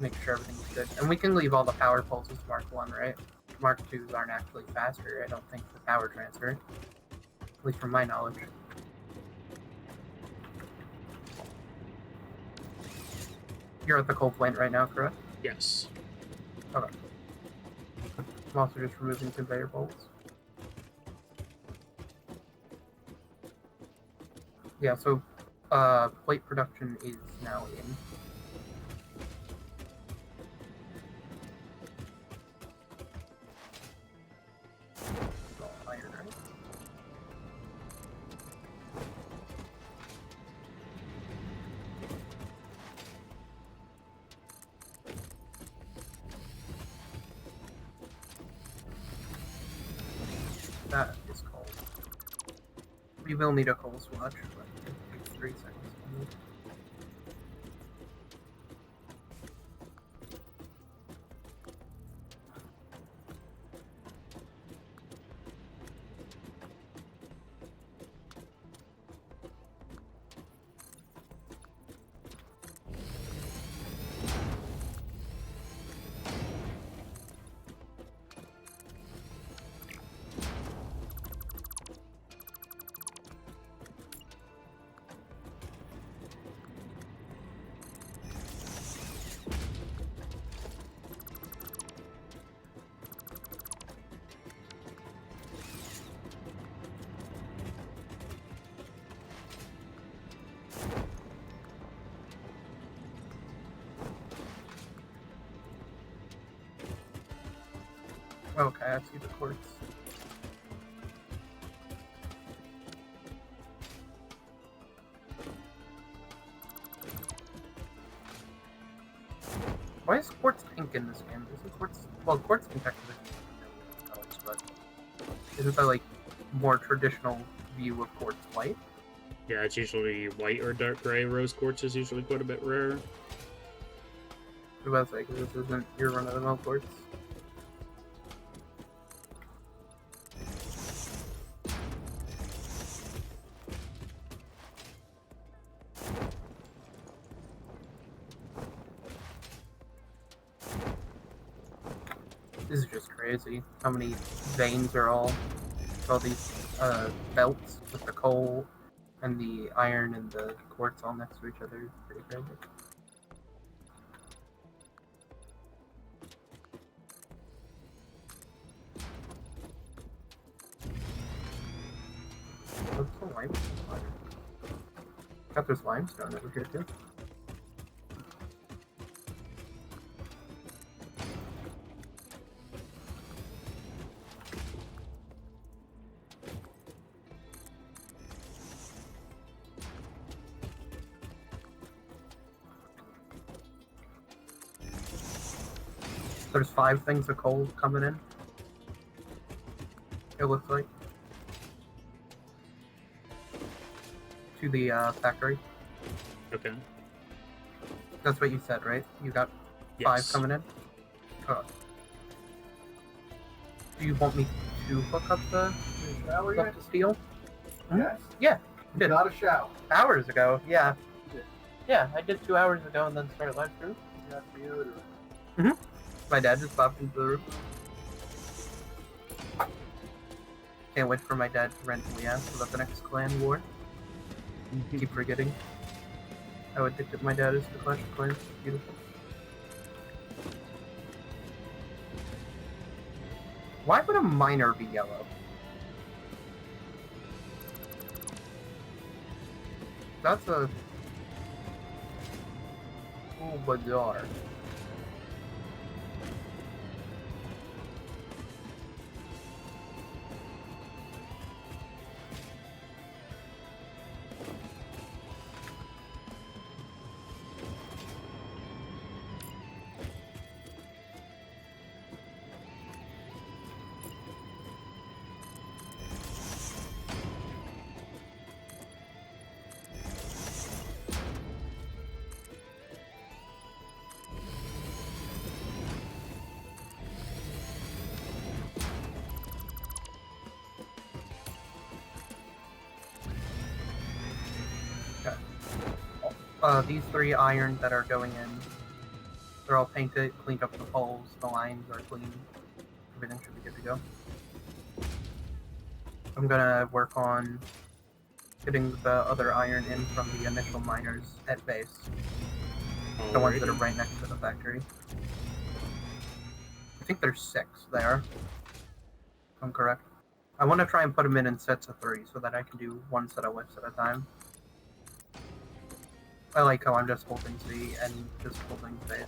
Make sure everything's good. And we can leave all the power pulses to Mark 1, right? Mark 2s aren't actually faster, I don't think, for power transfer. At least from my knowledge. You're at the coal plant right now, correct? Yes. Okay. I'm also just removing conveyor bolts. Yeah, so plate production is now in. All iron, right? That is coal. We will need a coal swatch, but it takes 3 seconds. Okay, I see the quartz. Why is quartz pink in this game? Isn't quartz... Well, quartz can technically be a million colors, but isn't that, like, more traditional view of quartz white? Yeah, it's usually white or dark gray. Rose quartz is usually quite a bit rarer. I was like, this isn't your run-of-the-mill quartz. This is just crazy. How many veins are all these belts with the coal and the iron and the quartz all next to each other. It's pretty crazy. What's the limestone? Got this limestone over here too. There's 5 things of coal coming in. It looks like. To the factory. Okay. That's what you said, right? You got 5 Yes. coming in? Oh. Do you want me to hook up the Shower yet? steel? Yes. Yeah, You did. got a shower. Hours ago, yeah. You did. Yeah, I did 2 hours ago and then started live stream. You got deodorant. My dad just popped into the room. Can't wait for my dad to randomly ask about the next clan war. Keep forgetting. How addicted my dad is to Clash of Clans. Beautiful. Why would a miner be yellow? That's a... Oh, bizarre. These 3 iron that are going in, they're all painted, cleaned up the poles, the lines are clean. Everything should be good to go. I'm gonna work on getting the other iron in from the initial miners at base. The ones that are right next to the factory. I think there's 6 there, if I'm correct. I want to try and put them in sets of 3 so that I can do 1 set of lifts at a time. I like how I'm just holding Z and just holding space.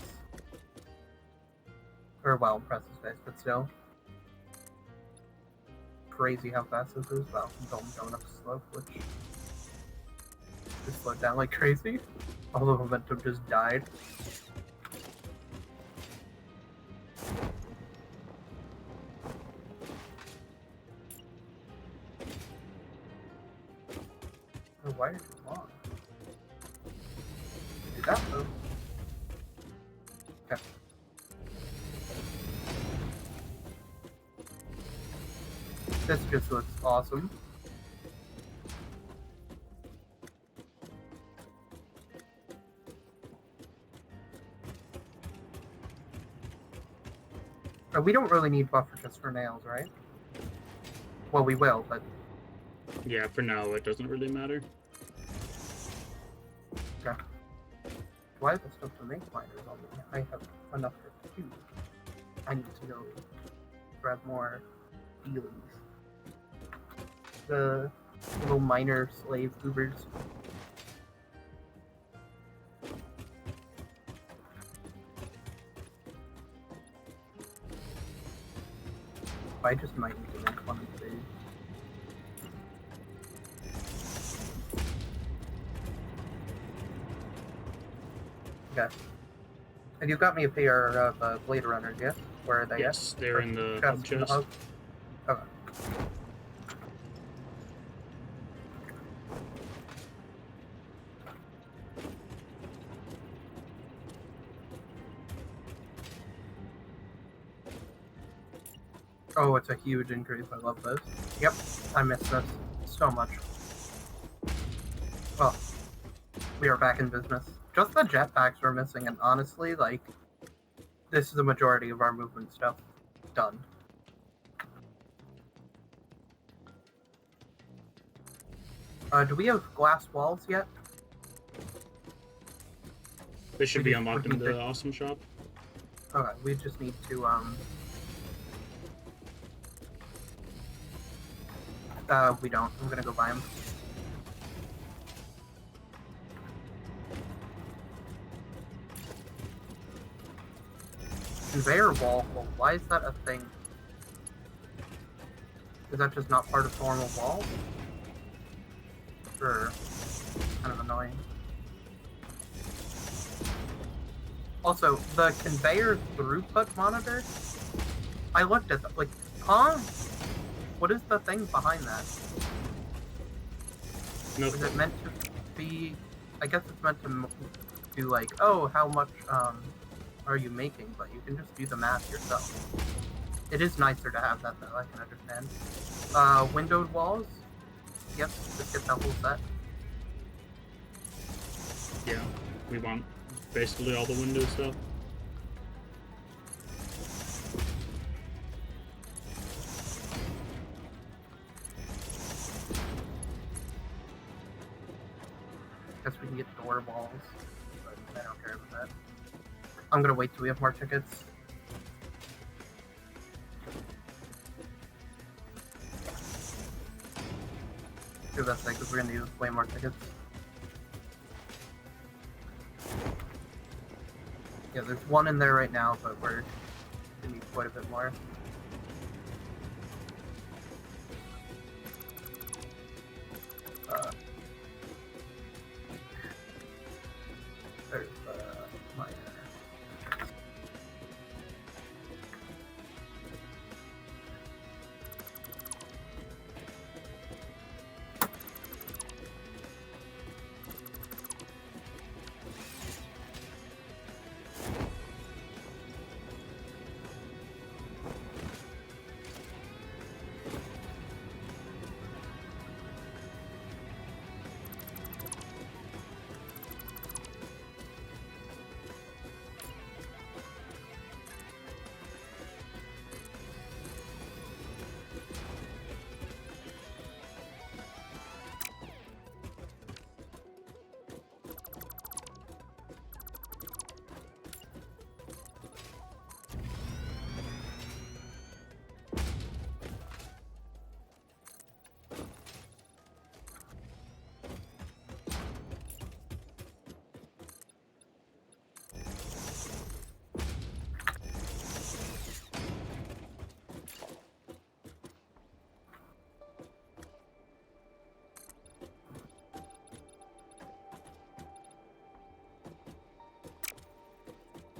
Or, well, press the space, but still. Crazy how fast this is. Well, I'm going up the slope, which just slowed down like crazy. All the momentum just died. Oh, why are you long? Do that though. Okay. This just looks awesome. We don't really need buffer just for nails, right? Well, we will, but... Yeah, for now, it doesn't really matter. Okay. Do I have the stuff to make miners on me? I have enough for 2. I need to go grab more dealies. The little miner slave goobers. I just might need to make one of these. Okay. And you got me a pair of Blade Runners, yes? Where are they? Yes, they're Or in the chest hub in the chest. hub? Okay. Oh, it's a huge increase. I love this. Yep, I miss this so much. Well, we are back in business. Just the jetpacks were missing, and honestly, like, this is the majority of our movement stuff done. Do we have glass walls yet? They should We be just unlocked would in need the to- awesome shop. Okay, we just need to, we don't. I'm gonna go buy them. Conveyor wall. Well, why is that a thing? Is that just not part of normal walls? Sure. Kind of annoying. Also, the conveyor throughput monitor, I looked at that, like, huh? What is the thing behind that? No, Is it meant to be, I guess it's meant to do like, oh, how much, are you making? But you can just do the math yourself. It is nicer to have that though, I can understand. Windowed walls? Yep, just get that whole set. yeah, we want basically all the window stuff. Guess we can get door balls, but I don't care about that. I'm gonna wait till we have more tickets. Do that thing, because we're gonna use way more tickets. Yeah, there's one in there right now, but we're gonna need quite a bit more. There's minor.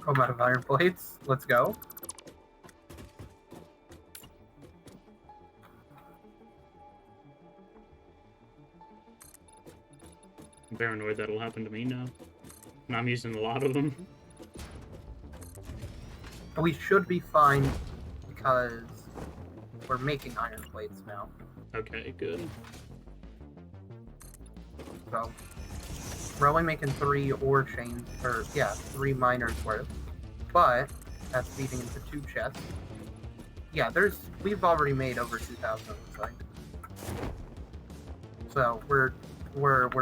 I'm out of iron plates. Let's go. I'm paranoid that'll happen to me now. And I'm using a lot of them. We should be fine because we're making iron plates now. Okay, good. So we're only making 3 ore chains, or yeah, 3 miners worth. But that's feeding into 2 chests. Yeah, we've already made over 2,000 looks like. So we're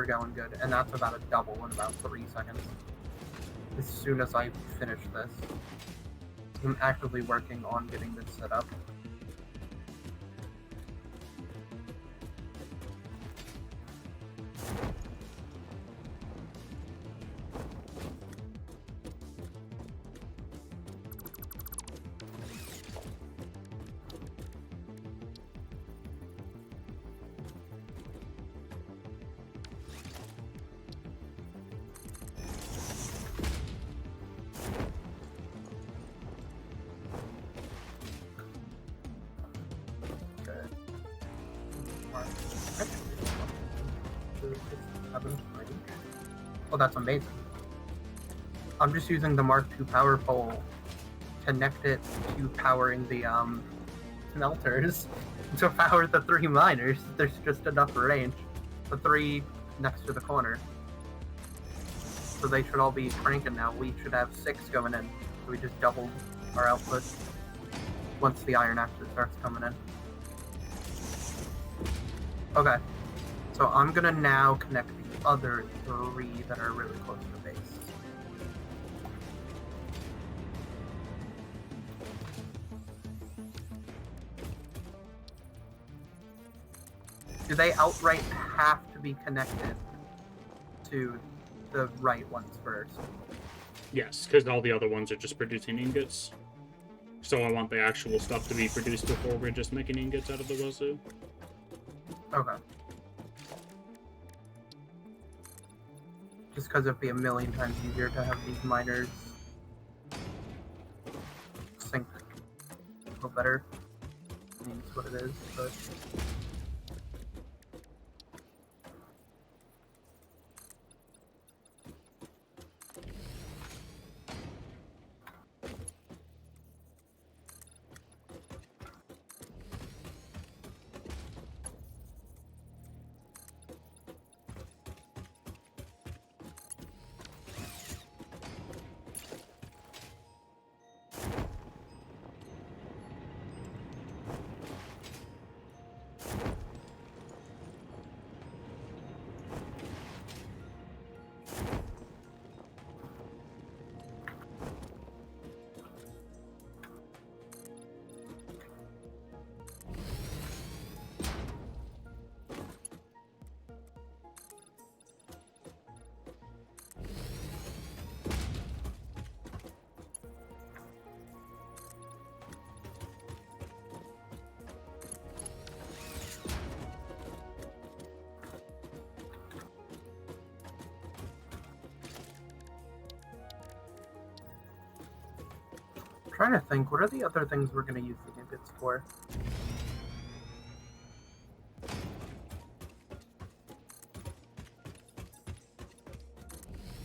going good, and that's about a double in about 3 seconds. As soon as I finish this, I'm actively working on getting this set up. Oh, that's amazing. I'm just using the Mark II power pole to connect it to powering the smelters to power the 3 miners. There's just enough range. The 3 next to the corner. So they should all be cranking now. We should have 6 going in. So we just doubled our output once the iron actually starts coming in. Okay. So I'm gonna now connect the other 3 that are really close to base. Do they outright have to be connected to the right ones first? Yes, because all the other ones are just producing ingots. So I want the actual stuff to be produced before we're just making ingots out of the wazoo. Okay. Just because it'd be a million times easier to have these miners sync a little better. I mean, it's what it is, but... trying to think, what are the other things we're going to use the ingots for?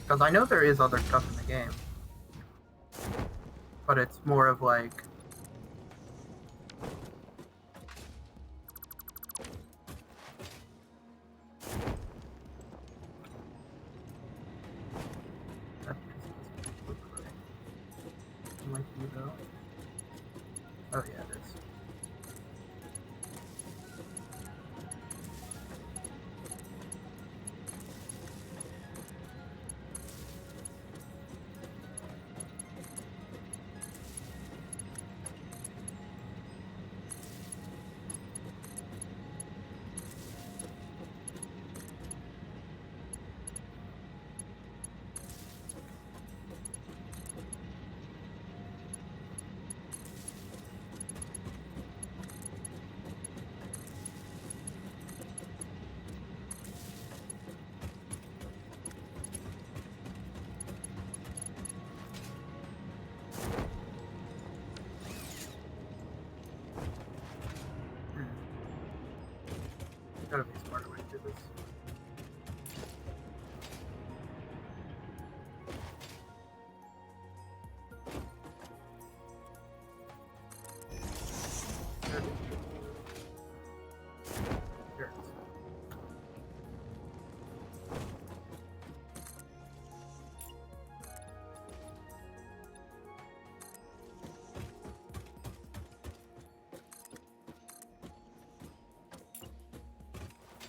Because I know there is other stuff in the game. But it's more of like... Oh yeah, it is. Gotta be a smarter way to do this.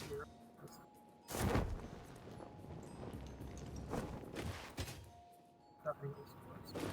Here it is. That thing is close.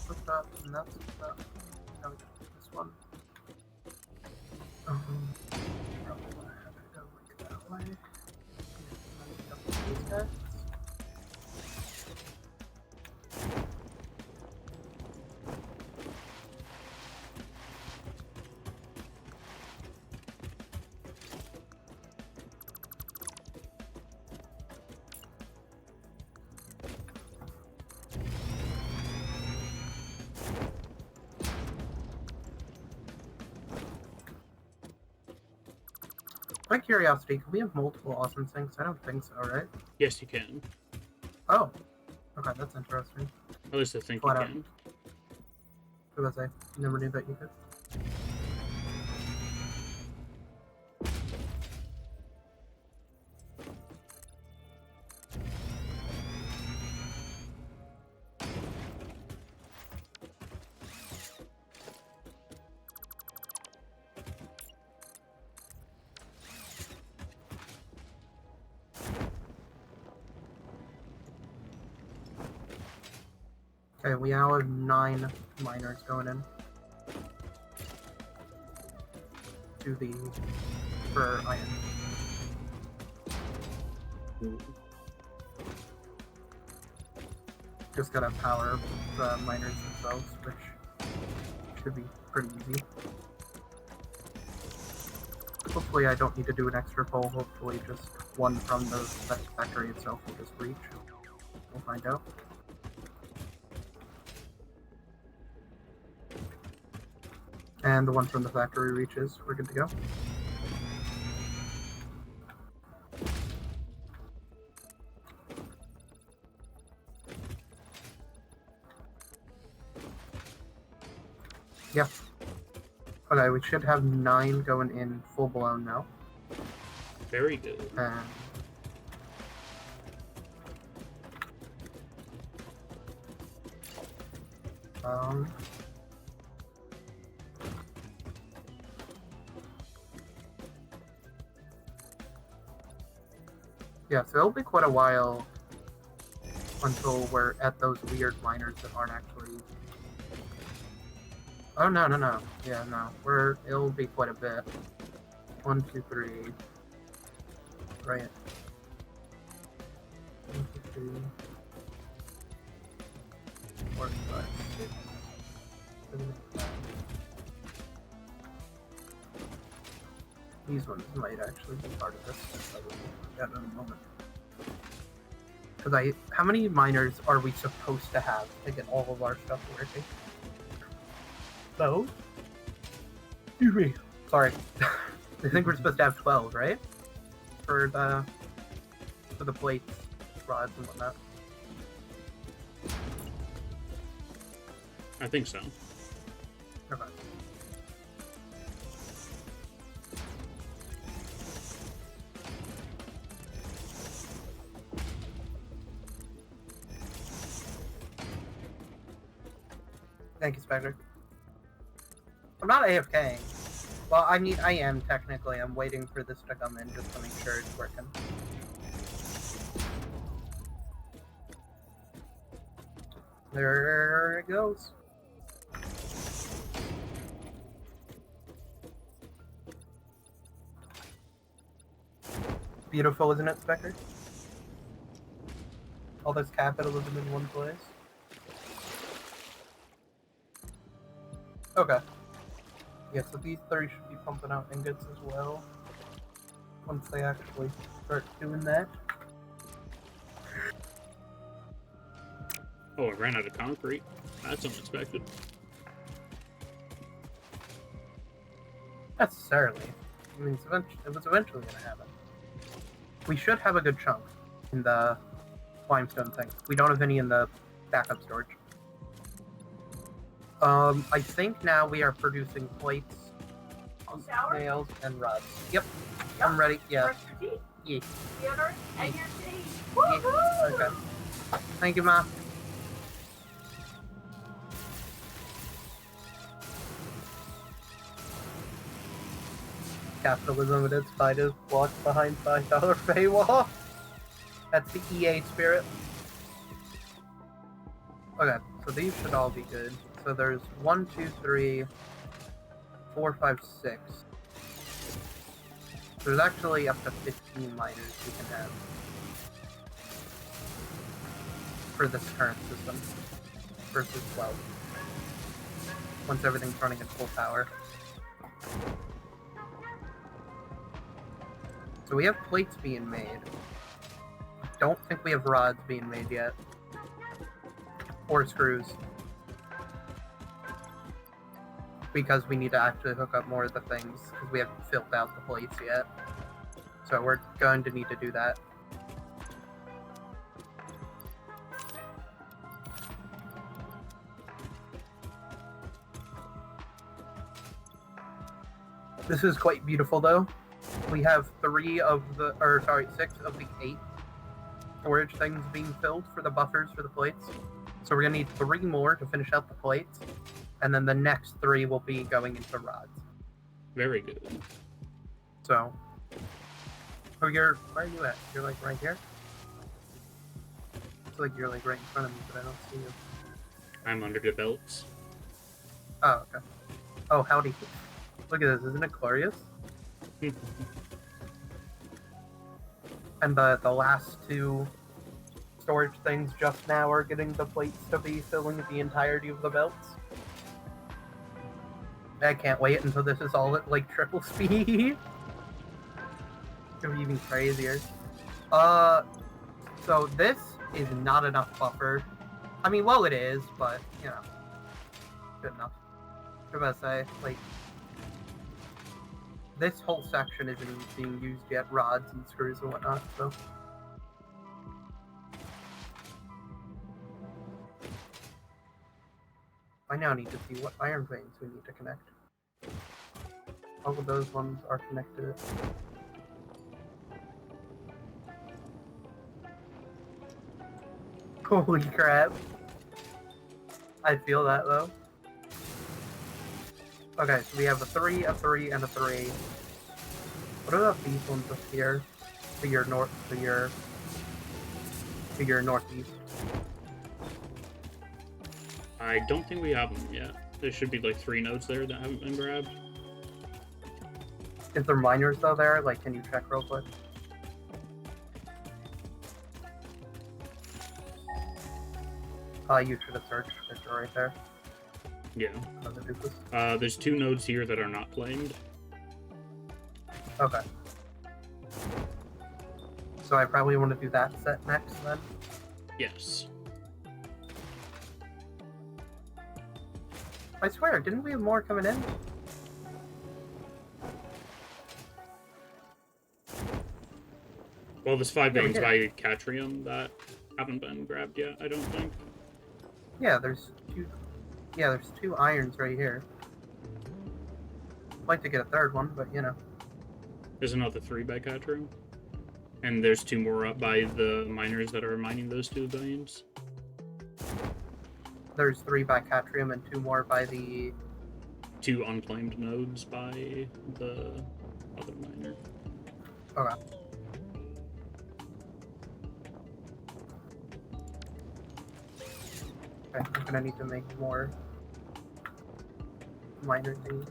What's that? And that's that. Now we got this one. Probably want to have it go like that way. And then double these guys. By curiosity, can we have multiple awesome sinks? I don't think so, right? Yes, you can. Oh. Okay, that's interesting. At least I think Flat you out. can. Who was I? Never knew that you could. Okay, we now have 9 miners going in. To the... for iron. Just gotta power the miners themselves, which should be pretty easy. Hopefully I don't need to do an extra pull, hopefully just one from the factory itself will just reach. We'll find out. And the one from the factory reaches, we're good to go. Yep. Okay, we should have 9 going in full blown now. Very good. Um, yeah, so it'll be quite a while until we're at those weird miners that aren't actually... Oh, no. Yeah, no. It'll be quite a bit. 1, 2, 3. Right. 1, 2, 3. 4, 5, 6. 7, 8, 9. These ones might actually be part of this. I will get in a moment. Because how many miners are we supposed to have to get all of our stuff working? So, excuse me. Sorry. I think we're supposed to have 12, right? For the plates, rods, and whatnot. I think so. Okay. Thank you, Spectre. I'm not AFKing. Well, I am technically. I'm waiting for this to come in just to make sure it's working. There it goes. Beautiful, isn't it, Spectre? All this capitalism in one place. Okay. Yeah, so these 3 should be pumping out ingots as well. Once they actually start doing that. Oh, I ran out of concrete. That's unexpected. Necessarily. I mean, it was eventually going to happen. We should have a good chunk in the limestone thing. We don't have any in the backup storage. I think now we are producing plates, nails, and rods. Yep, I'm ready. Yeah. Brush your teeth. Yeah. Deodorant and your teeth. Yeah. Woohoo! Okay. Thank you, Ma. Capitalism at its finest, walks behind $5 paywall. That's the EA spirit. Okay, so these should all be good. So there's 1, 2, 3, 4, 5, 6. There's actually up to 15 miners we can have for this current system versus 12. Once everything's running at full power. So we have plates being made. Don't think we have rods being made yet. Or screws. Because we need to actually hook up more of the things, because we haven't filled out the plates yet. So we're going to need to do that. This is quite beautiful though. We have 6 of the 8 storage things being filled for the buffers for the plates. So we're gonna need 3 more to finish out the plates. And then the next 3 will be going into rods. Very good. So, where are you at? You're right here? It's like you're right in front of me, but I don't see you. I'm under the belts. Oh, okay. Oh, howdy. Look at this, isn't it glorious? And the last two storage things just now are getting the plates to be filling the entirety of the belts. I can't wait until this is all at like triple speed. It's gonna be even crazier. So this is not enough buffer. I mean, well, it is, but you know, good enough. I was about to say, like, this whole section isn't being used yet, rods and screws and whatnot, so. I now need to see what iron veins we need to connect. All of those ones are connected. Holy crap. I feel that though. Okay, so we have a 3, a 3, and a 3. What about these ones up here? To your north, to your northeast. I don't think we have them yet. There should be like 3 nodes there that haven't been grabbed. Is there miners though there? Like, can you check real quick? You should have searched if they're right there. Yeah. Oh, the duplicate. There's 2 nodes here that are not claimed. Okay. So I probably want to do that set next then. Yes. I swear, didn't we have more coming in? Well, there's 5 Yeah, we veins did. by Catrium that haven't been grabbed yet, I don't think. Yeah, there's 2. Yeah, there's 2 irons right here. I'd like to get a third one, but you know. There's another 3 by Catrium. And there's 2 more up by the miners that are mining those 2 veins. There's 3 by Catrium and 2 more by the. 2 unclaimed nodes by the other miner. Okay. Okay, I'm gonna need to make more miner things.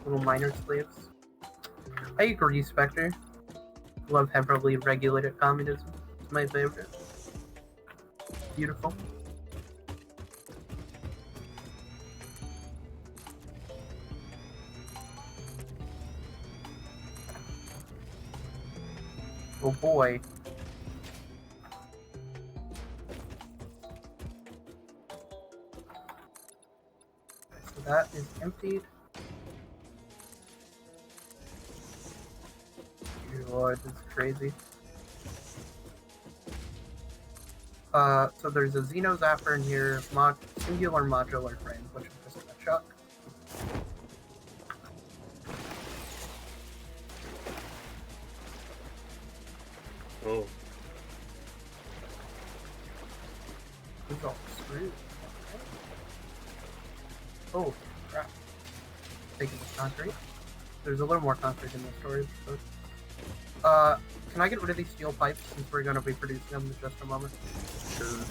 Little miner slaves. I agree, Spectre. Love heavily regulated communism. It's my favorite. Beautiful. Oh boy. So that is emptied. Dear Lord, this is crazy. So there's a Xeno Zapper in here, singular modular frame, which I'm just gonna chuck. Oh. This is all screwed. Oh, crap. Taking this concrete. There's a little more concrete in the storage, but... can I get rid of these steel pipes since we're going to be producing them in just a moment? Sure.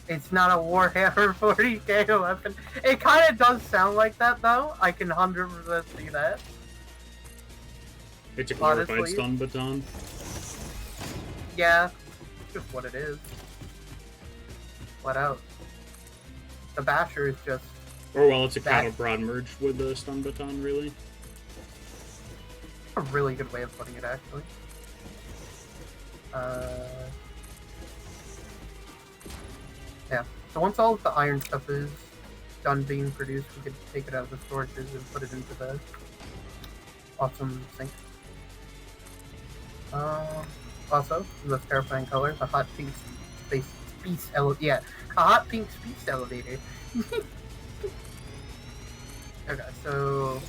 It's not a Warhammer 40k weapon. It kind of does sound like that, though. I can 100% see that. It's a glorified Honestly. stun baton. Yeah, just what it is. Flat out. The Basher is just... Or well, it's a That- cattle prod merged with the stun baton, really. a really good way of putting it, actually. Yeah. So once all of the iron stuff is done being produced, we could take it out of the storages and put it into the awesome sink. Also, the most terrifying color, the hot pink space elevator. Yeah, a hot pink space elevator. Okay, so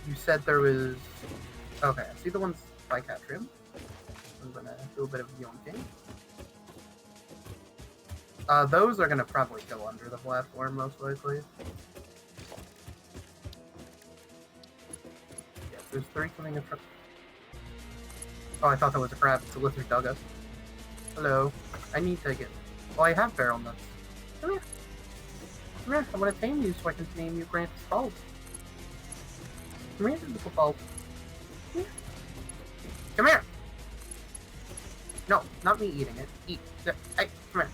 you said there was. Okay, I see the ones by Catrium. I'm gonna do a bit of yonking. Those are gonna probably go under the platform most likely. Yeah, there's 3 coming in front. Oh, I thought that was a crab. It's a lizard duggo. Hello. I need to get... Oh, I have barrel nuts. Come here. Come here. I want to tame you so I can name you Grant's Bulb. Come here, little bulb. Come here. Come here. No, not me eating it. Eat. Hey, come here.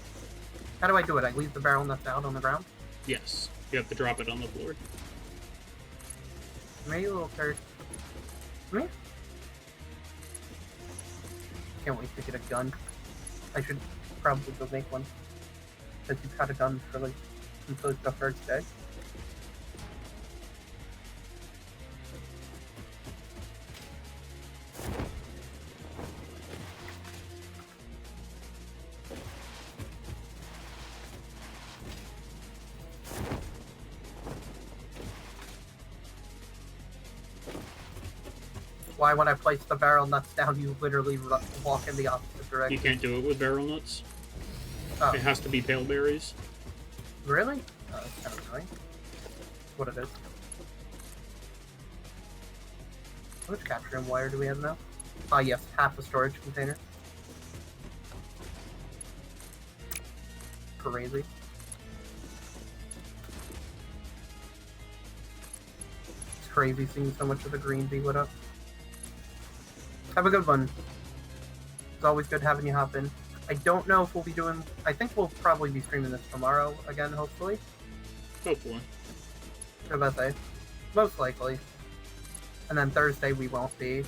How do I do it? I leave the barrel nuts out on the ground? Yes. You have to drop it on the floor. Come here, you little turd. Come here. Can't wait to get a gun. I should probably go make one. Because you've had a gun for like since like the first day. Why, when I place the barrel nuts down, you literally walk in the opposite direction? You can't do it with barrel nuts. Oh, It has to be pale berries. really? Oh, that's kind of annoying. That's what it is. How much capture and wire do we have now? Ah, yes, half a storage container. Crazy. It's crazy seeing so much of the green be lit up. Have a good one. It's always good having you hop in. I don't know if we'll be doing... I think we'll probably be streaming this tomorrow again, hopefully. Hopefully. What about that? Most likely. And then Thursday we won't be.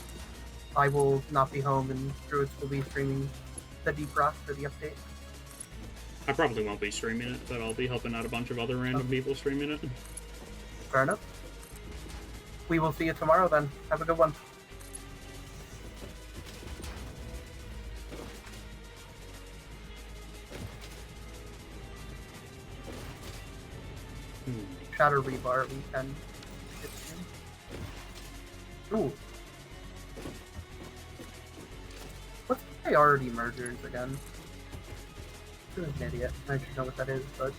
I will not be home, and Druids will be streaming the Deep Rock for the update. I probably won't be streaming it, but I'll be helping out a bunch of other random people streaming it. Fair enough. We will see you tomorrow then. Have a good one. Shatter rebar we can get to. Ooh. What's priority mergers again? I'm an idiot. I should know what that is, but...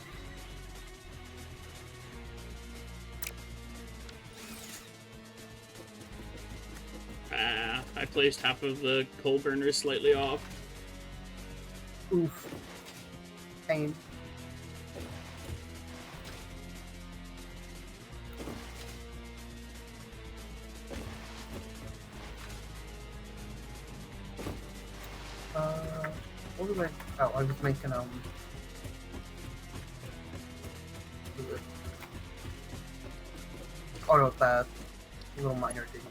I placed half of the coal burners slightly off. Oof. Pain. What was I? Oh, I was making, what was it? Oh no, that little minor things.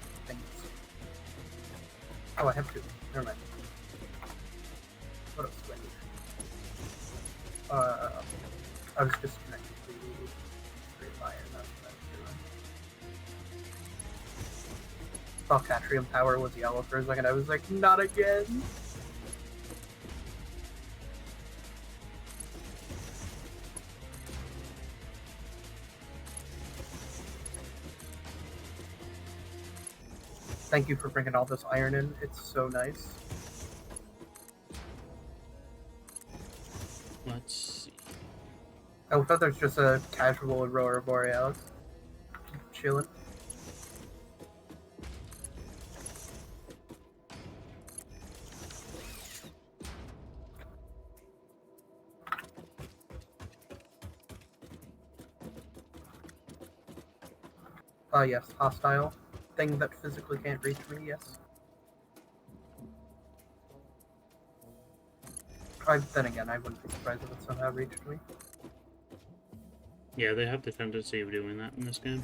Oh, I have two. Never mind. What else do I need? I was disconnected to straight wire, that's what I was doing. Saw Catrium Power was yellow for a second, I was like, not again! Thank you for bringing all this iron in. It's so nice. Let's see. I thought there's just a casual Aurora Borealis. Chilling. Yes, hostile. Thing that physically can't reach me, yes. Then again, I wouldn't be surprised if it somehow reached me. Yeah, they have the tendency of doing that in this game.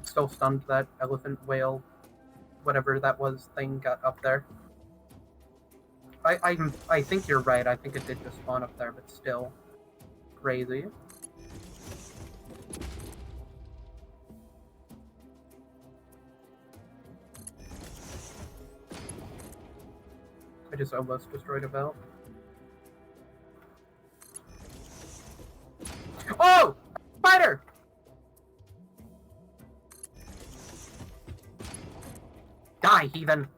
Still stunned that elephant whale, whatever that was, thing got up there. I think you're right, I think it did just spawn up there, but still. Crazy. I just almost destroyed a belt. Oh! Spider! Die, heathen!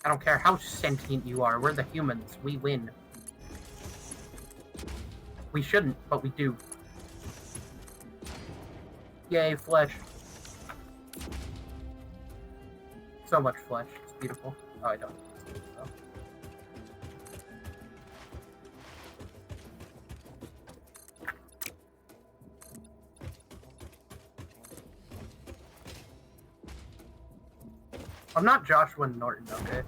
I don't care how sentient you are, we're the humans. We win. We shouldn't, but we do. Yay, flesh. so much flesh. It's beautiful. Oh, I don't. So. I'm not Joshua Norton, okay?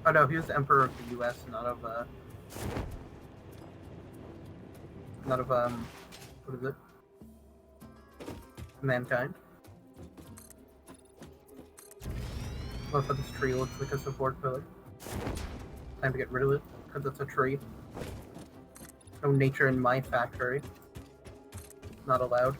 Oh no, he was Emperor of the U.S., not of what is it? Mankind. Love how this tree looks like a support pillar. Time to get rid of it, because it's a tree. No nature in my factory. Not allowed.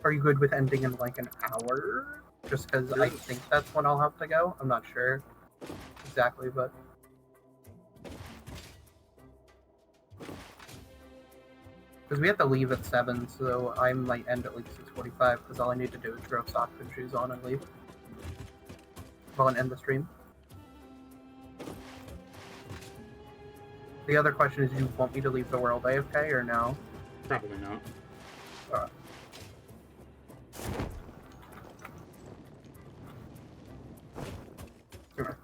Are you good with ending in like an hour? Just because I think that's when I'll have to go. I'm not sure exactly, but because we have to leave at 7, so I might end at like 6:45. Because all I need to do is throw socks and shoes on and leave. Well, and end the stream. The other question is, do you want me to leave the world AFK or no? Probably not. Alright. Sure.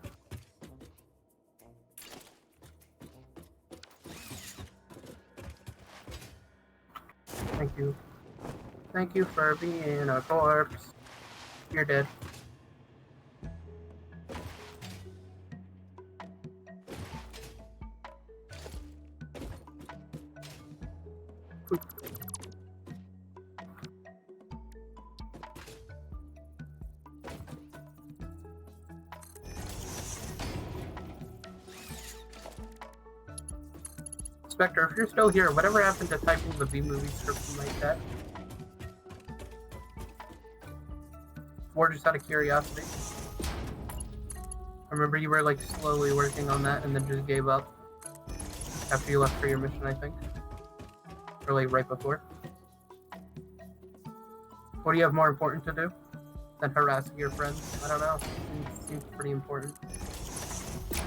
Thank you. Thank you for being a corpse. You're dead. Poop. Spectre, if you're still here, whatever happened to typing the B-movie script in my chat? Or just out of curiosity. I remember you were like slowly working on that and then just gave up after you left for your mission, I think. Or like right before. What do you have more important to do than harassing your friends? I don't know. Seems pretty important. It's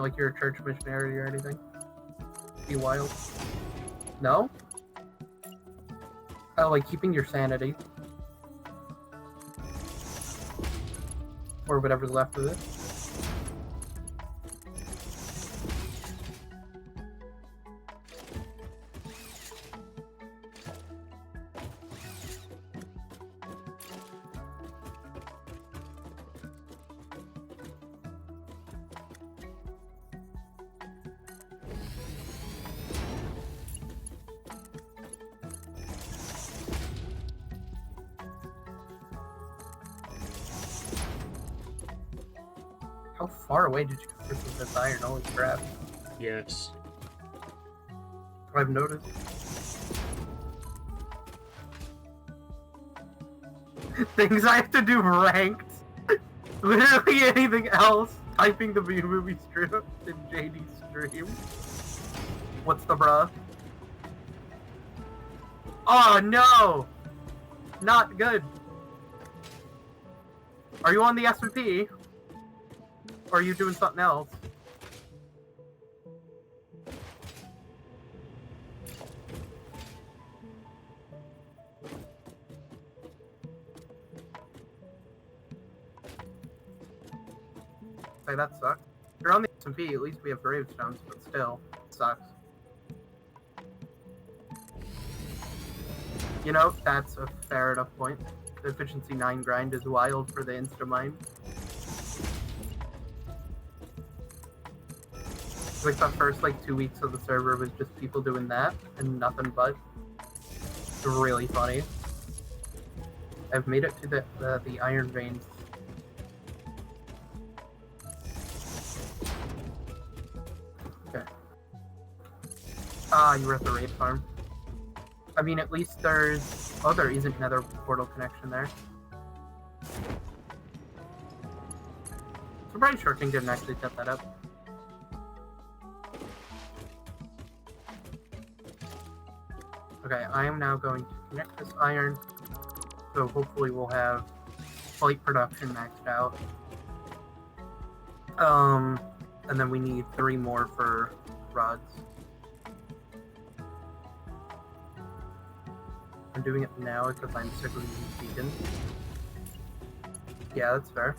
not like you're a church missionary or anything. Be wild. No? Oh, like keeping your sanity. Or whatever's left of it. How far away did you go from this iron? Holy crap. Yes. I've noticed. Things I have to do ranked. Literally anything else. Typing the B-movie strip in JD's stream. What's the bruh? Oh no! Not good. Are you on the S&P? Or are you doing something else? Say, that sucks. If you're on the S&P, at least we have gravestones, but still, it sucks. You know, that's a fair enough point. The efficiency 9 grind is wild for the insta-mine. Like the first like 2 weeks of the server was just people doing that and nothing but. It's really funny. I've made it to the iron veins. Okay. Ah, you were at the raid farm. I mean, at least there's... Oh, there isn't another portal connection there. Surprised Shorting didn't actually set that up. Okay, I am now going to connect this iron, so hopefully we'll have plate production maxed out. And then we need 3 more for rods. I'm doing it now because I'm sick of these beacons. Yeah, that's fair.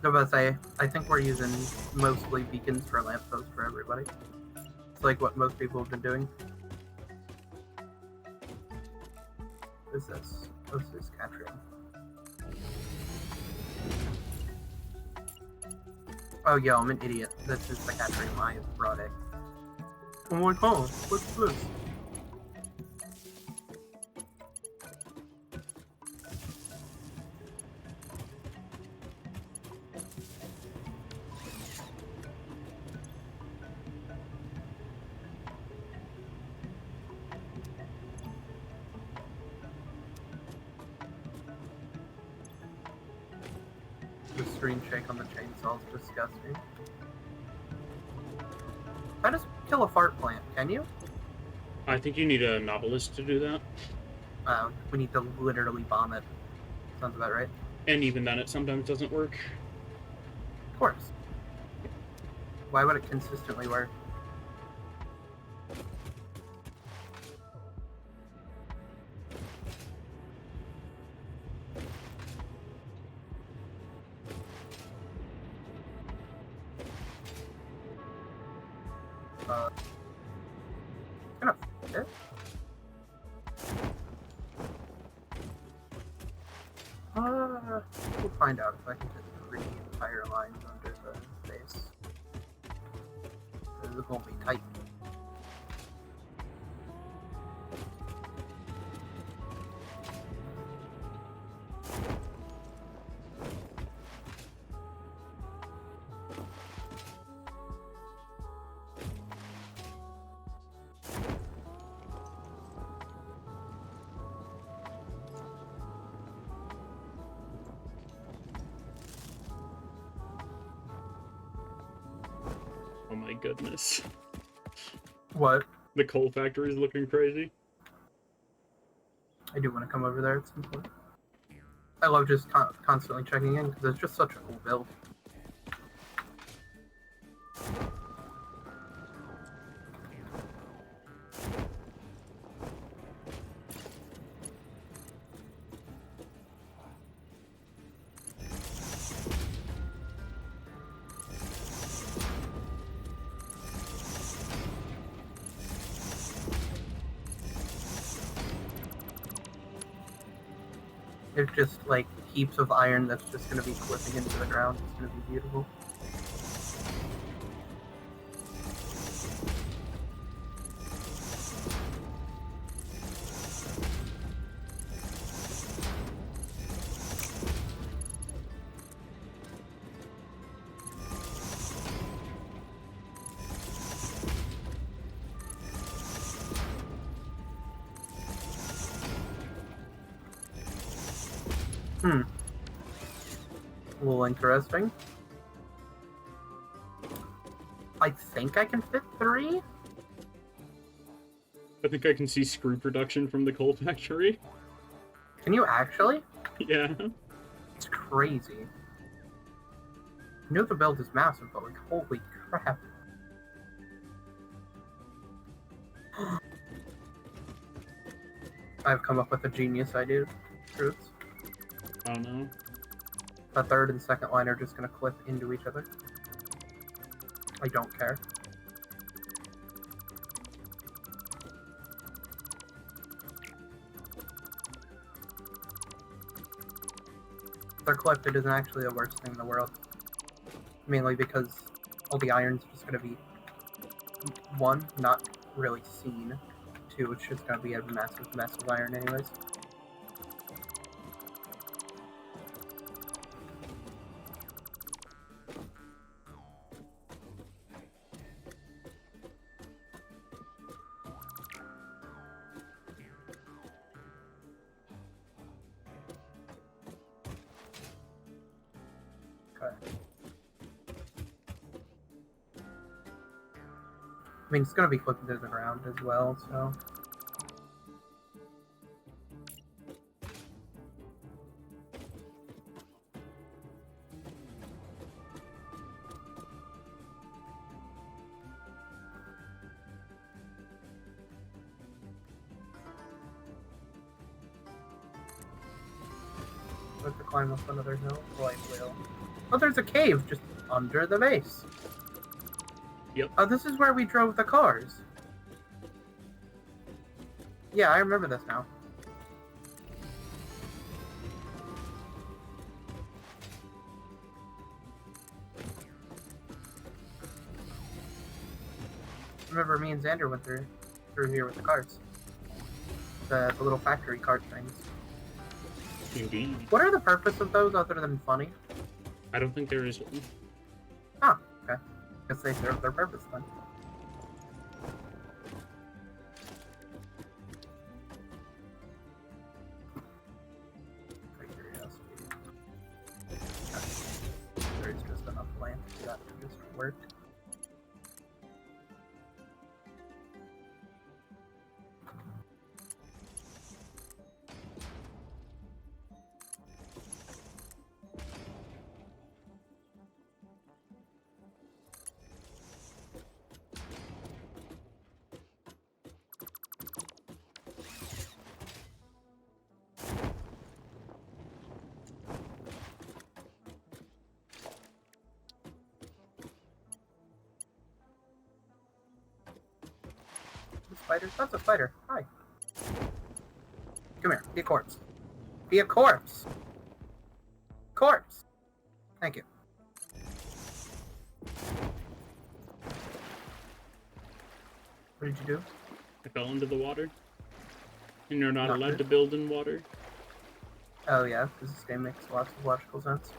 I was about to say, I think we're using mostly beacons for lampposts for everybody. It's like what most people have been doing. What is this? What's this capturing? Oh, yo, I'm an idiot. This is the capturing my product. Oh my god, what's this? The screen shake on the chainsaw is disgusting. How does kill a fart plant? Can you? I think you need a novelist to do that. We need to literally bomb it. Sounds about right. And even then, it sometimes doesn't work. Of course. Why would it consistently work? Gonna fit. We'll find out if I can get 3 entire lines under the base. This is gonna be tight. Oh my goodness. What? The coal factory is looking crazy. I do want to come over there at some point. I love just constantly checking in because it's just such a cool build. There's just like heaps of iron that's just going to be clipping into the ground. It's going to be beautiful. A little interesting. I think I can fit 3. I think I can see screw production from the coal factory. Can you actually? Yeah. It's crazy. I know the build is massive, but like, holy crap. I've come up with a genius idea. Truths. I don't know. The third and second line are just going to clip into each other. I don't care. If they're clipped, it isn't actually the worst thing in the world. Mainly because all the iron's just going to be, 1, not really seen. 2, it's just going to be a massive mess of iron anyways. I mean, it's going to be clipped into the ground as well, so... We have to climb up another hill. Oh, I will. Oh, there's a cave just under the base. Yep. Oh, this is where we drove the cars. Yeah, I remember this now. Remember, me and Xander went through here with the cars. The little factory cart things. Indeed. What are the purpose of those other than funny? I don't think there is one. Oh, okay. Guess they serve their purpose then. For curiosity. There's just enough land for that to just work. Spider? That's a spider. Hi. Come here. Be a corpse. Be a corpse. Corpse. Thank you. What did you do? I fell into the water. And you're not Not allowed good. to build in water. Oh yeah, because this game makes lots of logical sense.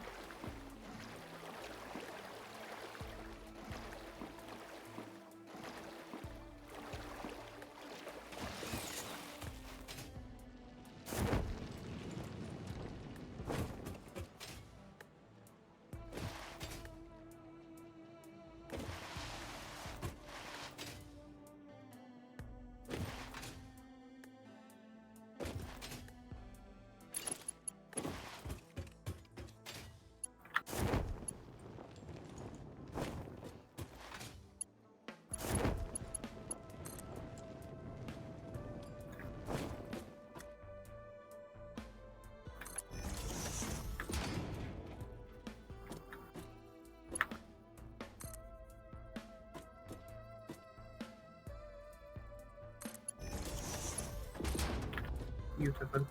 Beautiful.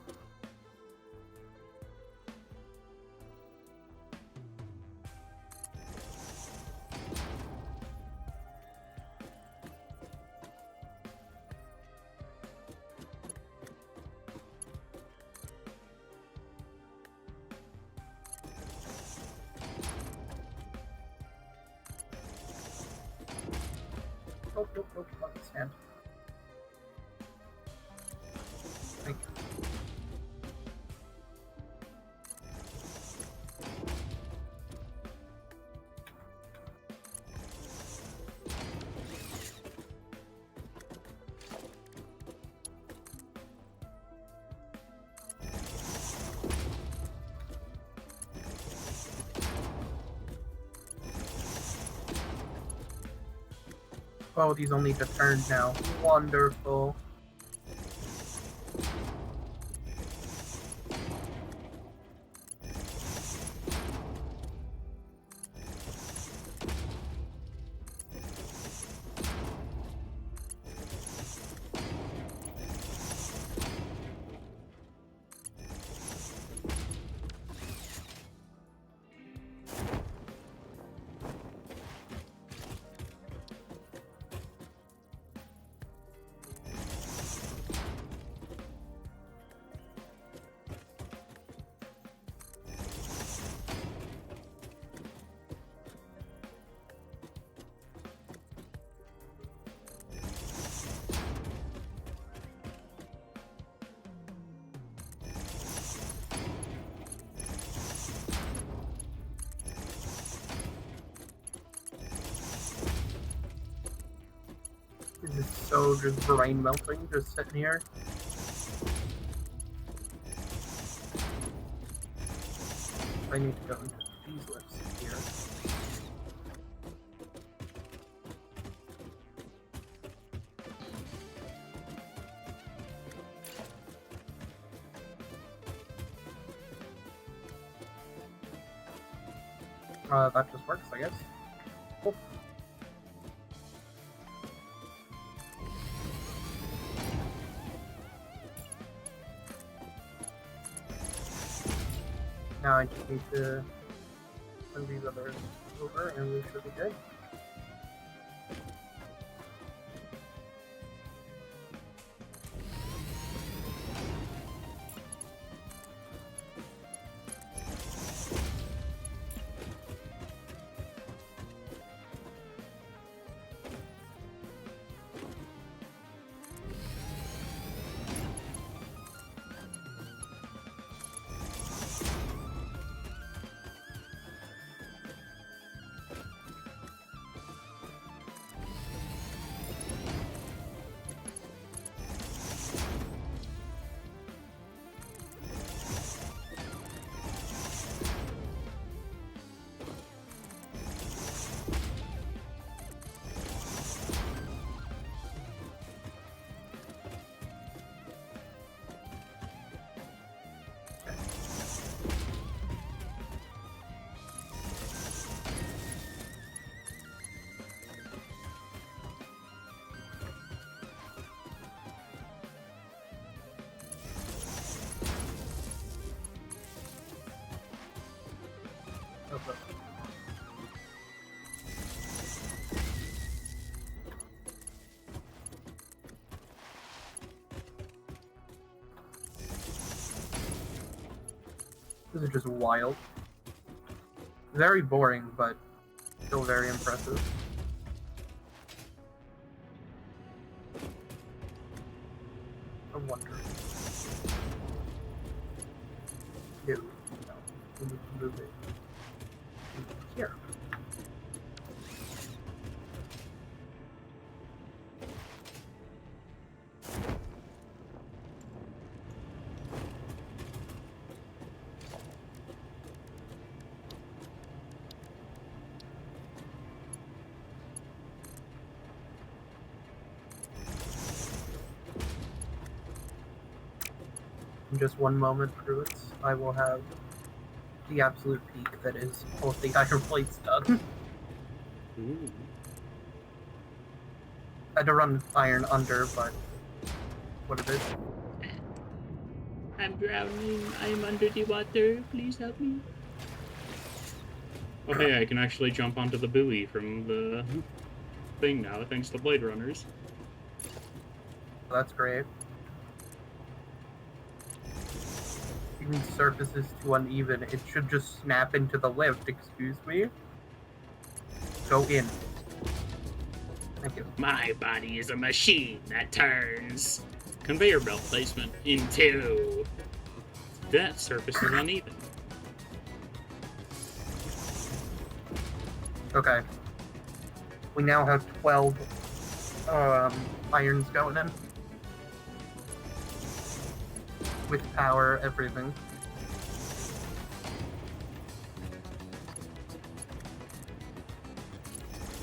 Oh, let me stand. Thank you. Oh, these only just turned now. Wonderful. This is so just brain melting, just sitting here. I need to go into these lifts here. That just works, I guess. Cool. Now I just need to send these others over and we should be good. Okay. This is just wild. Very boring, but still very impressive. I wonder. No, we need to move it here. In just one moment, Druids, I will have the absolute peak that is both the iron plates done. Ooh. I had to run iron under, but what it is. I'm drowning. I'm under the water. Please help me. Oh, hey, I can actually jump onto the buoy from the thing now, thanks to Blade Runners. That's great. Even surface is too uneven. It should just snap into the lift, excuse me. Go in. Thank you. My body is a machine that turns conveyor belt placement into... That surface is uneven. Okay. We now have 12 irons going in. With power, everything.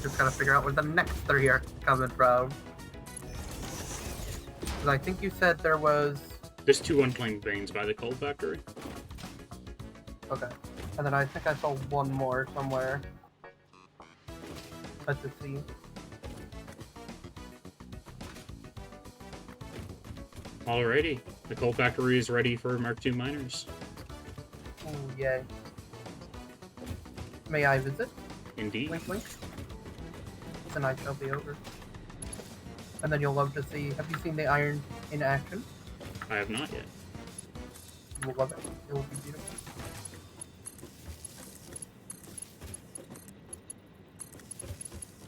Just gotta figure out where the next 3 are coming from. 'Cause I think you said there was... There's 2 unclaimed veins by the coal factory. Okay. And then I think I saw one more somewhere. Let's see. Alrighty. The coal factory is ready for Mark II miners. Ooh, yay. May I visit? Indeed. Wink, wink. Then I shall be over. And then you'll love to see... Have you seen the iron in action? I have not yet. You will love it. It will be beautiful.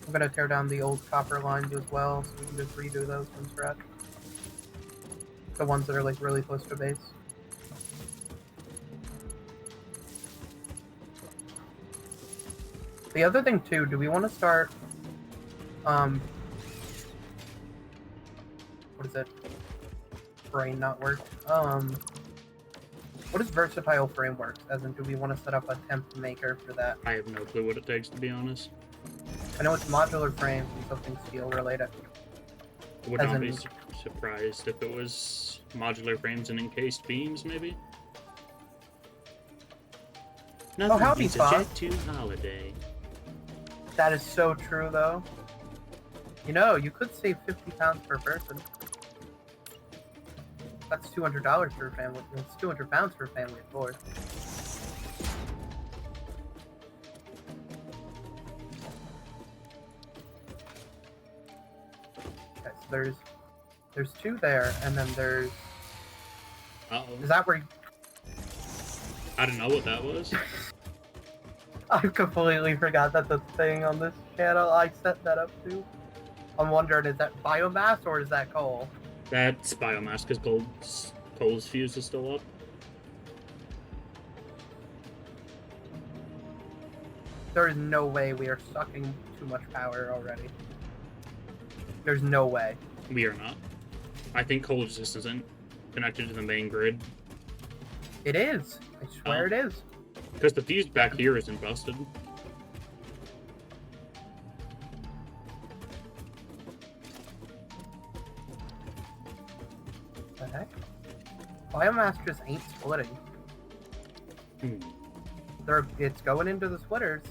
I'm gonna tear down the old copper lines as well, so we can just redo those from scratch. The ones that are like really close to base. The other thing too, do we want to start, what is it? Brain not work. What is versatile frameworks? As in, do we want to set up a temp maker for that? I have no clue what it takes, to be honest. I know it's modular frames and something steel related. Would As not in- be surprised if it was modular frames and encased beams, maybe? Nothing howdy, beats a Fox. Jet 2 holiday. That is so true, though. You know, you could save 50 pounds per person. That's $200 for a family. That's 200 pounds for a family of 4. Okay, so there's 2 there, and then there's... Uh-oh. Is that where... I don't know what that was. I completely forgot that the thing on this channel I set that up to. I'm wondering, is that biomass or is that coal? That's biomass, because coal's fuse is still up. There is no way we are sucking too much power already. There's no way. We are not. I think coal just isn't connected to the main grid. It is. I swear it is. Because the fuse back here isn't busted. What the heck? Biomass just ain't splitting. It's going into the splitters.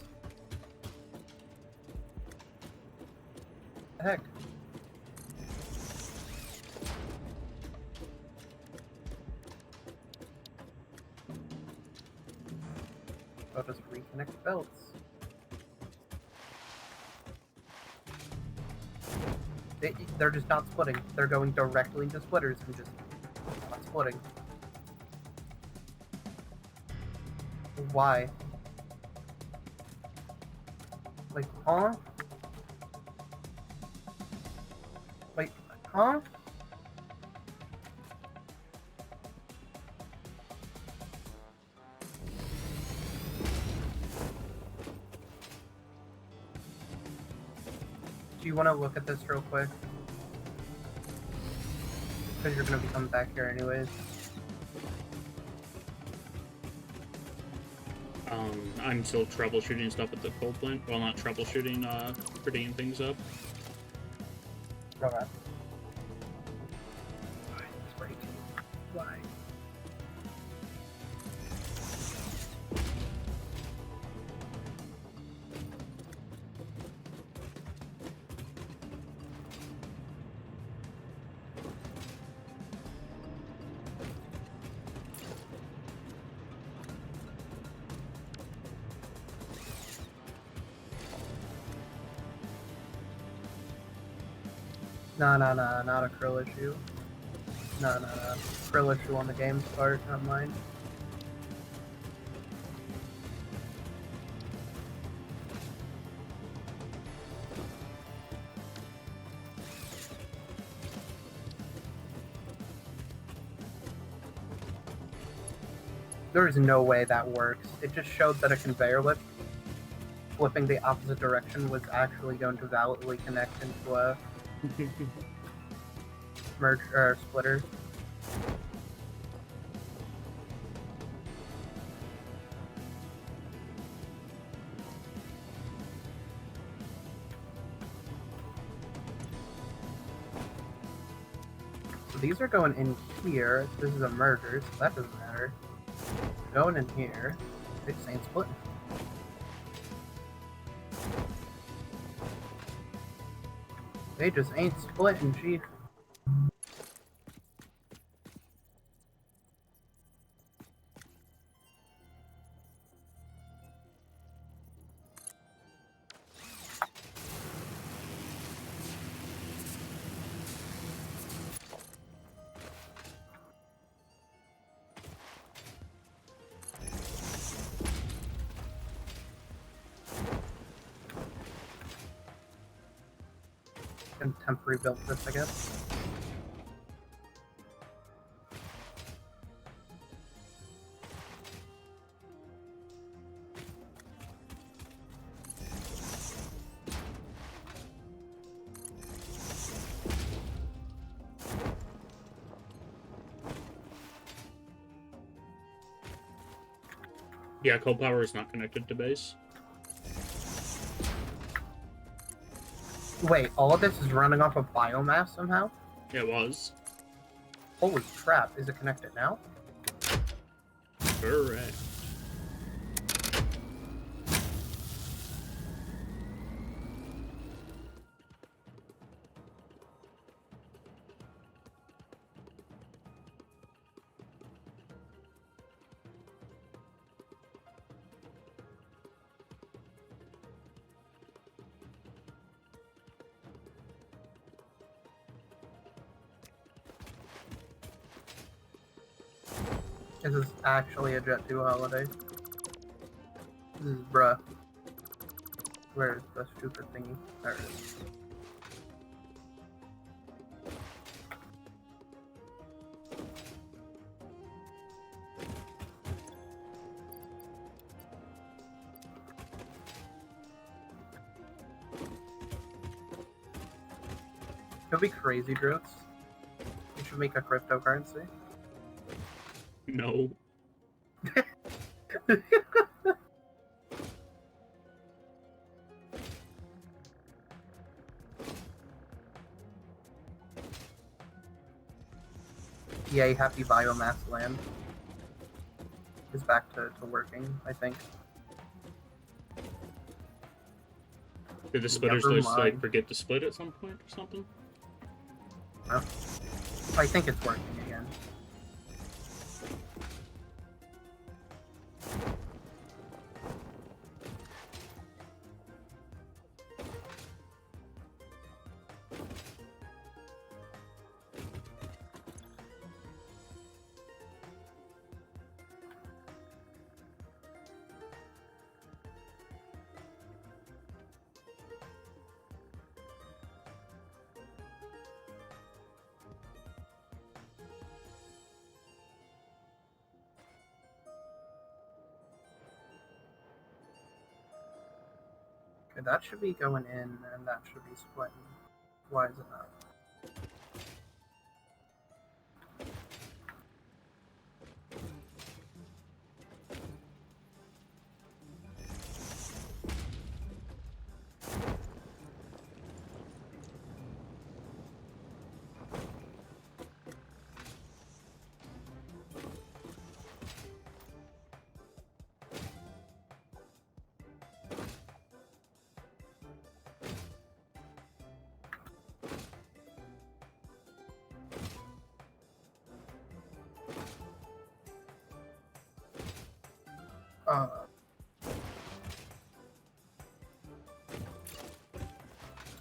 What the heck? I'll just reconnect the belts. They're just not splitting. They're going directly into splitters and just not splitting. Why? Like, huh? Wait, huh? Do you want to look at this real quick? Because you're going to be coming back here anyways. I'm still troubleshooting stuff at the coal plant. Well, not troubleshooting, prettying things up. Okay. Why? No, not a krill issue. No. Krill issue on the game's part, not mine. There is no way that works. It just showed that a conveyor lift flipping the opposite direction was actually going to validly connect into a merge or splitter. So these are going in here. This is a merger, so that doesn't matter. Going in here. They just ain't splitting. They just ain't splitting, chief. And temporary built this, I guess. Yeah, coal power is not connected to base. Wait, all of this is running off of biomass somehow? It was. Holy crap, is it connected now? Correct. This is actually a Jet 2 holiday. This is bruh. Where's the stupid thingy? There it is. It'll be crazy, Droots. You should make a cryptocurrency. No. Yay, happy biomass land. Is back to working, I think. Did the splitters Never just like mind. forget to split at some point or something? I think it's working again. Okay, that should be going in, and that should be splitting. Why is it not?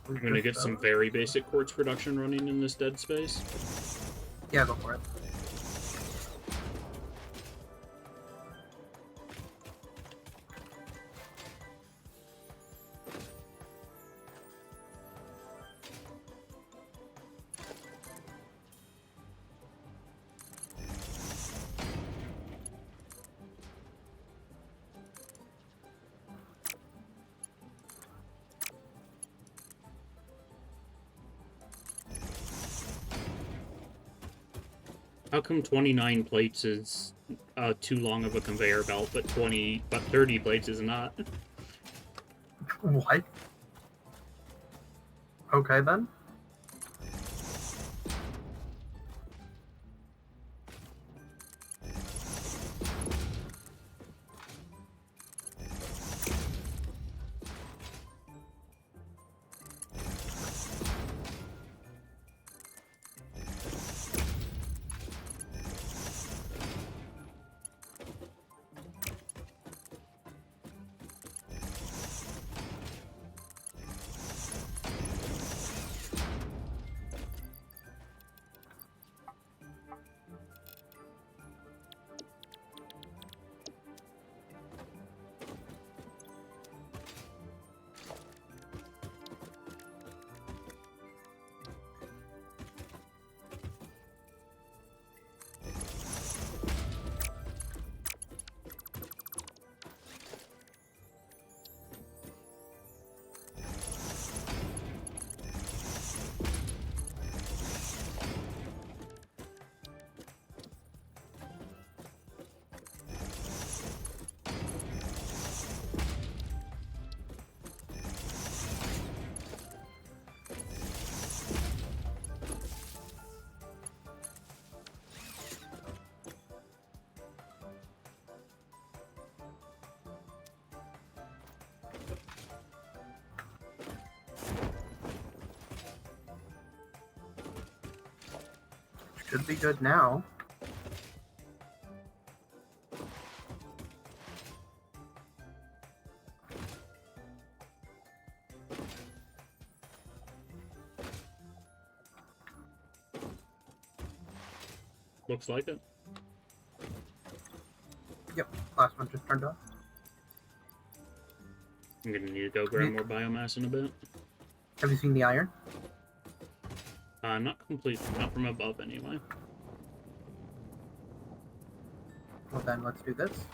I'm gonna get some very basic quartz production running in this dead space. Yeah, go for it. How come 29 plates is too long of a conveyor belt, but 30 plates is not? What? Okay then. Should be good now. Looks like it. Last one just turned off. I'm gonna need to go grab more biomass in a bit. Have you seen the iron? Not completely. Not from above, anyway. Well then, let's do this.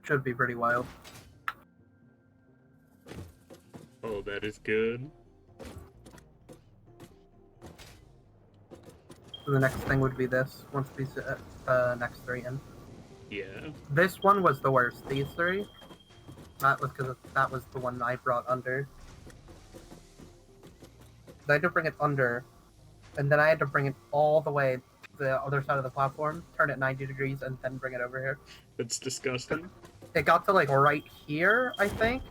Should be pretty wild. Oh, that is good. So the next thing would be this, once we set the next three in. Yeah. This one was the worst, these three. That was because that was the one I brought under. I had to bring it under, and then I had to bring it all the way to the other side of the platform, turn it 90 degrees, and then bring it over here. That's disgusting. It got to like right here, I think.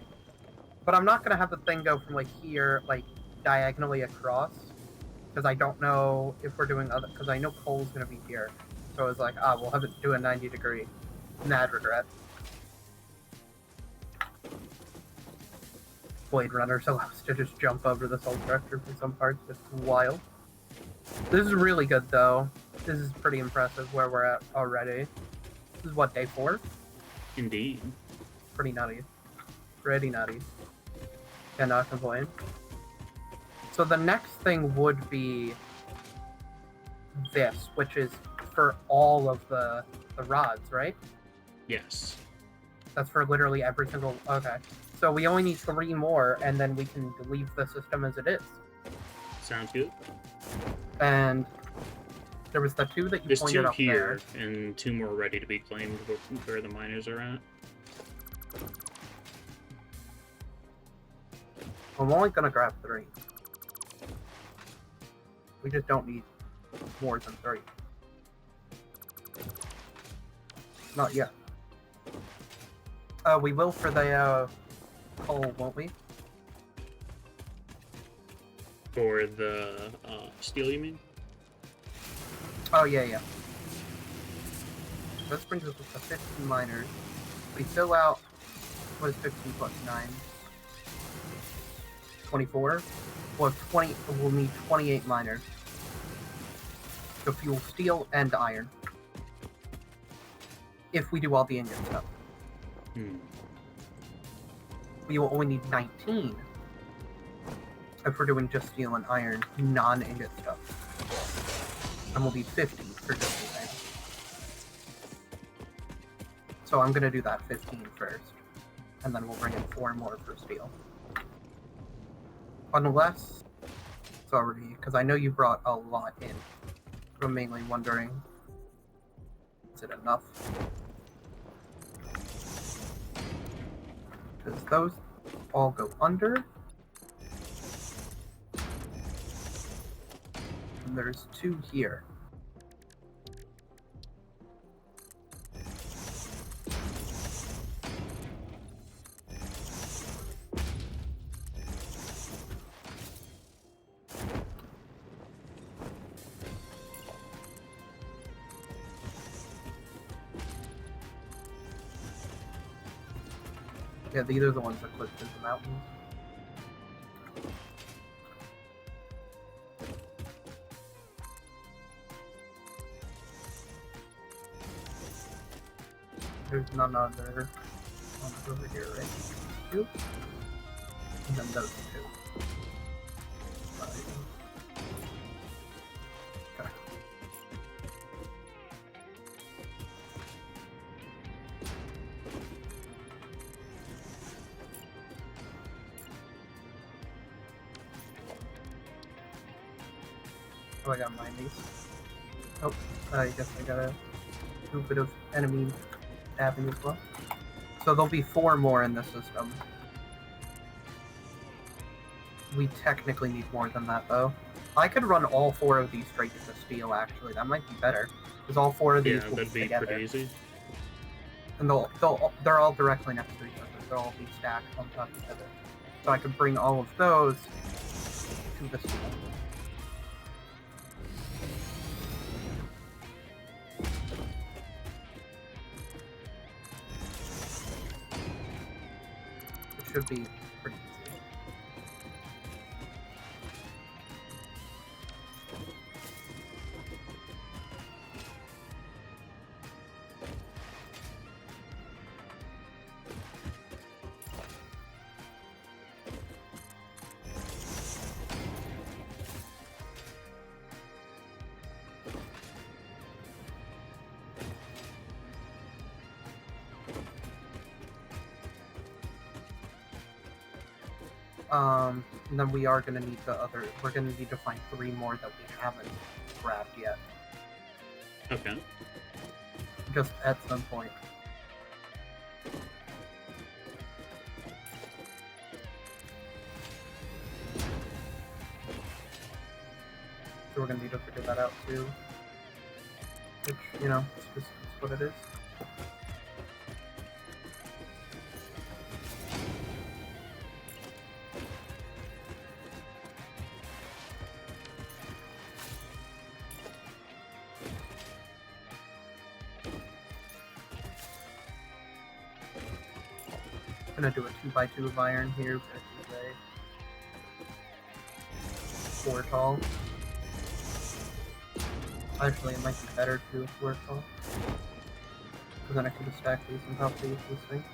But I'm not gonna have the thing go from like here, like diagonally across, because I don't know if we're doing other. Because I know Cole's gonna be here, so I was like, we'll have it do a 90-degree. Mad regret. Blade Runner allows to just jump over this whole structure for some parts. It's wild. This is really good though. This is pretty impressive where we're at already. This is what, day 4? Indeed. Pretty nutty. Pretty nutty. Cannot complain. So the next thing would be this, which is for all of the rods, right? Yes. That's for literally every single... Okay. So we only need 3 more, and then we can leave the system as it is. Sounds good. And there was the 2 that you There's pointed 2 up here, there. and 2 more ready to be claimed where the miners are at. I'm only gonna grab 3. We just don't need more than 3. Not yet. We will for the coal, won't we? For the steel, you mean? Oh, yeah. This brings us up to 15 miners. We fill out, what is 15 plus 9? 24? We'll need 28 miners to fuel steel and iron. If we do all the ingot stuff. We will only need 19 if we're doing just steel and iron, non-ingot stuff. And we'll need 50 for just the iron. So I'm gonna do that 15 first, and then we'll bring in 4 more for steel. Unless it's already, because I know you brought a lot in. I'm mainly wondering, is it enough? Because those all go under. And there's 2 here. Yeah, these are the ones that clipped into the mountains. There's none other ones over here, right? 2. And then those 2. Okay. Oh, I got mine these. Oh, I guess I got a little bit of enemy dabbing as well. So there'll be 4 more in the system. We technically need more than that, though. I could run all 4 of these straight to the steel, actually. That might be better. Because all 4 of these will that'd be be together. pretty easy. And they're all directly next to each other. They'll all be stacked on top of each other. So I could bring all of those to the steel. should be pretty easy. And then we are gonna need we're gonna need to find 3 more that we haven't grabbed yet. Okay. Just at some point. So we're gonna need to figure that out too. Which, you know, it's what it is. Gonna do a 2x2 of iron here, which is a 4 tall. Actually, it might be better to do a 4 tall. Because then I can just stack these and probably use this thing.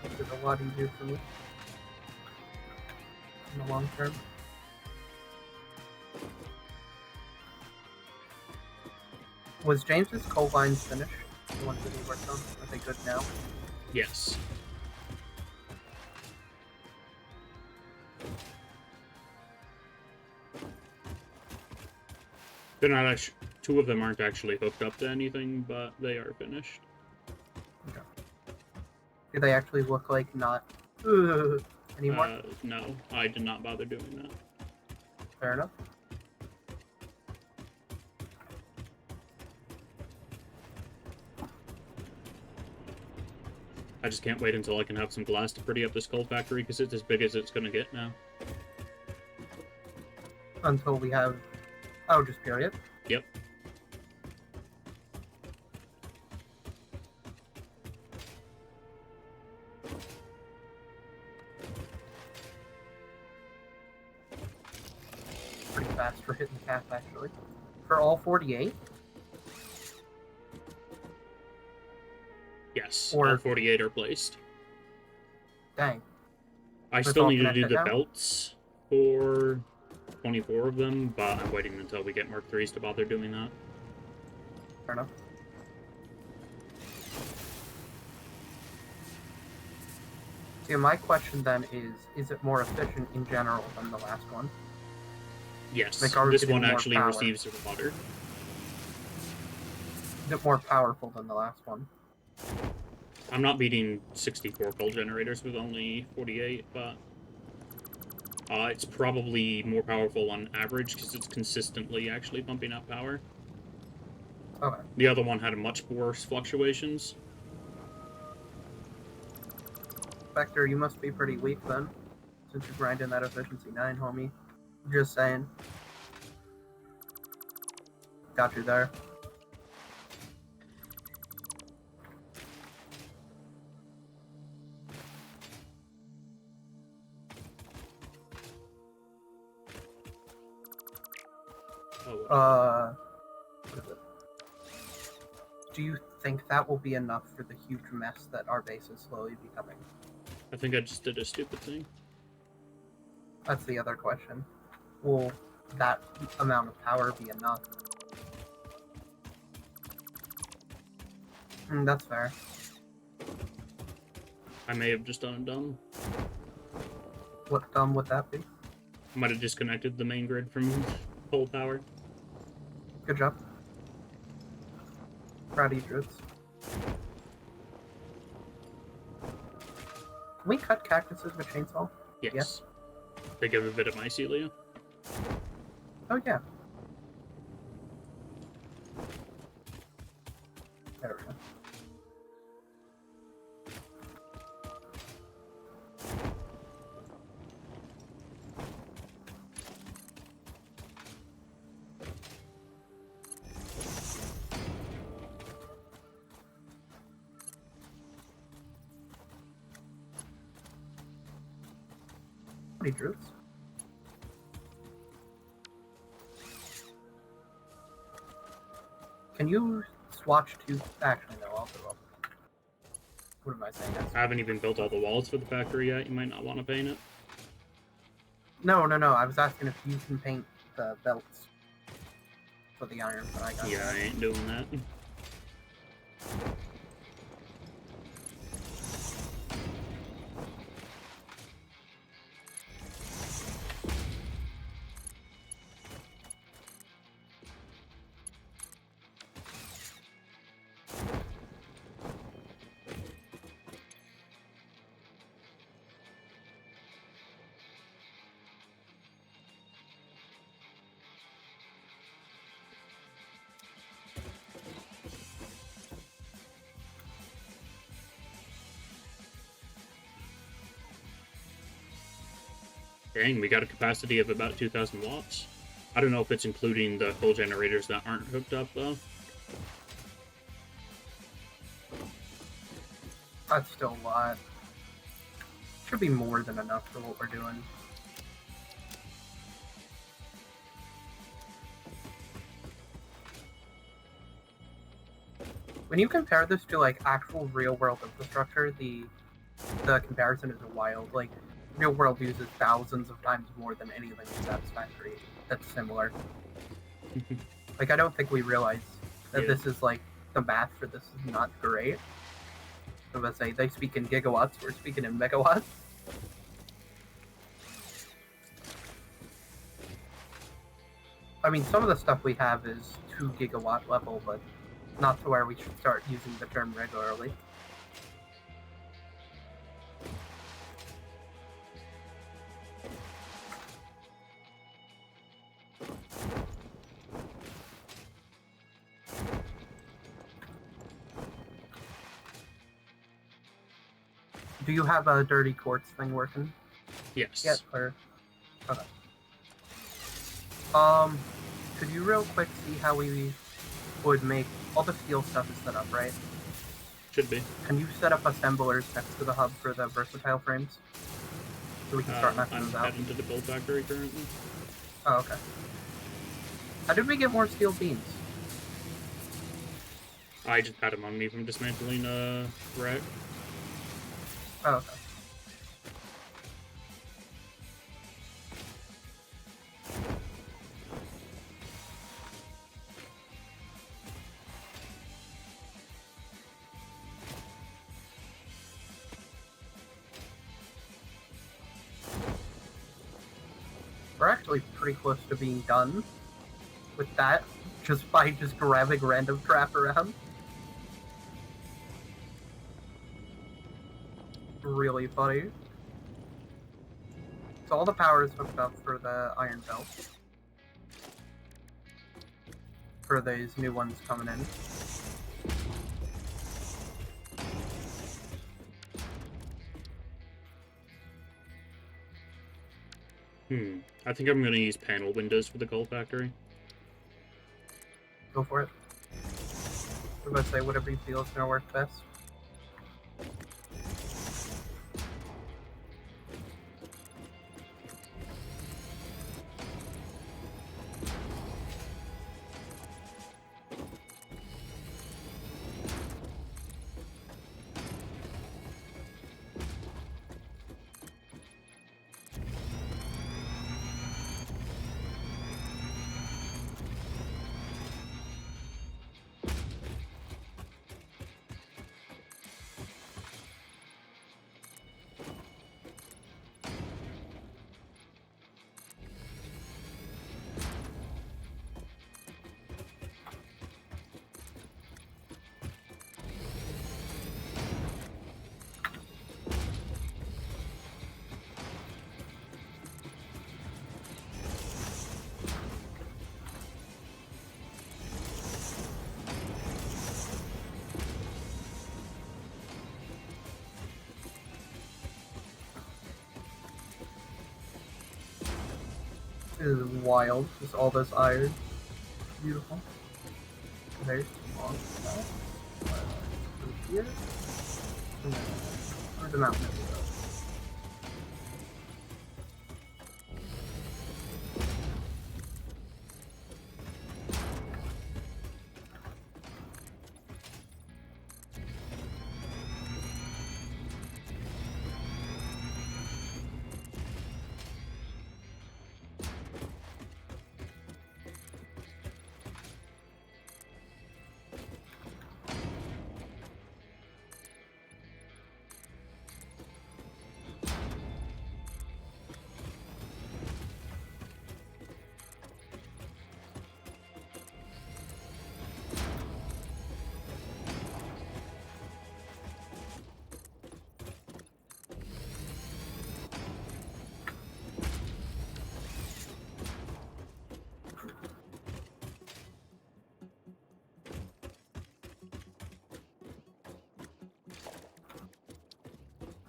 Makes it a lot easier for me in the long term. Was James's coal lines finished? The ones that he worked on? Are they good now? Yes. They're not actually, 2 of them aren't actually hooked up to anything, but they are finished. Okay. Do they actually look like not anymore? No, I did not bother doing that. Fair enough. I just can't wait until I can have some glass to pretty up this coal factory, because it's as big as it's gonna get now. Until we have... Oh, just period? Yep. Pretty fast for hitting cap, actually. For all 48? Yes, Or- all 48 are placed. Dang. I That's still all need to do connected the now? belts for 24 of them, but I'm waiting until we get Mark 3s to bother doing that. Fair enough. See, my question then is it more efficient in general than the last one? Yes, Like, are we this getting one more actually power? receives water. Is it more powerful than the last one? I'm not beating 64 coal generators with only 48, but it's probably more powerful on average because it's consistently actually pumping out power. Okay. The other one had much worse fluctuations. Spectre, you must be pretty weak then, since you're grinding that efficiency 9, homie. Just saying. Got you there. Oh, What is it? Do you think that will be enough for the huge mess that our base is slowly becoming? I think I just did a stupid thing. That's the other question. Will that amount of power be enough? That's fair. I may have just done it dumb. What dumb would that be? Might have disconnected the main grid from coal power. Good job. Proud of you, Druids. Can we cut cactuses with chainsaw? Yes. They give a bit of mycelia. Oh yeah. There we go. Hey, Drews. Can you swatch to... Actually, no, I'll do it. What am I saying? I haven't even built all the walls for the factory yet. You might not want to paint it. No. I was asking if you can paint the belts for the iron, but I got Yeah, I ain't doing that. Dang, we got a capacity of about 2,000 watts. I don't know if it's including the coal generators that aren't hooked up, though. That's still a lot. Should be more than enough for what we're doing. When you compare this to like actual real-world infrastructure, the comparison is wild. Like, real-world uses thousands of times more than anything in Satisfactory that's similar. Like, I don't think we realize that this is like the math for this is not great. I'm gonna say they speak in gigawatts, we're speaking in megawatts. I mean, some of the stuff we have is 2 gigawatt level, but not to where we should start using the term regularly. Do you have a dirty quartz thing working? Yes. Yet, or... Okay. Could you real quick see how we would make... All the steel stuff is set up, right? Should be. Can you set up assemblers next to the hub for the versatile frames? So we can start knocking I'm those out. heading to the build factory currently. Oh, okay. How did we get more steel beams? I just had them on me from dismantling a rack. Oh, okay. We're actually pretty close to being done with that, just by just grabbing random crap around. Really funny. So all the power is hooked up for the iron belt. For these new ones coming in. I think I'm going to use panel windows for the coal factory. Go for it. I'm gonna say whatever you feel is gonna work best. This is wild. Just all this iron. Beautiful. Very small stuff. Through here. And then through the mountain as well.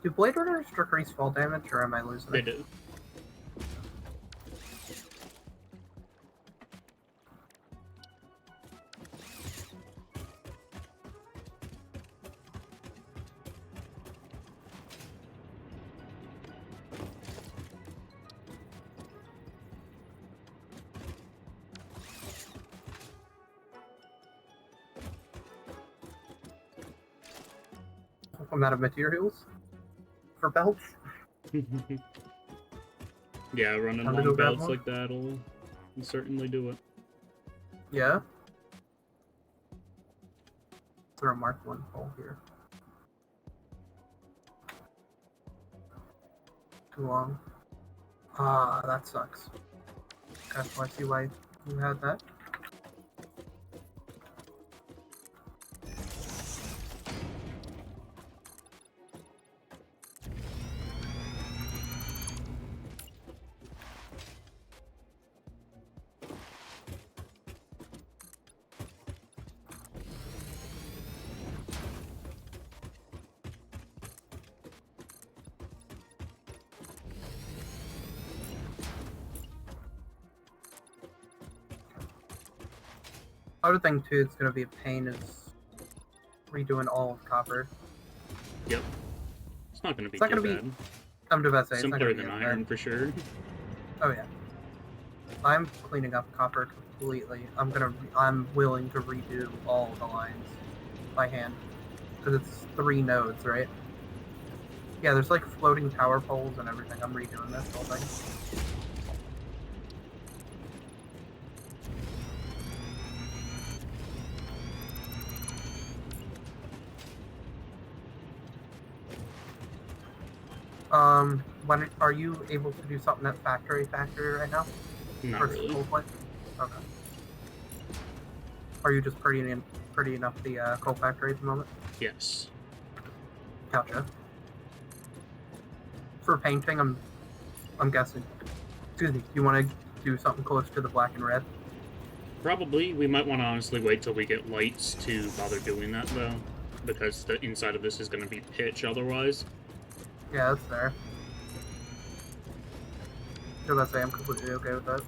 Do blade runners decrease fall damage, or am I losing They it? do. I'm out of materials for belts. Yeah, running Time to go long grab belts one. like that'll certainly do it. Yeah. Throw a Mark 1 pole here. Too long. Ah, that sucks. Okay, well, I see why you had that. Other thing too, it's gonna be a pain is redoing all of copper. Yep. It's not gonna be It's not too gonna be- bad. I'm about to say it's not Simpler gonna be than as bad. iron for sure. Oh yeah. I'm cleaning up copper completely. I'm willing to redo all the lines by hand because it's 3 nodes, right? Yeah, there's like floating power poles and everything. I'm redoing this whole thing. When are you able to do something at factory right now? Not Or really. coal plant? Okay. Are you just prettying up the coal factory at the moment? Yes. Gotcha. For painting, I'm guessing. Excuse me. You want to do something close to the black and red? Probably. We might want to honestly wait till we get lights to bother doing that, though. Because the inside of this is going to be pitch otherwise. Yeah, that's fair. I was about to say I'm completely okay with that.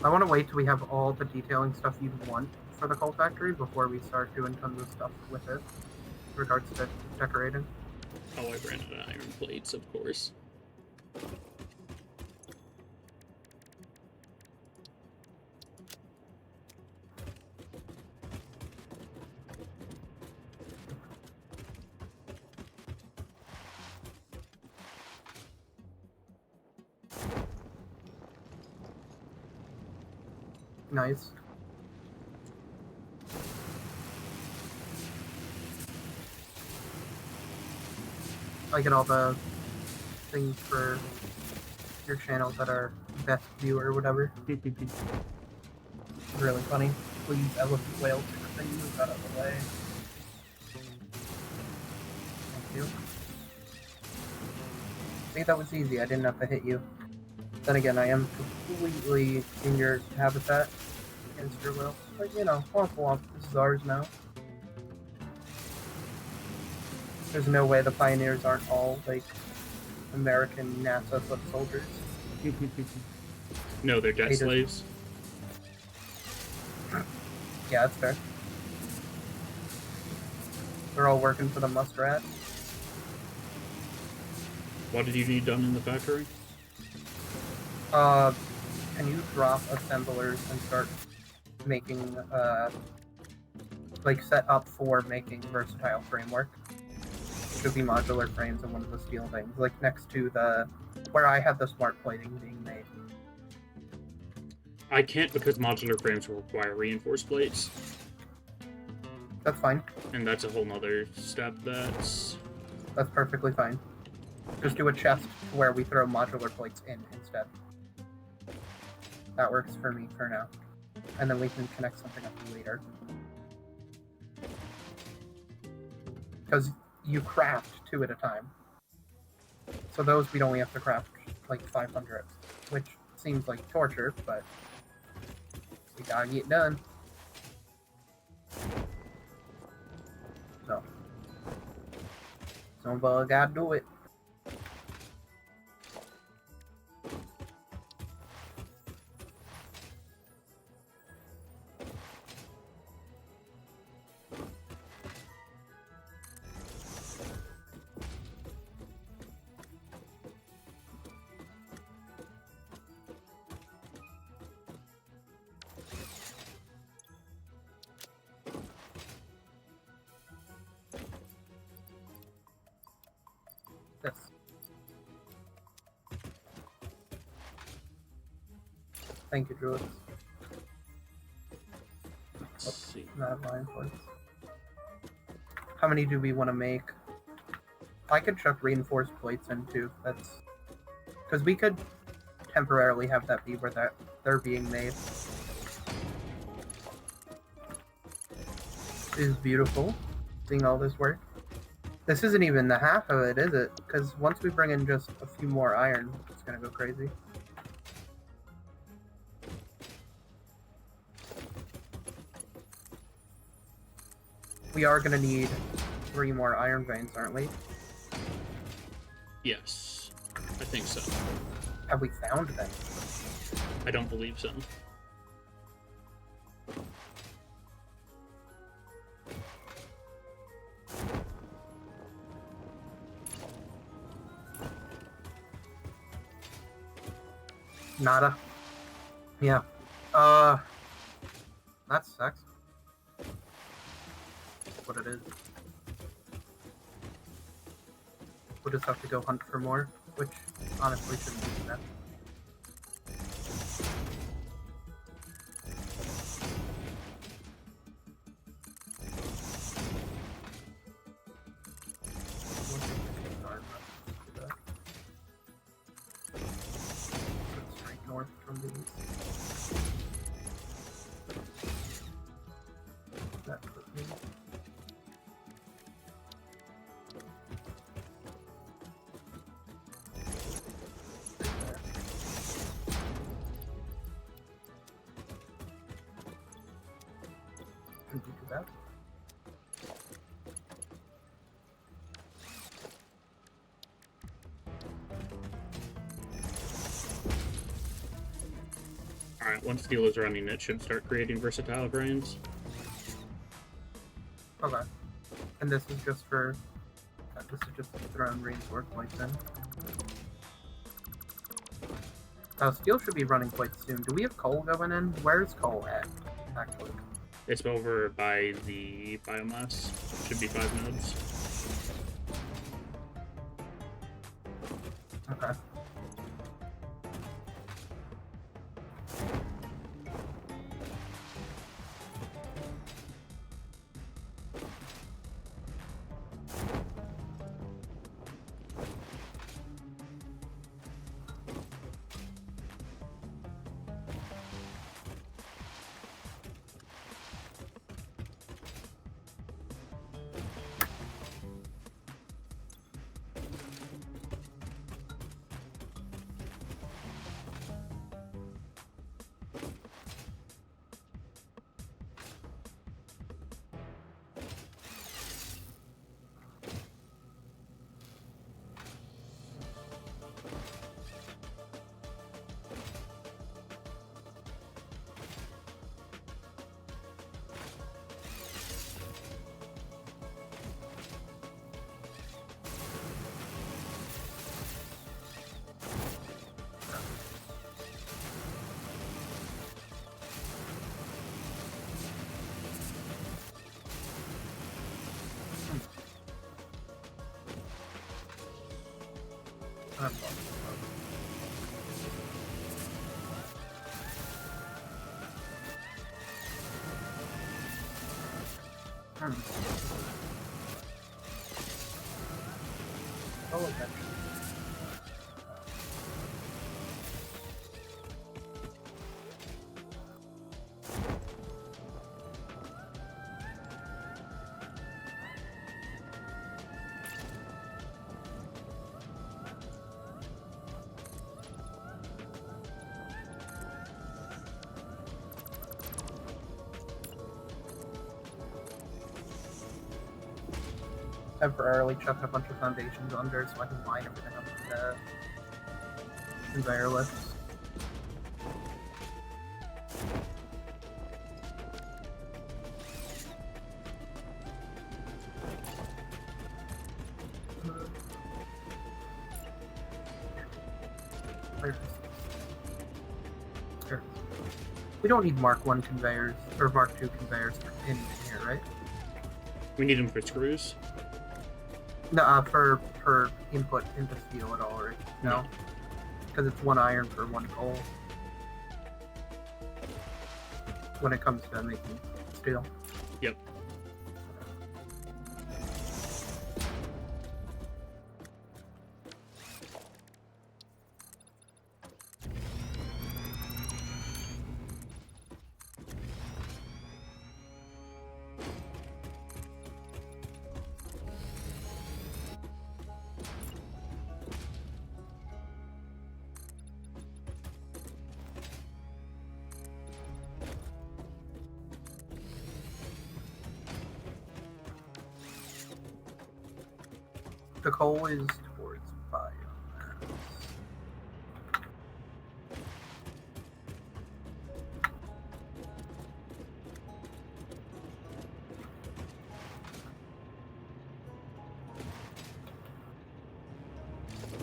I want to wait till we have all the detailing stuff you'd want for the coal factory before we start doing tons of stuff with it, in regards to decorating. Oh, I ran out of iron plates, of course. Nice. I get all the things for your channels that are best view or whatever. Really funny. Please, elephant whale thing move out of the way. Thank you. See, that was easy. I didn't have to hit you. Then again, I am completely in your habitat against your will. But you know, womp womp, this is ours now. There's no way the pioneers aren't all, like, American NASA foot soldiers. No, they're death They just- slaves. Yeah, that's fair. They're all working for the muskrat. What did you need done in the factory? Can you drop assemblers and start making, like, set up for making versatile framework? Should be modular frames in one of the steel things, like next to where I had the smart plating being made. I can't because modular frames will require reinforced plates. That's fine. And that's a whole nother step that's... That's perfectly fine. Just do a chest where we throw modular plates in instead. That works for me for now. And then we can connect something up later. Because you craft 2 at a time. So those we'd only have to craft like 500, which seems like torture, but we gotta get done. So Somebody gotta do it. Yes. Thank you, Jules. Let's see. Not line points. How many do we want to make? I could chuck reinforced plates in too. That's because we could temporarily have that be where they're being made. It is beautiful seeing all this work. This isn't even the half of it, is it? Because once we bring in just a few more iron, it's gonna go crazy. We are gonna need 3 more iron veins, aren't we? Yes, I think so. Have we found them? I don't believe so. Nada. Yeah. That sucks. That's what it is. We'll just have to go hunt for more, which honestly shouldn't be that. Straight north from the east. That's what means. Can we do that? Alright, once steel is running, it should start creating versatile grains. Okay. And this is just for... this is just throwing reinforced points in. Steel should be running quite soon. Do we have coal going in? Where's coal at, actually? It's over by the biomass. Should be 5 nodes. Okay. I'm Oh, okay. temporarily chuck a bunch of foundations under so I can line everything up with the conveyor lifts. Here. We don't need Mark 1 conveyors, or Mark 2 conveyors in here, right? We need them for screws. No, for input into steel at all, right? No? Because it's 1 iron for 1 coal. When it comes to making steel. Yep. The coal is towards biomass.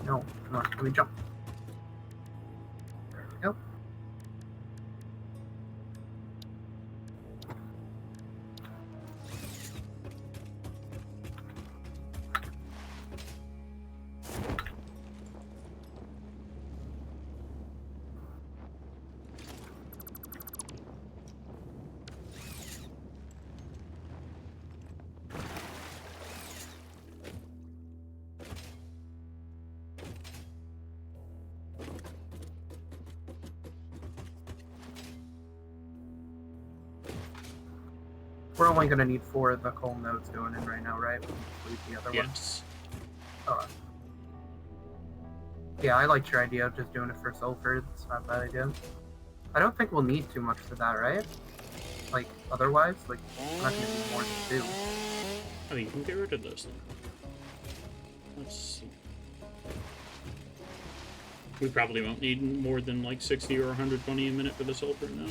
No, come on, let me jump. There we go. We're only going to need 4 of the coal nodes going in right now, right? We can leave the other Yes. one. Alright. Yeah, I liked your idea of just doing it for sulfur. It's not a bad idea. I don't think we'll need too much for that, right? Like, otherwise? Like, we're not going to need more than 2. Oh, you can get rid of those then. Let's see. We probably won't need more than like 60 or 120 a minute for the sulfur now.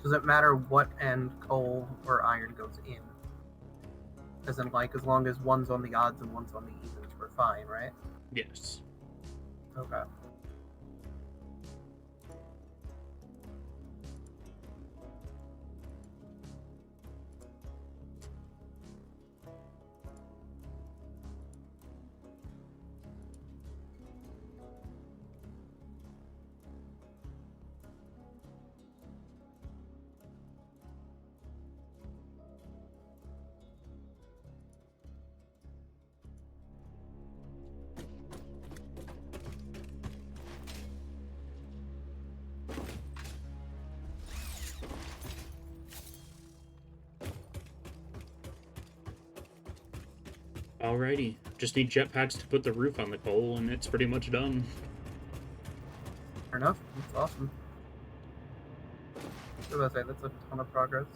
Does it matter what end coal or iron goes in? As in, like, as long as one's on the odds and one's on the evens, we're fine, right? Yes. Okay. Alrighty. Just need jetpacks to put the roof on the coal, and it's pretty much done. Fair enough. That's awesome. What was I say? That's a ton of progress.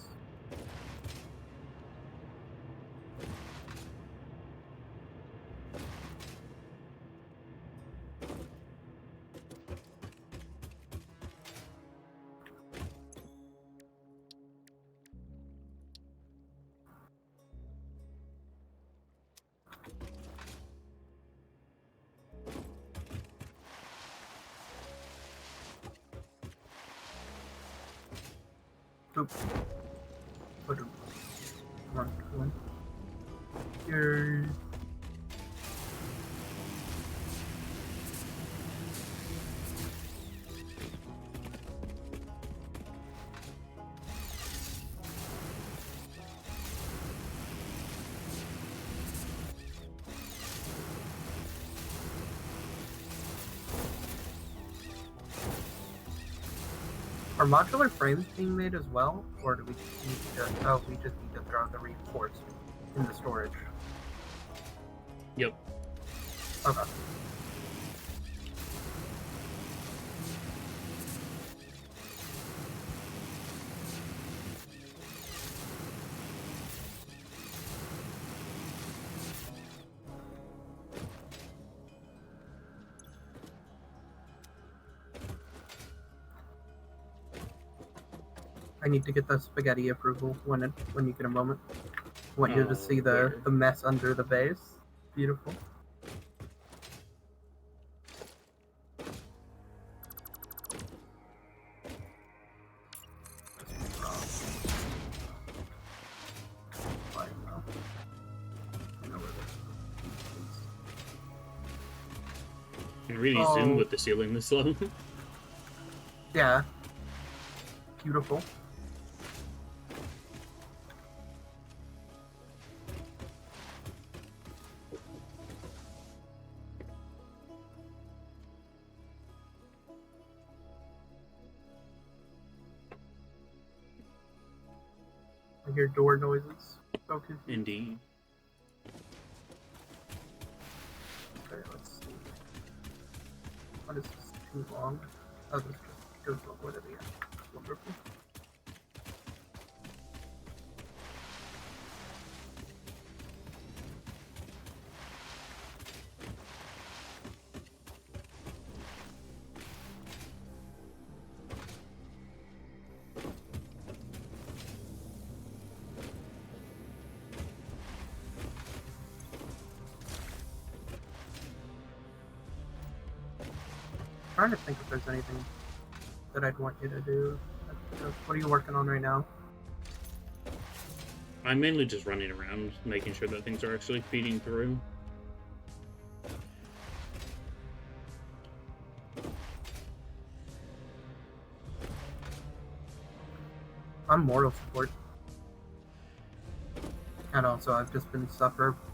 Oop. Come on, come on. Yay. Are modular frames being made as well, or do we just need to? Oh, we just need to throw the reinforced in the storage. Yep. Okay. I need to get the spaghetti approval when you get a moment. I want you to see where? the mess under the base. Beautiful. You can really Oh. zoom with the ceiling this low. Yeah. Beautiful. I hear door noises. So confused. Indeed. Okay, let's see. What is this? Too long? Oh, this just goes over to the end. Wonderful. Trying to think if there's anything that I'd want you to do. What are you working on right now? I'm mainly just running around, making sure that things are actually feeding through. I'm moral support. And also, I've just been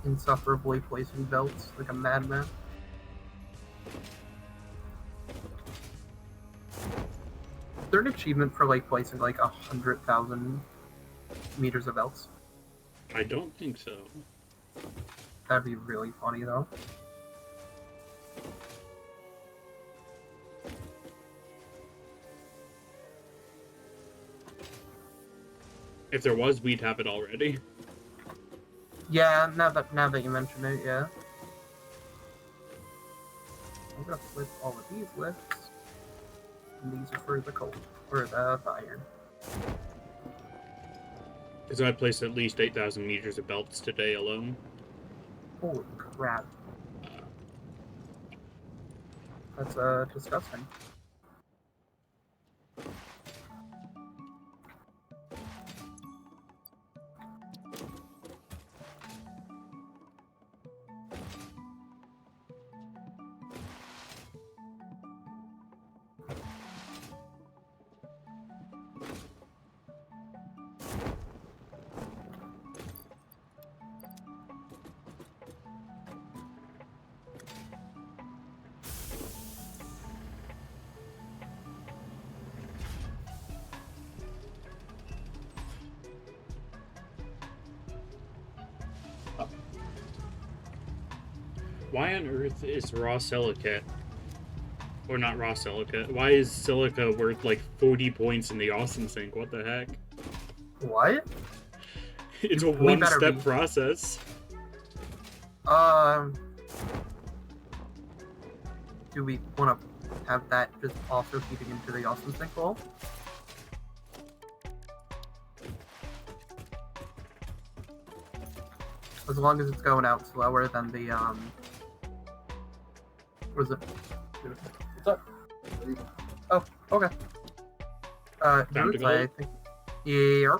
insufferably placing belts like a madman. Is there an achievement for like placing like 100,000 meters of belts? I don't think so. That'd be really funny though. If there was, we'd have it already. Yeah, now that you mention it, yeah. I'm gonna flip all of these lifts. And these are for the coal, or the iron. Because I placed at least 8,000 meters of belts today alone. Holy crap. That's disgusting. Why on earth is raw silicate, or not raw silicate, why is silica worth like 40 points in the awesome sync? What the heck? What? It's a We better one-step be- process. Do we want to have that just also feeding into the awesome sync bowl? As long as it's going out slower than the what is it? What's up? Oh, okay. Time to Druids, go. I think. Yeah.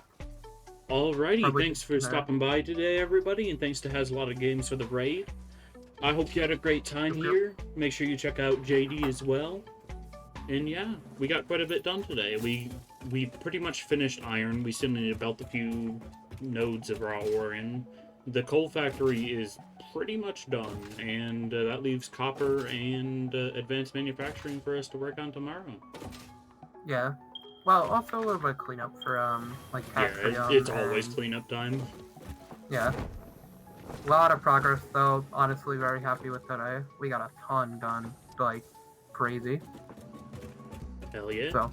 Alrighty, Probably thanks for just, stopping by today, everybody, and thanks to Has a Lot of Games for the raid. I hope you had a great time Yep. here. Make sure you check out JD as well. And yeah, we got quite a bit done today. We pretty much finished iron. We still need to belt a few nodes of raw ore in. The coal factory is pretty much done, and that leaves copper and advanced manufacturing for us to work on tomorrow. Yeah. Well, also a little bit of cleanup for like Yeah, Patreon. it's always and- cleanup time. Yeah. A lot of progress though. Honestly, very happy with today. We got a ton done, like crazy. Hell yeah. So,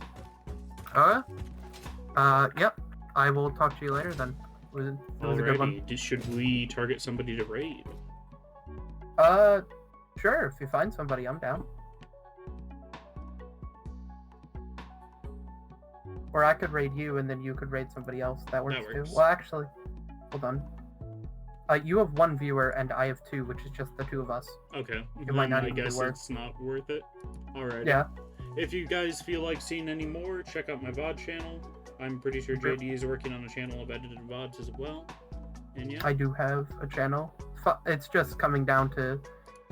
yep. I will talk to you later then. It was a good one. Alrighty, should we target somebody to raid? Sure. If you find somebody, I'm down. Or I could raid you, and then you could raid somebody else. That works, works. too. Well, actually, hold on. You have 1 viewer, and I have 2, which is just the 2 of us. Okay, It might not I even be guess worth. it's not worth it. Alright. Yeah. If you guys feel like seeing any more, check out my VOD channel. I'm pretty sure Sure. JD is working on a channel of edited VODs as well. And yeah. I do have a channel. It's just coming down to,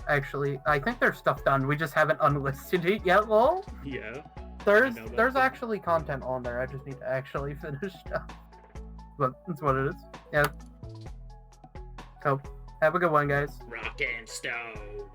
actually, I think there's stuff done. We just haven't unlisted it yet, lol. Yeah. There's know that there's thing. actually content on there. I just need to actually finish stuff. But that's what it is. Yeah. So, have a good one, guys. Rock and stone.